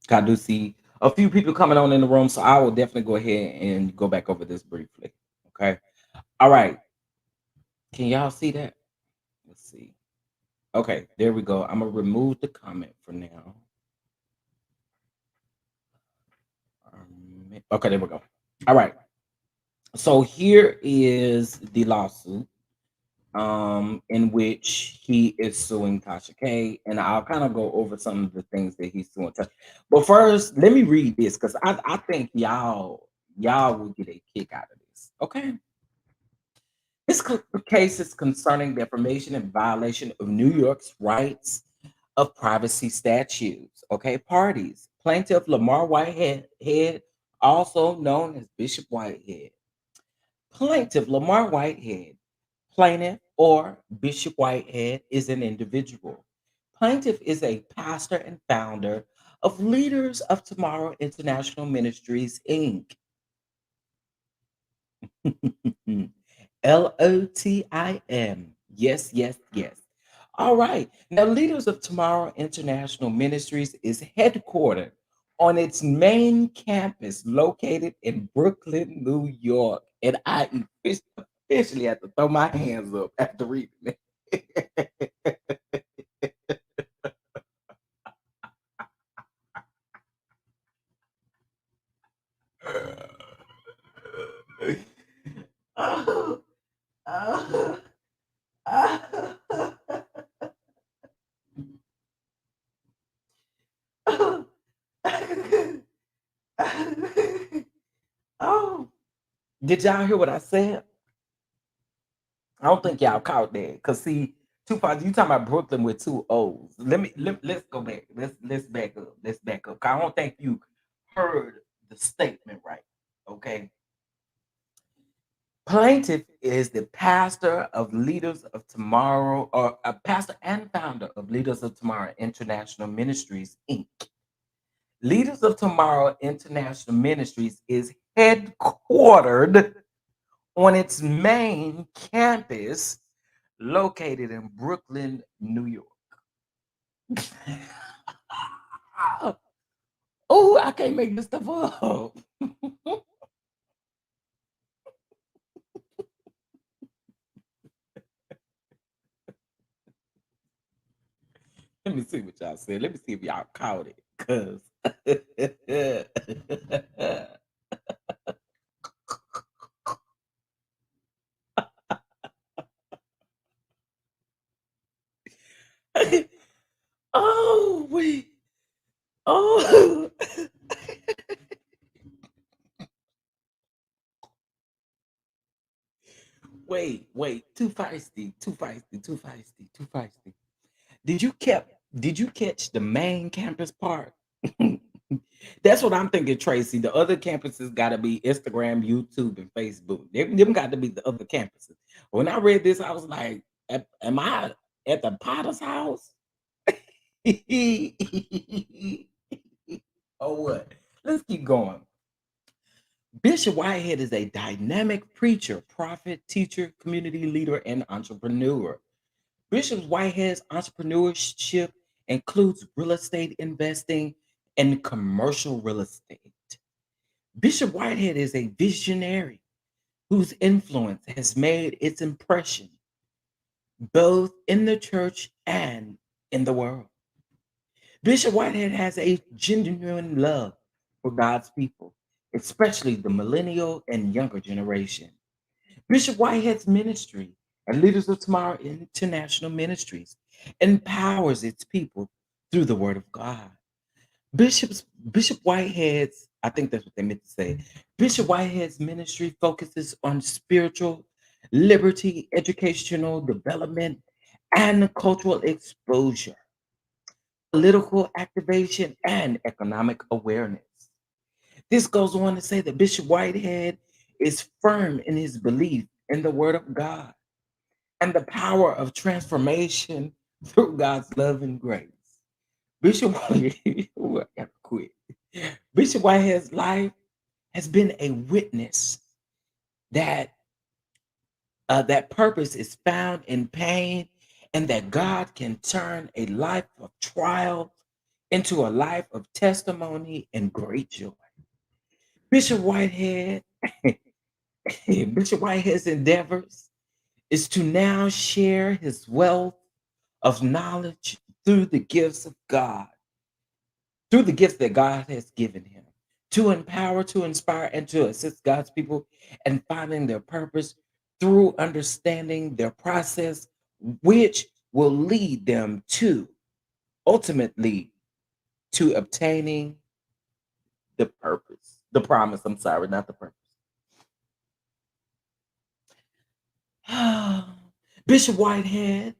I do see a few people coming on in the room, so I will definitely go ahead and go back over this briefly. Okay. All right. Can y'all see that? Let's see. Okay, there we go. I'm gonna remove the comment for now. Okay, there we go. All right. So here is the lawsuit in which he is suing Tasha K, and I'll kind of go over some of the things that he's suing Tasha. But first, let me read this because I think y'all will get a kick out of this. Okay. This case is concerning defamation and violation of New York's rights of privacy statutes. Okay, parties. Plaintiff Lamar Whitehead, also known as Bishop Whitehead. Plaintiff Lamar Whitehead, plaintiff or Bishop Whitehead is an individual. Plaintiff is a pastor and founder of Leaders of Tomorrow International Ministries, Inc. LOTIM. Yes, yes, yes. All right. Now, Leaders of Tomorrow International Ministries is headquartered on its main campus located in Brooklyn, New York. And I officially have to throw my hands up after reading it. Oh, oh, oh. Oh, did y'all hear what I said? I don't think y'all caught that. Cause see, Tupac, you talking about Brooklyn with two O's. Let's go back. Let's back up. Let's back up. 'Cause I don't think you heard the statement right. Okay. Plaintiff is the pastor of Leaders of Tomorrow, or a pastor and founder of Leaders of Tomorrow International Ministries, Inc. Leaders of Tomorrow International Ministries is headquartered on its main campus located in Brooklyn, New York. Oh, I can't make this stuff up. Let me see what y'all said. Let me see if y'all caught it. Cause oh wait. Oh wait. Too feisty, too feisty, too feisty, too feisty. Did you catch the main campus part? That's what I'm thinking, Tracy. The other campuses got to be Instagram, YouTube, and Facebook. Them got to be the other campuses. When I read this, I was like, Am I at the Potter's house?" Oh, what? Let's keep going. Bishop Whitehead is a dynamic preacher, prophet, teacher, community leader, and entrepreneur. Bishop Whitehead's entrepreneurship includes real estate investing and commercial real estate. Bishop Whitehead is a visionary whose influence has made its impression both in the church and in the world. Bishop Whitehead has a genuine love for God's people, especially the millennial and younger generation. Bishop Whitehead's ministry and Leaders of Tomorrow International Ministries empowers its people through the Word of God. Bishop Whitehead's, I think that's what they meant to say. Bishop Whitehead's ministry focuses on spiritual liberty, educational development, and cultural exposure, political activation, and economic awareness. This goes on to say that Bishop Whitehead is firm in his belief in the Word of God and the power of transformation through God's love and grace. Bishop Whitehead, ooh, I gotta quit. Bishop Whitehead's life has been a witness that that purpose is found in pain and that God can turn a life of trial into a life of testimony and great joy. Bishop Whitehead, Bishop Whitehead's endeavors is to now share his wealth of knowledge through the gifts of God, through the gifts that God has given him, to empower, to inspire, and to assist God's people in finding their purpose through understanding their process, which will lead them to ultimately to obtaining the purpose, the promise. I'm sorry, not the purpose. Bishop Whitehead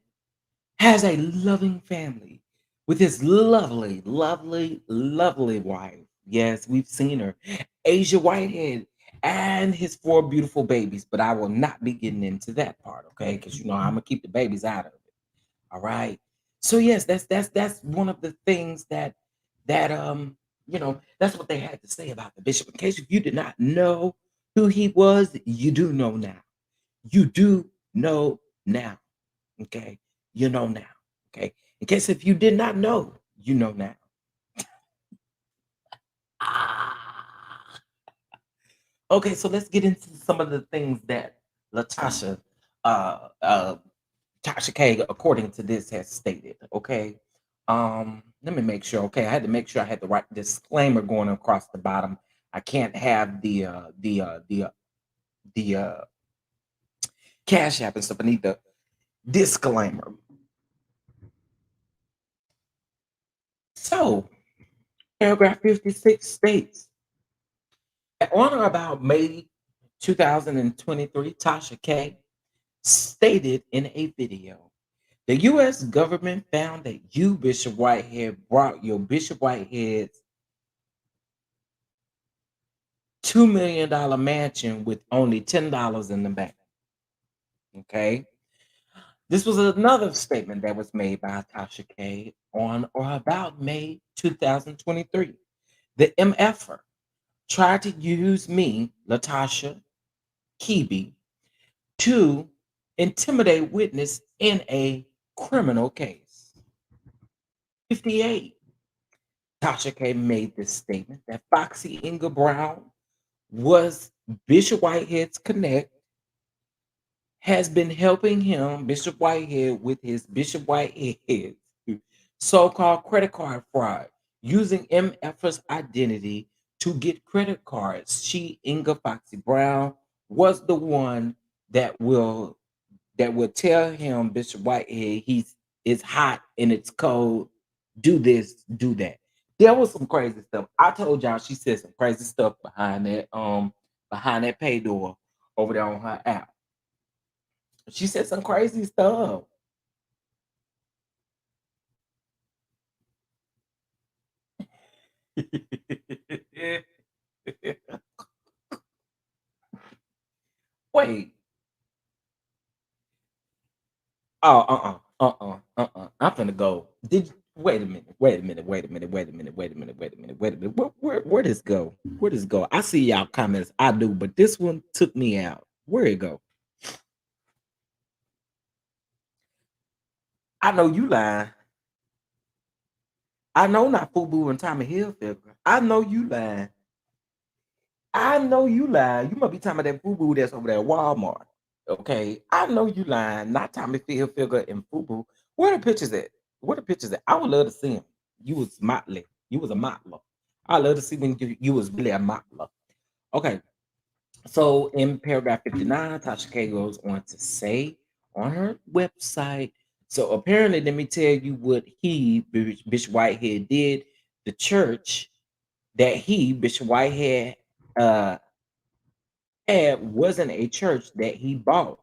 has a loving family with his lovely, lovely, lovely wife. Yes, we've seen her, Asia Whitehead, and his four beautiful babies. But I will not be getting into that part, okay? Because you know I'm gonna keep the babies out of it. All right. So yes, that's one of the things that that's what they had to say about the bishop. In case if you did not know who he was, you do know now. You do know now. Okay. You know now. Okay. In case if you did not know, you know now. Ah. Okay, so let's get into some of the things that Latasha, uh, uh, Tasha K, according to this, has stated. Okay, let me make sure. Okay, I had to make sure I had the right disclaimer going across the bottom. I can't have the cash app and stuff. I need the disclaimer. So, paragraph 56 states that on or about May 2023, Tasha K stated in a video, the U.S. government found that you, Bishop Whitehead, brought your Bishop Whitehead's $2 million mansion with only $10 in the bank. Okay. This was another statement that was made by Tasha K on or about May 2023. The MFer tried to use me, Latasha Kebe, to intimidate witness in a criminal case. 58. Tasha K made this statement that Foxy Inga Brown was Bishop Whitehead's connect, has been helping him, Bishop Whitehead, with his Bishop Whitehead so-called credit card fraud, using MF's identity to get credit cards. She, Inga Foxy Brown, was the one that will tell him, Bishop Whitehead, he's it's hot and it's cold. Do this, do that. There was some crazy stuff. I told y'all she said some crazy stuff behind that pay door over there on her app. She said some crazy stuff. Wait. Oh, I'm finna go. Wait a minute. Wait a minute. Wait a minute. Wait a minute. Wait a minute. Wait a minute. Wait a minute. Where does go? Where does go? I see y'all comments. I do, but this one took me out. Where it go? I know you lying. I know not Fubu and Tommy Hilfiger. I know you lying. I know you lying. You must be talking about that Fubu that's over there at Walmart. Okay. I know you lying. Not Tommy Hilfiger and Fubu. Where the pictures at? Where the pictures at? I would love to see them. You was motley. You was a mottler. I love to see when you was really a mottler. Okay. So in paragraph 59, Tasha K goes on to say on her website. So apparently, let me tell you what Bishop Whitehead, did. The church that Bishop Whitehead, had wasn't a church that he bought.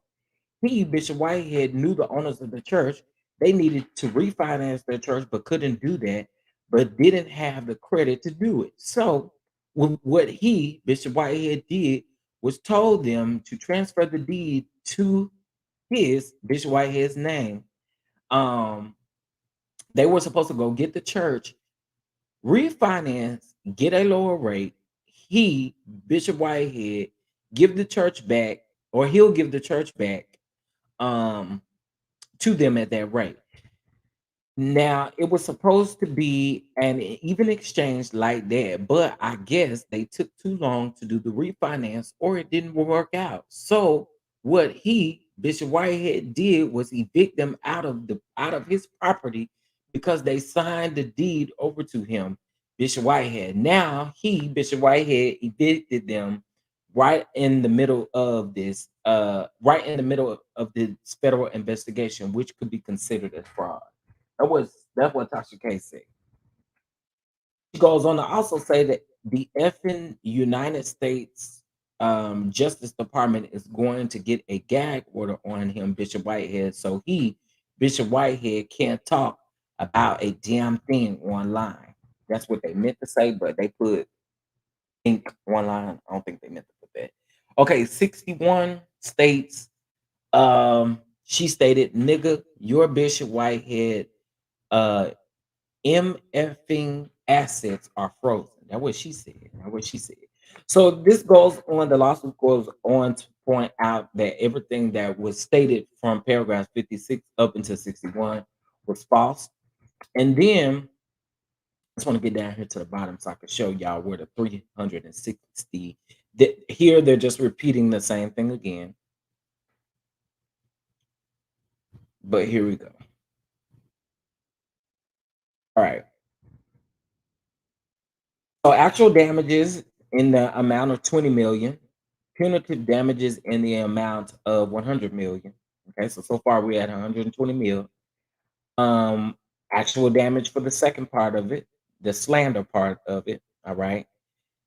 Bishop Whitehead, knew the owners of the church. They needed to refinance their church, but couldn't do that, but didn't have the credit to do it. So what Bishop Whitehead, did was told them to transfer the deed to Bishop Whitehead's name. They were supposed to go get the church, refinance, get a lower rate. Bishop Whitehead, give the church back, or he'll give the church back to them at that rate. Now, it was supposed to be an even exchange like that, but I guess they took too long to do the refinance, or it didn't work out. So what Bishop Whitehead, did was evict them out of his property because they signed the deed over to him, Bishop Whitehead. Now Bishop Whitehead, evicted them right in the middle of this, right in the middle of this federal investigation, which could be considered as fraud. That's what Tasha K said. She goes on to also say that the effing United States Justice Department is going to get a gag order on him, Bishop Whitehead, so Bishop Whitehead, can't talk about a damn thing online. That's what they meant to say, but they put ink online. I don't think they meant to put that. Okay, 61 states. She stated, "Nigga, your Bishop Whitehead MFing assets are frozen." That's what she said. So this goes on, the lawsuit goes on to point out that everything that was stated from paragraph 56 up until 61 was false. And then I just want to get down here to the bottom so I can show y'all where the 360, here they're just repeating the same thing again. But here we go. All right. So actual damages in the amount of 20 million, punitive damages in the amount of 100 million. Okay, so far we're at 120 mil. Actual damage for the second part of it, the slander part of it. All right,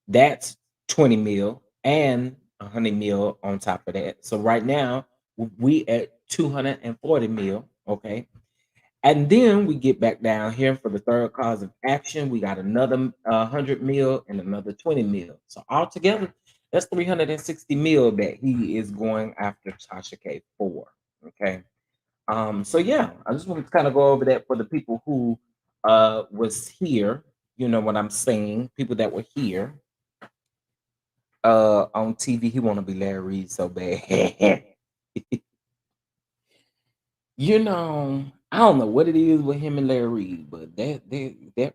that's 20 mil and 100 mil on top of that. So right now we at 240 mil. Okay. And then we get back down here for the third cause of action. We got another 100 mil and another 20 mil. So altogether, that's 360 mil that he is going after Tasha K for. Okay. So yeah, I just want to kind of go over that for the people who was here. You know what I'm saying? People that were here on TV. He want to be Larry Reed so bad. You know, I don't know what it is with him and Larry Reed, but that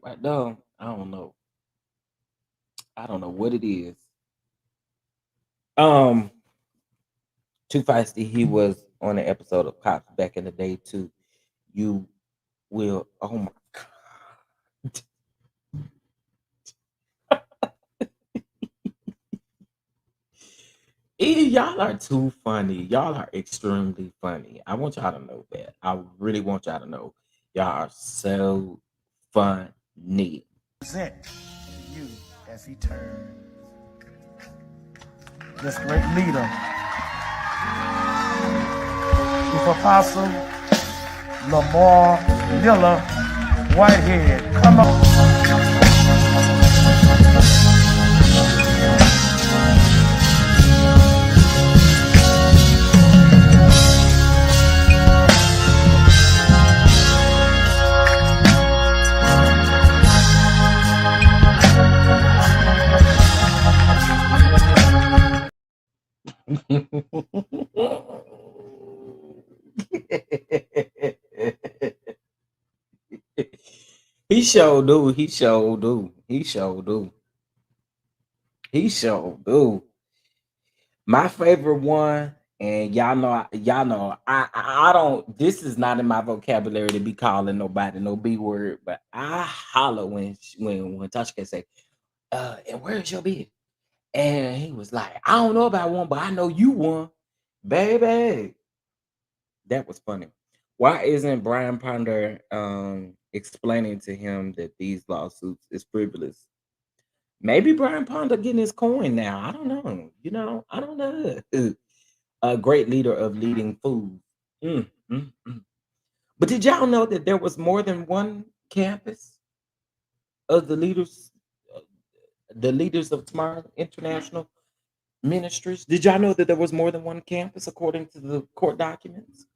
right there, I don't know. I don't know what it is. Too Feisty, he was on an episode of Cops back in the day too. You will, oh my god. Y'all are too funny. Y'all are extremely funny. I want y'all to know that. I really want y'all to know. Y'all are so funny. Present you as he turns this great leader, Chief Apostle Lamar Miller Whitehead. Come on. He sure do. He sure do. He sure do. He sure do. My favorite one, and y'all know, I don't. This is not in my vocabulary to be calling nobody no B word, but I holler when Tasha K say, and where's your bitch? And he was like, I don't know about one, but I know you won, baby. That was funny. Why isn't Brian Ponder explaining to him that these lawsuits is frivolous? Maybe Brian Ponder getting his coin now. I don't know. I don't know. A great leader of leading fools. Mm, mm, mm. But did y'all know that there was more than one campus of uh, the leaders of Tomorrow International Ministries? Did y'all know that there was more than one campus according to the court documents?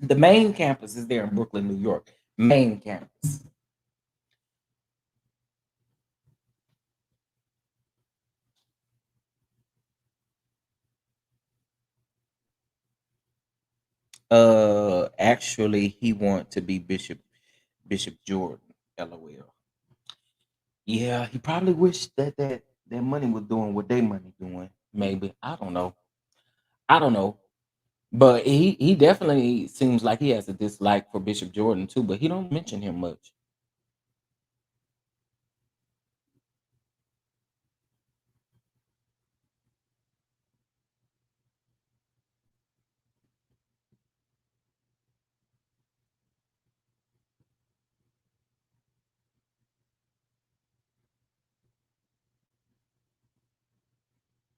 The main campus is there in Brooklyn, New York. Main campus. Actually, he want to be Bishop Jordan. LOL. Yeah, he probably wished that money was doing what they money doing. Maybe I don't know. I don't know. But he definitely seems like he has a dislike for Bishop Jordan too. But he don't mention him much.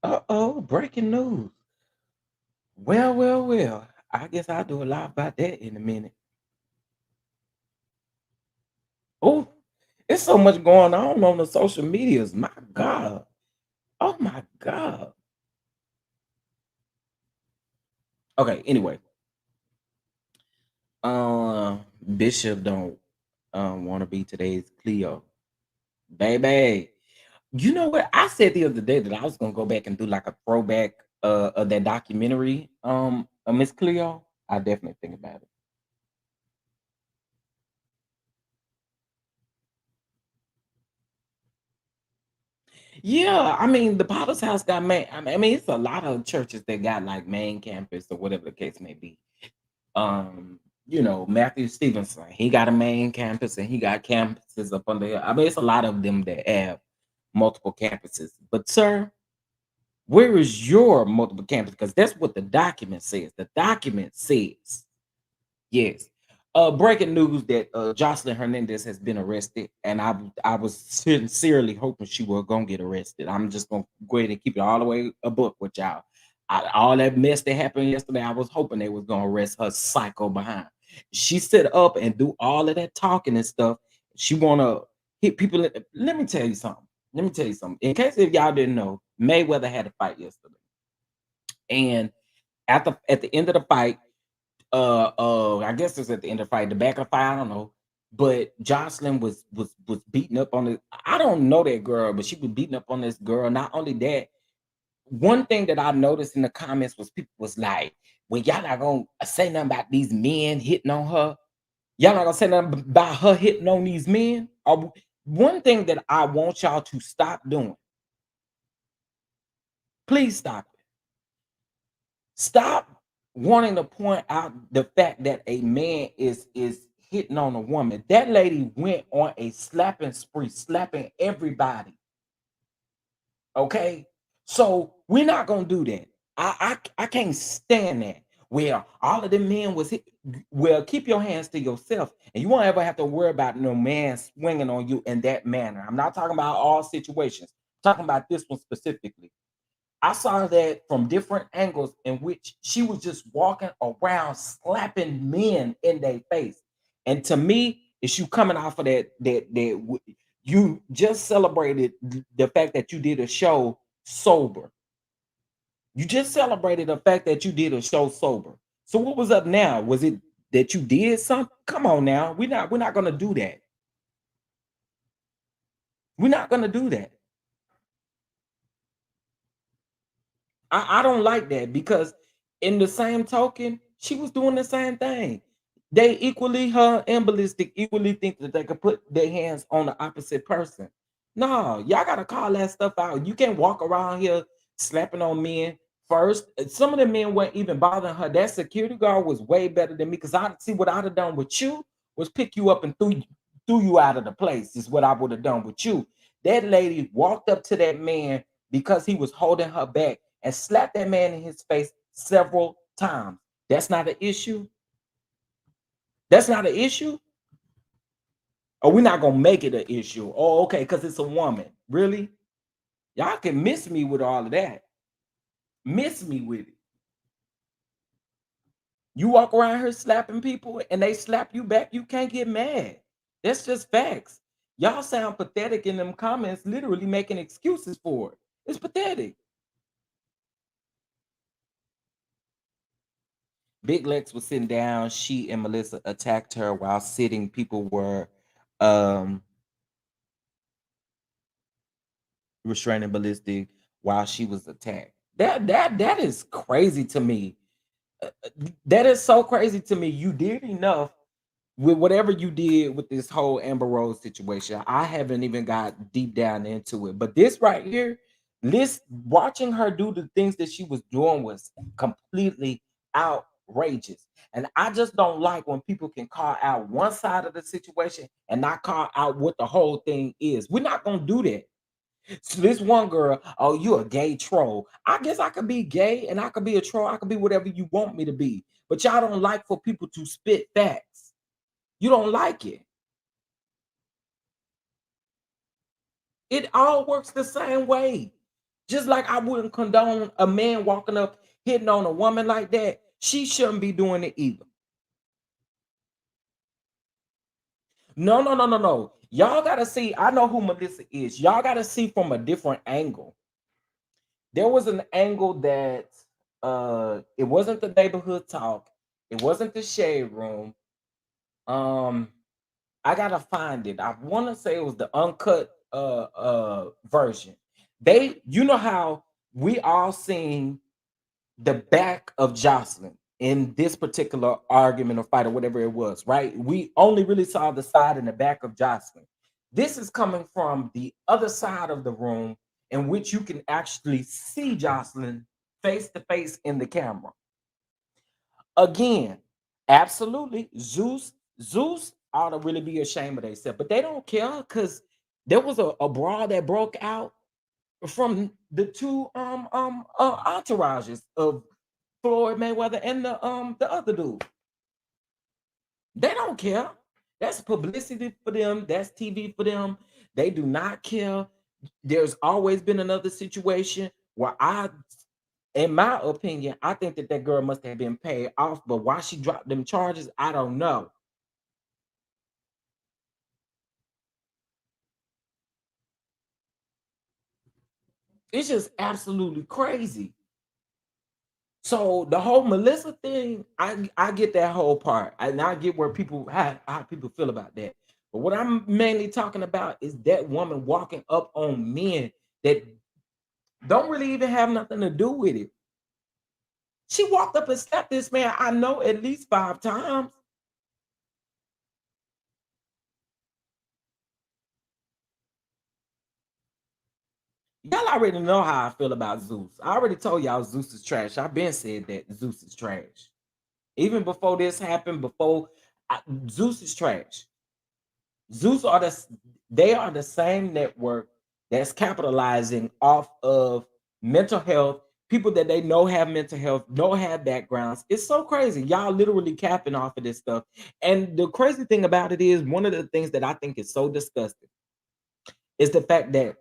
Uh-oh, breaking news. Well, well, well. I guess I'll do a lot about that in a minute. Oh, it's so much going on the social medias. My God. Oh my God. Okay, anyway. Bishop don't want to be today's Cleo. Baby. You know what? I said the other day that I was gonna go back and do like a throwback of that documentary, of Miss Cleo. I definitely think about it. Yeah, I mean the Potter's house got main. I mean, it's a lot of churches that got like main campus or whatever the case may be. Matthew Stevenson, he got a main campus and he got campuses up on there. I mean, it's a lot of them that have multiple campuses. But sir, where is your multiple campus? Because that's what the document says. The document says, yes. Breaking news that Jocelyn Hernandez has been arrested, and I was sincerely hoping she was gonna get arrested. I'm just gonna go ahead and keep it all the way a book with y'all. All that mess that happened yesterday, I was hoping they was gonna arrest her psycho behind. She sit up and do all of that talking and stuff. She wanna hit people. Let me tell you something. Let me tell you something. In case if y'all didn't know, Mayweather had a fight yesterday, and at the end of the fight, I guess it was at the end of the fight, the back of the fight, I don't know. But Jocelyn was beating up on it. I don't know that girl, but she was beating up on this girl. Not only that, one thing that I noticed in the comments was people was like, "Well, y'all not gonna say nothing about these men hitting on her. Y'all not gonna say nothing about her hitting on these men." One thing that I want y'all to stop doing, please stop it. Stop wanting to point out the fact that a man is hitting on a woman. That lady went on a slapping spree, slapping everybody. Okay, so we're not gonna do that. I can't stand that. Well, all of the men was hit. Well, keep your hands to yourself, and you won't ever have to worry about no man swinging on you in that manner. I'm not talking about all situations. I'm talking about this one specifically. I saw that from different angles in which she was just walking around slapping men in their face. And to me, it's you coming off of you just celebrated the fact that you did a show sober. You just celebrated the fact that you did a show sober. So what was up now? Was it that you did something? Come on now. We're not gonna do that. We're not gonna do that. I don't like that because in the same token, she was doing the same thing. They equally, her and ballistic, equally think that they could put their hands on the opposite person. No, y'all gotta call that stuff out. You can't walk around here slapping on men. First, some of the men weren't even bothering her. That security guard was way better than me, because I see what I'd have done with you was pick you up and threw you out of the place. Is what I would have done with you. That lady walked up to that man because he was holding her back and slapped that man in his face several times. That's not an issue. That's not an issue. Or we're not gonna make it an issue. Oh, okay, because it's a woman. Really? Y'all can miss me with all of that. Miss me with it. You walk around here slapping people and they slap you back, you can't get mad. That's just facts. Y'all sound pathetic in them comments, literally making excuses for it. It's pathetic. Big Lex was sitting down. She and Melissa attacked her while sitting. People were um restraining ballistic while she was attacked. That is crazy to me. That is so crazy to me. You did enough with whatever you did with this whole Amber Rose situation. I haven't even got deep down into it, but this right here, this watching her do the things that she was doing was completely outrageous. And I just don't like when people can call out one side of the situation and not call out what the whole thing is. We're not gonna do that. So this one girl, oh, you a gay troll. I guess I could be gay and I could be a troll. I could be whatever you want me to be. But y'all don't like for people to spit facts. You don't like it. It all works the same way. Just like I wouldn't condone a man walking up hitting on a woman like that. She shouldn't be doing it either. No, no, no, no, no. Y'all gotta see. I know who Melissa is. Y'all gotta see from a different angle. There was an angle that it wasn't the neighborhood talk, it wasn't the shade room. Um I gotta find it. I want to say it was the uncut version. They, you know how we all seen the back of Jocelyn in this particular argument or fight or whatever it was, right? We only really saw the side and the back of Jocelyn. This is coming from the other side of the room in which you can actually see Jocelyn face to face in the camera. Again, absolutely, Zeus ought to really be ashamed of themselves, but they don't care because there was a brawl that broke out from the two entourages of Floyd Mayweather and the other dude. They don't care. That's publicity for them. That's TV for them. They do not care. There's always been another situation where in my opinion, I think that that girl must have been paid off, but why she dropped them charges, I don't know. It's just absolutely crazy. So the whole Melissa thing, I get that whole part, and I get where people how people feel about that. But what I'm mainly talking about is that woman walking up on men that don't really even have nothing to do with it. She walked up and slapped this man, I know, at least 5 times. Y'all already know how I feel about Zeus. I already told y'all Zeus is trash. I've been said that Zeus is trash. Even before this happened, Zeus is trash. Zeus are they are the same network that's capitalizing off of mental health, people that they know have mental health, know have backgrounds. It's so crazy. Y'all literally capping off of this stuff. And the crazy thing about it is one of the things that I think is so disgusting is the fact that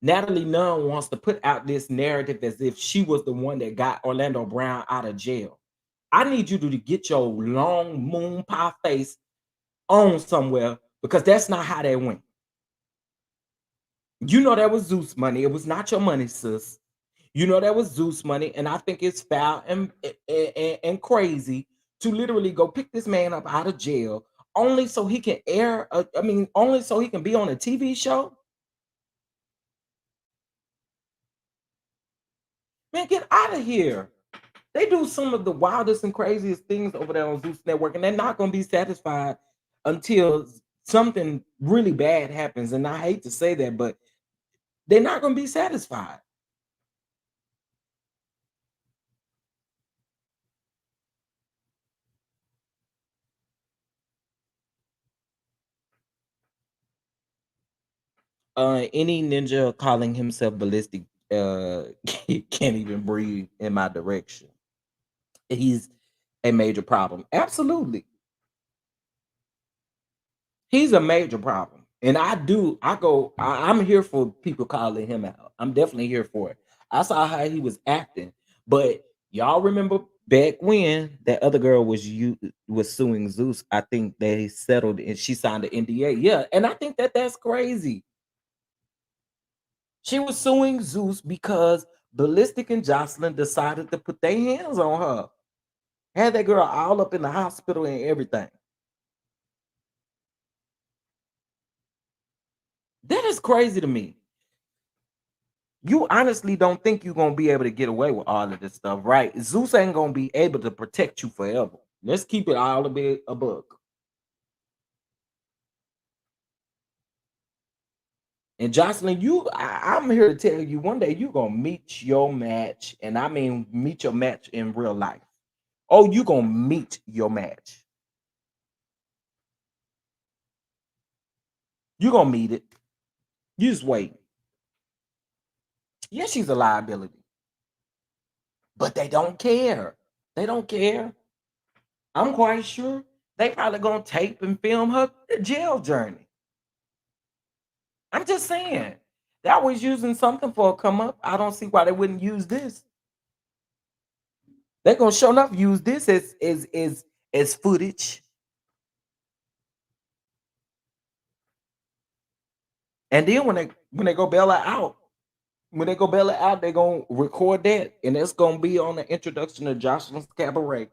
Natalie Nunn wants to put out this narrative as if she was the one that got Orlando Brown out of jail. I need you to get your long moon pie face on somewhere because that's not how that went. You know that was Zeus money. It was not your money, sis. You know that was Zeus money, and I think it's foul and crazy to literally go pick this man up out of jail only so he can air. Only so he can be on a TV show. Man, get out of here. They do some of the wildest and craziest things over there on Zeus Network, and they're not going to be satisfied until something really bad happens. And I hate to say that, but they're not going to be satisfied. Any ninja calling himself ballistic can't even breathe in my direction. He's a major problem. Absolutely. He's a major problem. And I'm here for people calling him out. I'm definitely here for it. I saw how he was acting, but y'all remember back when that other girl was suing Zeus. I think they settled and she signed an NDA. Yeah, and I think that's crazy. She was suing Zeus because Ballistic and Jocelyn decided to put their hands on her. Had that girl all up in the hospital and everything. That is crazy to me. You honestly don't think you're gonna be able to get away with all of this stuff, right? Zeus ain't gonna be able to protect you forever. Let's keep it all a buck. And Jocelyn, I'm here to tell you one day you're gonna meet your match, and I mean meet your match in real life. Oh, you gonna meet your match. You're gonna meet it. You just wait. Yeah, she's a liability, but they don't care. They don't care. I'm quite sure they probably gonna tape and film her jail journey. I'm just saying. That was using something for a come up. I don't see why they wouldn't use this. They're gonna show enough use this as footage. And then when they go bail her out, when they go bail her out, they're gonna record that, and it's gonna be on the introduction of Jocelyn's Cabaret.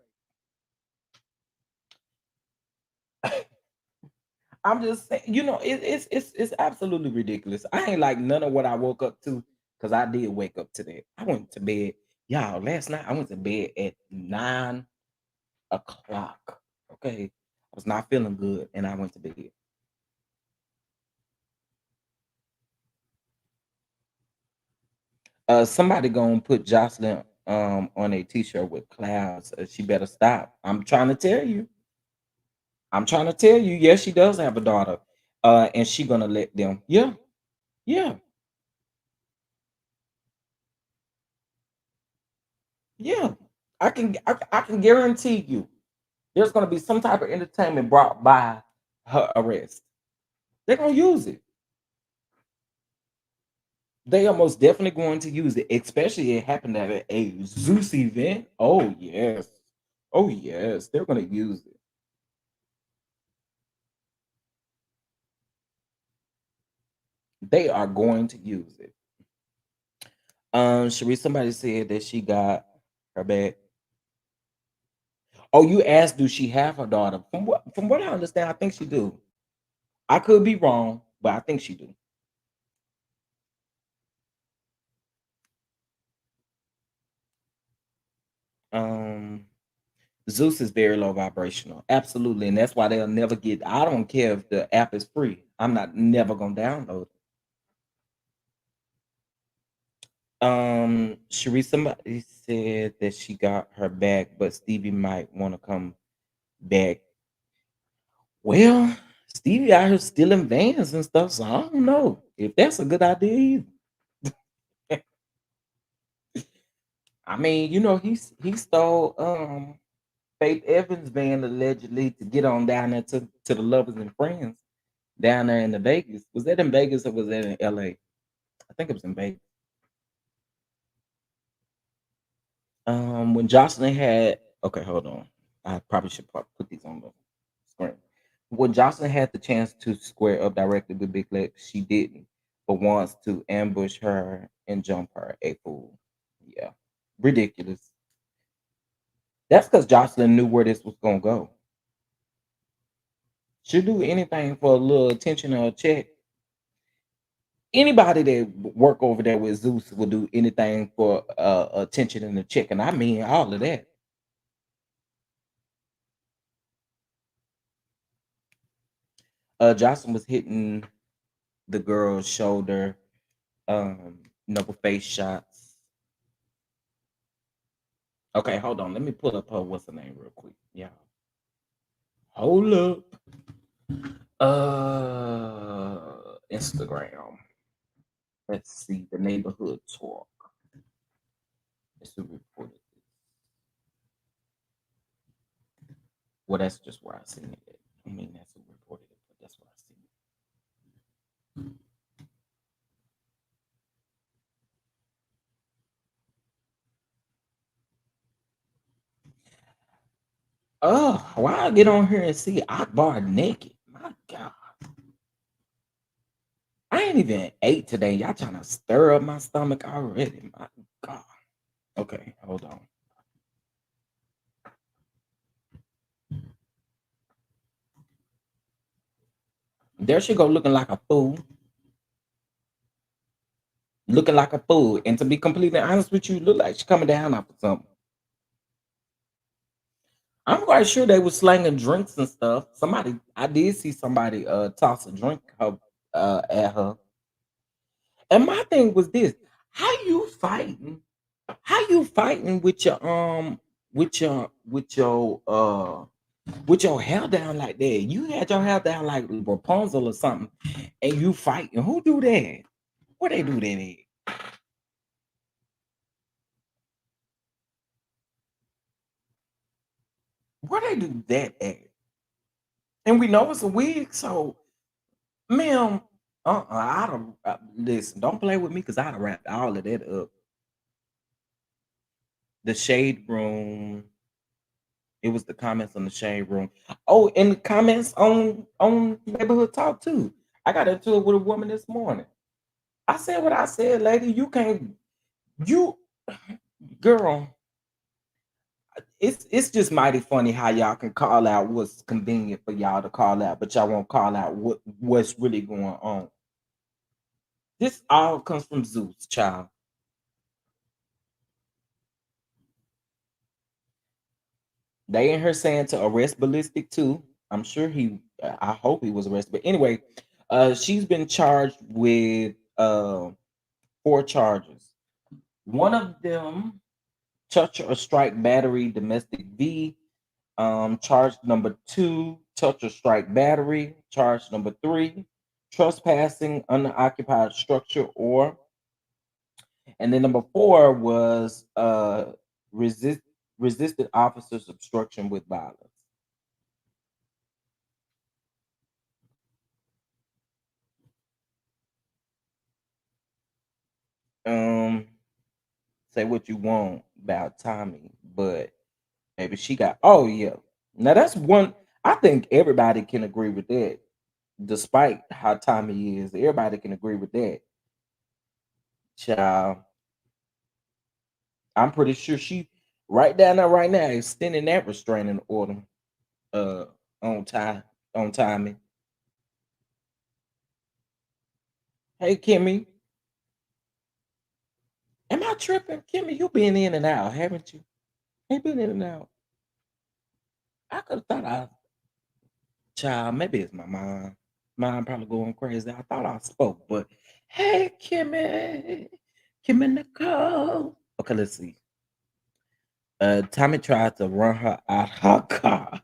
I'm just saying, it's absolutely ridiculous. I ain't like none of what I woke up to because I did wake up to that. I went to bed, y'all. Last night I went to bed at 9 o'clock. Okay, I was not feeling good, and I went to bed. Somebody gonna put Jocelyn on a t-shirt with clouds. She better stop. I'm trying to tell you. I'm trying to tell you. Yes, she does have a daughter. And she gonna let them. Yeah, yeah, yeah. I can guarantee you there's gonna be some type of entertainment brought by her arrest. They're gonna use it. They are most definitely going to use it, especially it happened at a Zeus event. Oh yes. Oh yes, they're gonna use it. They are going to use it. Sharice, somebody said that she got her back. Oh, you asked, do she have her daughter? From what I understand, I think she do. I could be wrong, but I think she do. Um, Zeus is very low vibrational, absolutely, and that's why they'll never get. I don't care if the app is free. I'm not never gonna download it. Sharice, somebody said that she got her back, but Stevie might want to come back. Well, Stevie out here stealing vans and stuff, so I don't know if that's a good idea either. I mean, he stole Faith Evans' van allegedly to get on down there to the lovers and friends down there in the Vegas. Was that in Vegas or was that in LA? I think it was in Vegas. When Jocelyn had okay, hold on. I probably should put these on the screen. When Jocelyn had the chance to square up directly with Big Lex, she didn't, but wants to ambush her and jump her. A fool. Yeah. Ridiculous. That's because Jocelyn knew where this was gonna go. She'll do anything for a little attention or a check. Anybody that work over there with Zeus will do anything for attention and the check, and I mean all of that. Jocelyn was hitting the girl's shoulder, double face shots. Okay, hold on. Let me pull up her what's her name real quick. Yeah. Hold up. Instagram. Let's see the neighborhood talk. It's who reported this. Well, that's just where I seen it. I mean, that's who reported it, but that's where I seen it. Oh, why I get on here and see Akbar naked? My God. I ain't even ate today. Y'all trying to stir up my stomach already. My God. Okay, hold on. There she go looking like a fool. Looking like a fool. And to be completely honest with you, look like she coming down off of something. I'm quite sure they was slanging drinks and stuff. Somebody, I did see somebody toss a drink at her. And my thing was this: how you fighting? How you fighting with your with your hair down like that? You had your hair down like Rapunzel or something, and you fighting. Who do that? Where they do that at? Where they do that at? And we know it's a wig, so ma'am, I don't listen. Don't play with me because I'd have wrapped all of that up. The shade room. It was the comments on the shade room. Oh, and the comments on neighborhood talk too. I got into it with a woman this morning. I said what I said, lady. You can't. You girl. It's just mighty funny how y'all can call out what's convenient for y'all to call out, but y'all won't call out what's really going on. This all comes from Zeus, child. They in here saying to arrest Ballistic too. I'm sure he. I hope he was arrested. But anyway, she's been charged with four charges. One of them, touch or strike battery, domestic V. Charge number two, touch or strike battery. Charge number three, trespassing unoccupied structure or. And then number four was resisted officers obstruction with violence. Um, say what you want about Tommy, but maybe she got. Oh yeah, now that's one. I think everybody can agree with that. Despite how Tommy is, everybody can agree with that. Child, I'm pretty sure she right down there right now extending that restraining order. Uh, on time, on Tommy. Hey Kimmy, am I tripping? Kimmy, you been in and out, haven't you? You been in and out. I could have thought I child, maybe it's my mom. Mom probably going crazy. I thought I spoke, but hey, Kimmy, Kimmy Nicole. Okay, let's see. Tommy tried to run her out her car.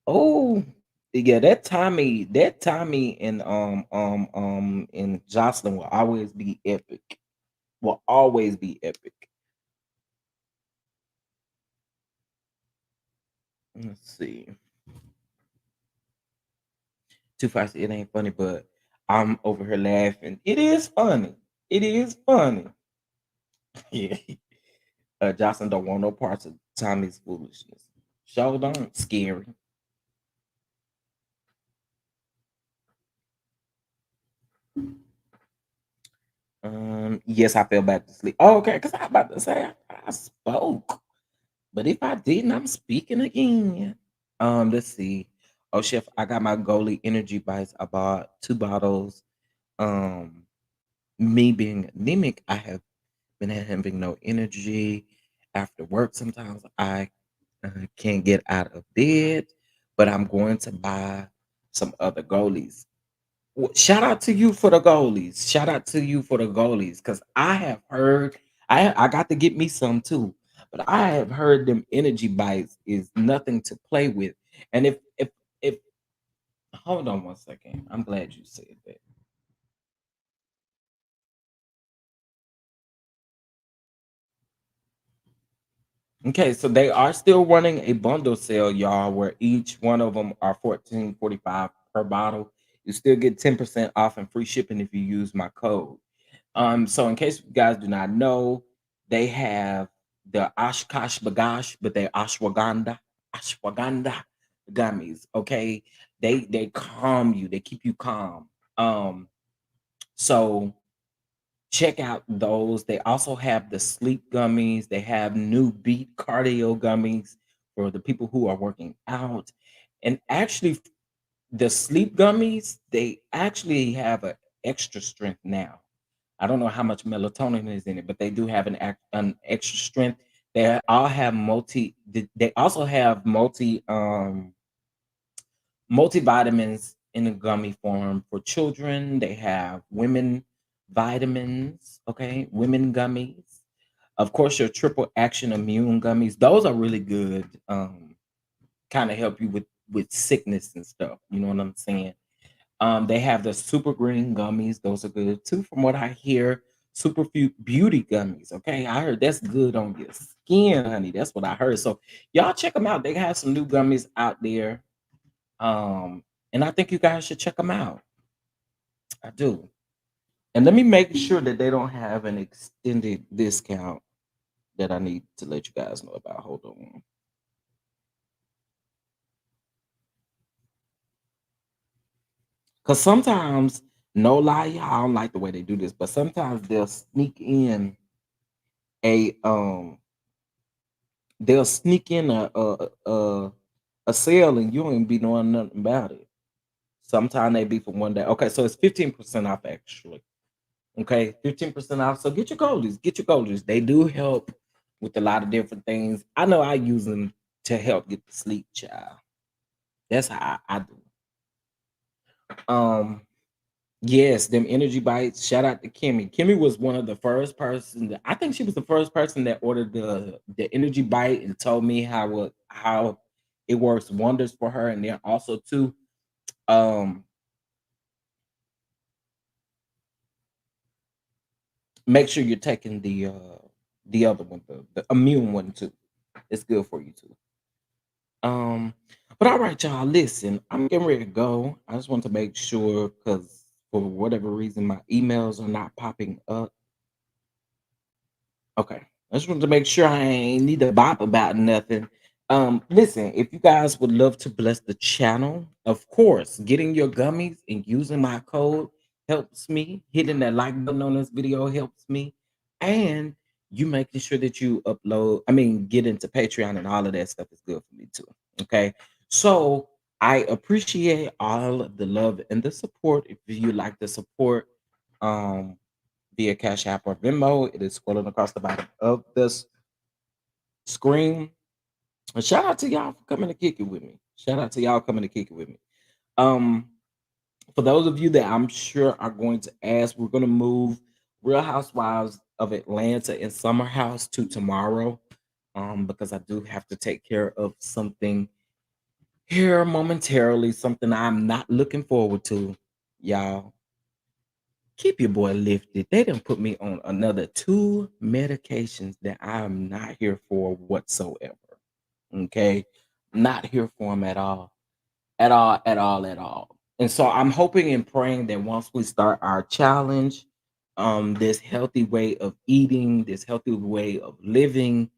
Oh, yeah, that Tommy and Jocelyn will always be epic. Will always be epic. Let's see. Too fast. It ain't funny, but I'm over here laughing. It is funny. It is funny. Yeah. Jocelyn don't want no parts of Tommy's foolishness. Show don't scary. Yes, I fell back to sleep. Oh, okay, because I about to say I spoke, but if I didn't, I'm speaking again. Let's see. Oh, chef, I got my goalie energy bites. I bought 2 bottles. Um, Me being anemic, I have been having no energy after work. Sometimes I can't get out of bed, but I'm going to buy some other goalies. Shout out to you for the goalies. Shout out to you for the goalies, because I have heard I got to get me some too. But I have heard them energy bites is nothing to play with. And if hold on one second, I'm glad you said that. Okay, so they are still running a bundle sale, y'all, where each one of them are 14.45 per bottle. You still get 10% off and free shipping if you use my code. So in case you guys do not know, they have the Oshkosh Bagash, but they're ashwagandha gummies. Okay. They calm you, they keep you calm. So check out those. They also have the sleep gummies. They have new beat cardio gummies for the people who are working out. And actually, the sleep gummies, they actually have an extra strength now. I don't know how much melatonin is in it, but they do have an extra strength. They all have they also have multivitamins in a gummy form for children. They have women vitamins, okay, women gummies. Of course, your triple action immune gummies. Those are really good. Kind of help you with sickness and stuff. You know what I'm saying? They have the super green gummies. Those are good too, from what I hear. Beauty gummies. Okay, I heard that's good on your skin, honey. That's what I heard. So y'all check them out. They have some new gummies out there. And I think you guys should check them out. I do. And let me make sure that they don't have an extended discount that I need to let you guys know about. Hold on. Because sometimes, no lie, y'all, I don't like the way they do this, but sometimes a um they'll sneak in a sale and you don't even be knowing nothing about it. Sometimes they be for one day. Okay, so it's 15% off actually. Okay, 15% off. So get your goalies. Get your goalies. They do help with a lot of different things. I know I use them to help get the sleep, child. That's how I do. Um, yes, them energy bites. Shout out to Kimmy. Kimmy was one of the first person that I think she was the first person that ordered the energy bite and told me how it works wonders for her. And then also too, um, make sure you're taking the other one, the immune one too. It's good for you too. Um, but all right, y'all. Listen, I'm getting ready to go. I just want to make sure because for whatever reason my emails are not popping up. Okay. I just wanted to make sure I ain't need to bop about nothing. Listen, if you guys would love to bless the channel, of course, getting your gummies and using my code helps me. Hitting that like button on this video helps me. And you making sure that you get into Patreon and all of that stuff is good for me too. Okay. So I appreciate all of the love and the support. If you like the support, um, via Cash App or Venmo. It is scrolling across the bottom of this screen. And shout out to y'all for coming to kick it with me. Shout out to y'all coming to kick it with me. Um, for those of you that I'm sure are going to ask, we're going to move Real Housewives of Atlanta and Summer House to tomorrow. Because I do have to take care of something here momentarily, something I'm not looking forward to, y'all. Keep your boy lifted. They done put me on another 2 medications that I'm not here for whatsoever. Okay. Not here for them at all. At all, at all, at all. And so I'm hoping and praying that once we start our challenge, this healthy way of eating, this healthy way of living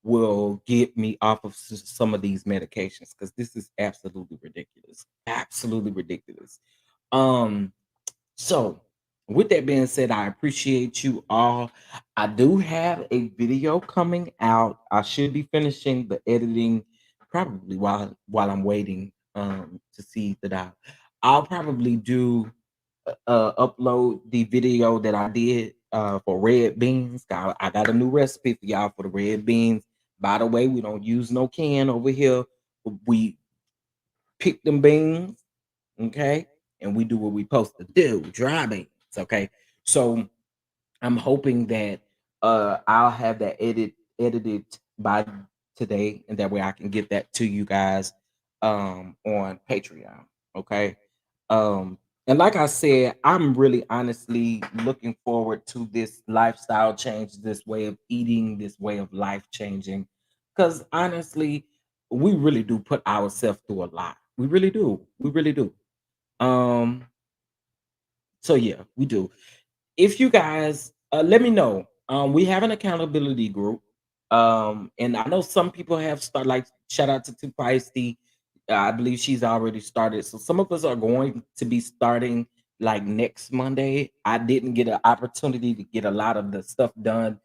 will get me off of some of these medications because this is absolutely ridiculous. Absolutely ridiculous. Um, so, with that being said, I appreciate you all. I do have a video coming out. I should be finishing the editing probably while I'm waiting to see that I'll probably do upload the video that I did for red beans. I got a new recipe for y'all for the red beans. By the way, we don't use no can over here. We pick them beans, okay, and we do what we supposed to do, dry beans, okay. So I'm hoping that I'll have that edited by today, and that way I can get that to you guys on Patreon. Okay. Um, and like I said, I'm really honestly looking forward to this lifestyle change, this way of eating, this way of life changing. Because honestly, we really do put ourselves through a lot. We really do. We really do. Um, so yeah, we do. If you guys let me know, we have an accountability group, and I know some people have started, like shout out to Too Feisty. I believe she's already started, so some of us are going to be starting like next Monday. I didn't get an opportunity to get a lot of the stuff done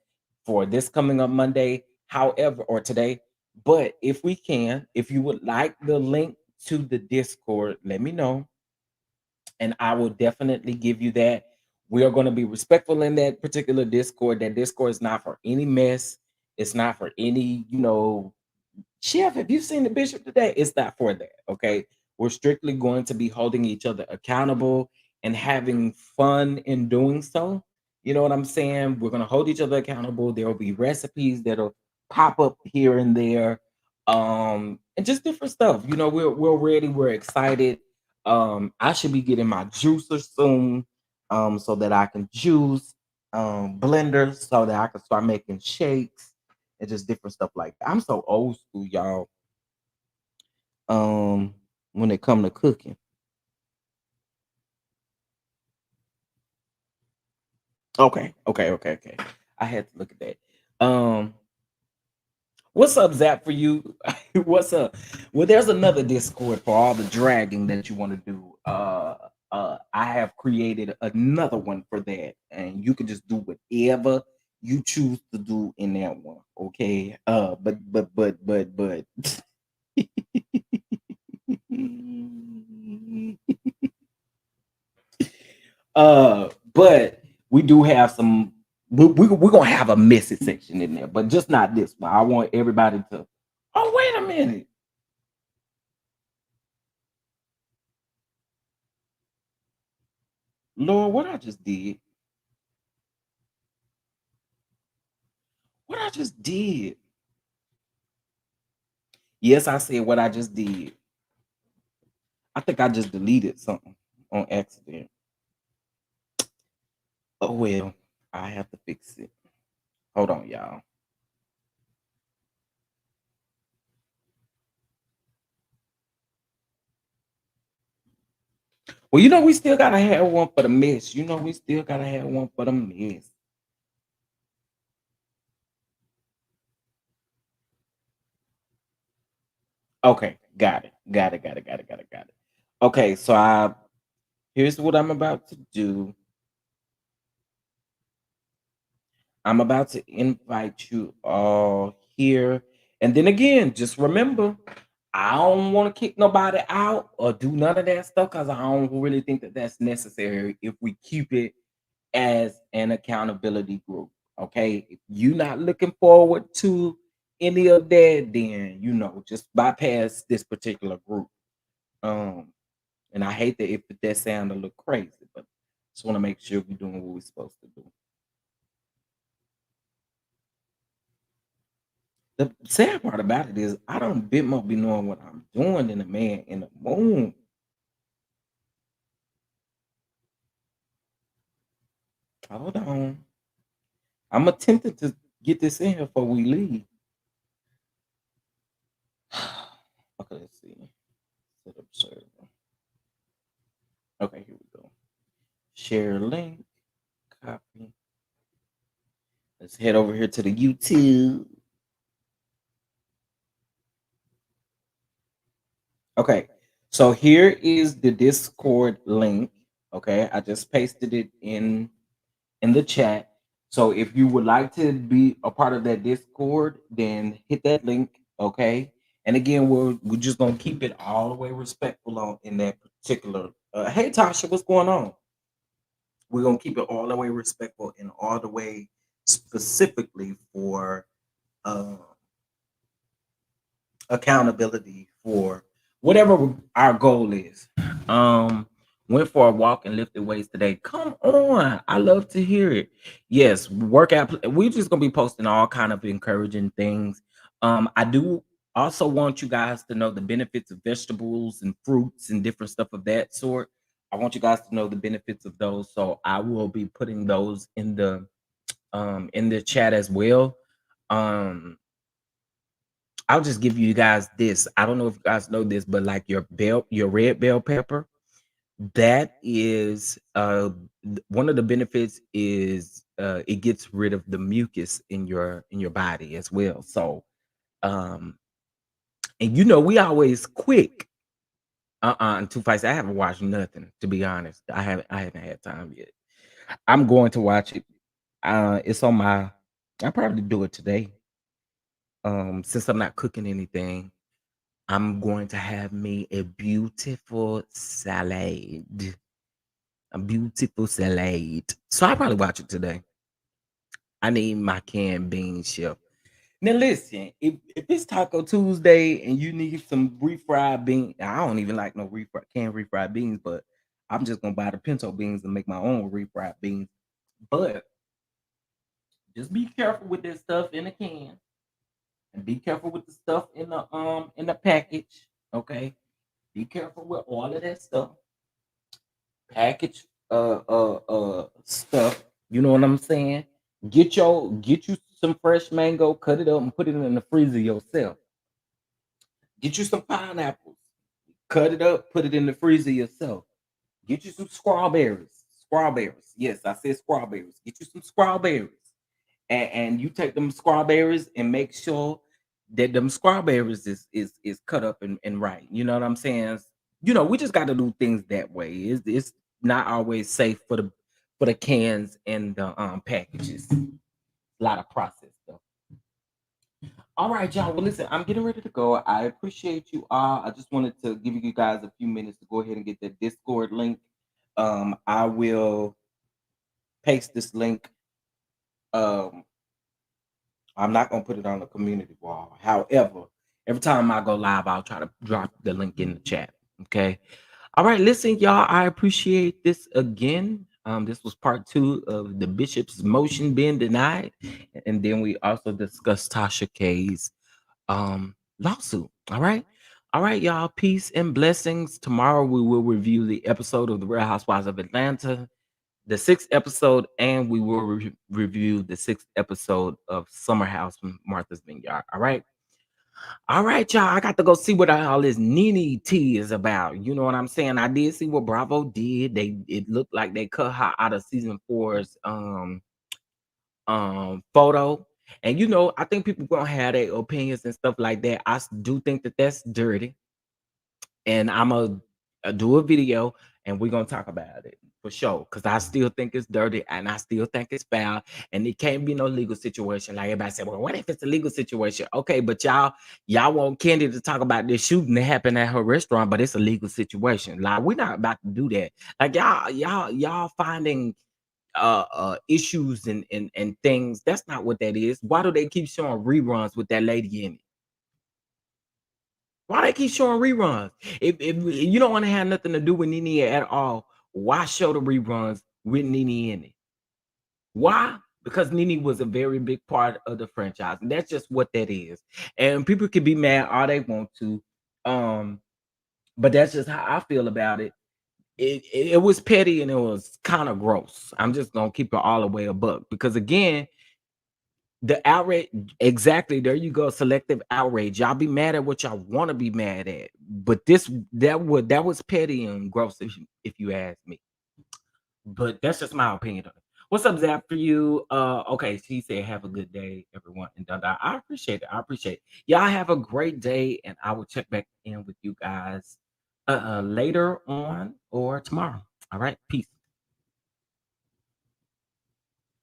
for this coming up Monday, however, or today. But if we can, if you would like the link to the Discord, let me know, and I will definitely give you that. We are going to be respectful in that particular Discord. That Discord is not for any mess. It's not for any, Chef, have you seen the bishop today? It's not for that. Okay. We're strictly going to be holding each other accountable and having fun in doing so. You know what I'm saying? We're going to hold each other accountable. There will be recipes that'll pop up here and there. And just different stuff. We're ready, we're excited. I should be getting my juicer soon, so that I can juice, blender so that I can start making shakes and just different stuff like that. I'm so old school, y'all. When it come to cooking. Okay. I had to look at that. What's up, Zap, for you? What's up? Well, there's another Discord for all the dragging that you want to do. I have created another one for that, and you can just do whatever you choose to do in that one. Okay. But. But we do have some. We're gonna have a messy section in there, but just not this one. I want everybody to. Oh, wait a minute, Lord, what I just did? What I just did? Yes, I said what I just did. I think I just deleted something on accident. Oh well, I have to fix it. Hold on, y'all. Well, we still gotta have one for the mess. We still gotta have one for the mess. Okay, got it. Got it. Okay, so here's what I'm about to do. I'm about to invite you all here. And then again, just remember, I don't want to kick nobody out or do none of that stuff because I don't really think that that's necessary if we keep it as an accountability group. Okay. If you're not looking forward to any of that, then, just bypass this particular group. Um, and I hate that if that sound a little crazy, but just want to make sure we're doing what we're supposed to do. The sad part about it is I don't bit more be knowing what I'm doing than a man in the moon. Hold on. I'm attempting to get this in here before we leave. Okay, let's see. Set up server. Okay, here we go. Share link. Copy. Let's head over here to the YouTube. Okay, so here is the Discord link. Okay, I just pasted it in the chat. So if you would like to be a part of that Discord, then hit that link, okay? And again, we're just gonna keep it all the way respectful on in that particular. Hey Tasha, what's going on? We're gonna keep it all the way respectful and all the way specifically for uh, accountability for whatever our goal is. Um, Went for a walk and lifted weights today. Come on, I love to hear it. Yes, workout. We're just gonna be posting all kind of encouraging things. I do also want you guys to know the benefits of vegetables and fruits and different stuff of that sort. I want you guys to know the benefits of those, so I will be putting those in the chat as well. Um, I'll just give you guys this. I don't know if you guys know this, but like your red bell pepper, that is one of the benefits is it gets rid of the mucus in your body as well. So um and we always quick and two fights. I haven't watched nothing, to be honest. I haven't had time yet. I'm going to watch it. It's on my I'll probably do it today. Since I'm not cooking anything. I'm going to have me a beautiful salad. A beautiful salad. So I'll probably watch it today. I need my canned bean chef. Now listen, if it's Taco Tuesday and you need some refried beans, I don't even like no canned refried beans, but I'm just gonna buy the pinto beans and make my own refried beans. But just be careful with this stuff in the can and be careful with the stuff in the package. Okay. Be careful with all of that stuff. Package stuff. You know what I'm saying? Get you some fresh mango, cut it up and put it in the freezer yourself. Get you some pineapples, cut it up, put it in the freezer yourself. Get you some strawberries. Strawberries. Yes, I said strawberries. Get you some strawberries. And you take them strawberries and make sure that them strawberries is cut up and right. You know what I'm saying? We just got to do things that way. It's not always safe for the cans and the packages. A lot of process stuff. All right, y'all. Well, listen, I'm getting ready to go. I appreciate you all. I just wanted to give you guys a few minutes to go ahead and get the Discord link. I will paste this link. Um, I'm not gonna put it on the community wall. However, every time I go live, I'll try to drop the link in the chat. Okay. All right, listen, y'all. I appreciate this again. This was part two of the bishop's motion being denied, and then we also discussed Tasha K's lawsuit. All right, y'all. Peace and blessings. Tomorrow we will review the episode of the Real Housewives of Atlanta, the sixth episode, and we will review the sixth episode of Summer House from Martha's Vineyard. All right, y'all. I got to go see what all this Nene tea is about. You know what I'm saying? I did see what Bravo did. It looked like they cut her out of season four's photo. And I think people gonna have their opinions and stuff like that. Do think that that's dirty, and I'm gonna do a video and we're gonna talk about it for sure. Cause I still think it's dirty and I still think it's foul, and it can't be no legal situation. Like everybody said, well, what if it's a legal situation? Okay, but y'all want Candy to talk about this shooting that happened at her restaurant, but it's a legal situation. Like we're not about to do that. Like y'all finding issues and things. That's not what that is. Why do they keep showing reruns with that lady in it? Why they keep showing reruns? If you don't want to have nothing to do with Nene at all, why show the reruns with Nene in it? Why? Because Nene was a very big part of the franchise, and that's just what that is. And people can be mad all they want to, um, but that's just how I feel about it. It was petty and it was kind of gross. I'm just gonna keep it all the way a buck because again, the outrage, exactly. There you go. Selective outrage. Y'all be mad at what y'all want to be mad at, but that was petty and gross if you ask me. But that's just my opinion on it. What's up, Zap? For you? Okay. She said, "Have a good day, everyone." And done. I appreciate it. I appreciate it. Y'all have a great day, and I will check back in with you guys later on or tomorrow. All right. Peace.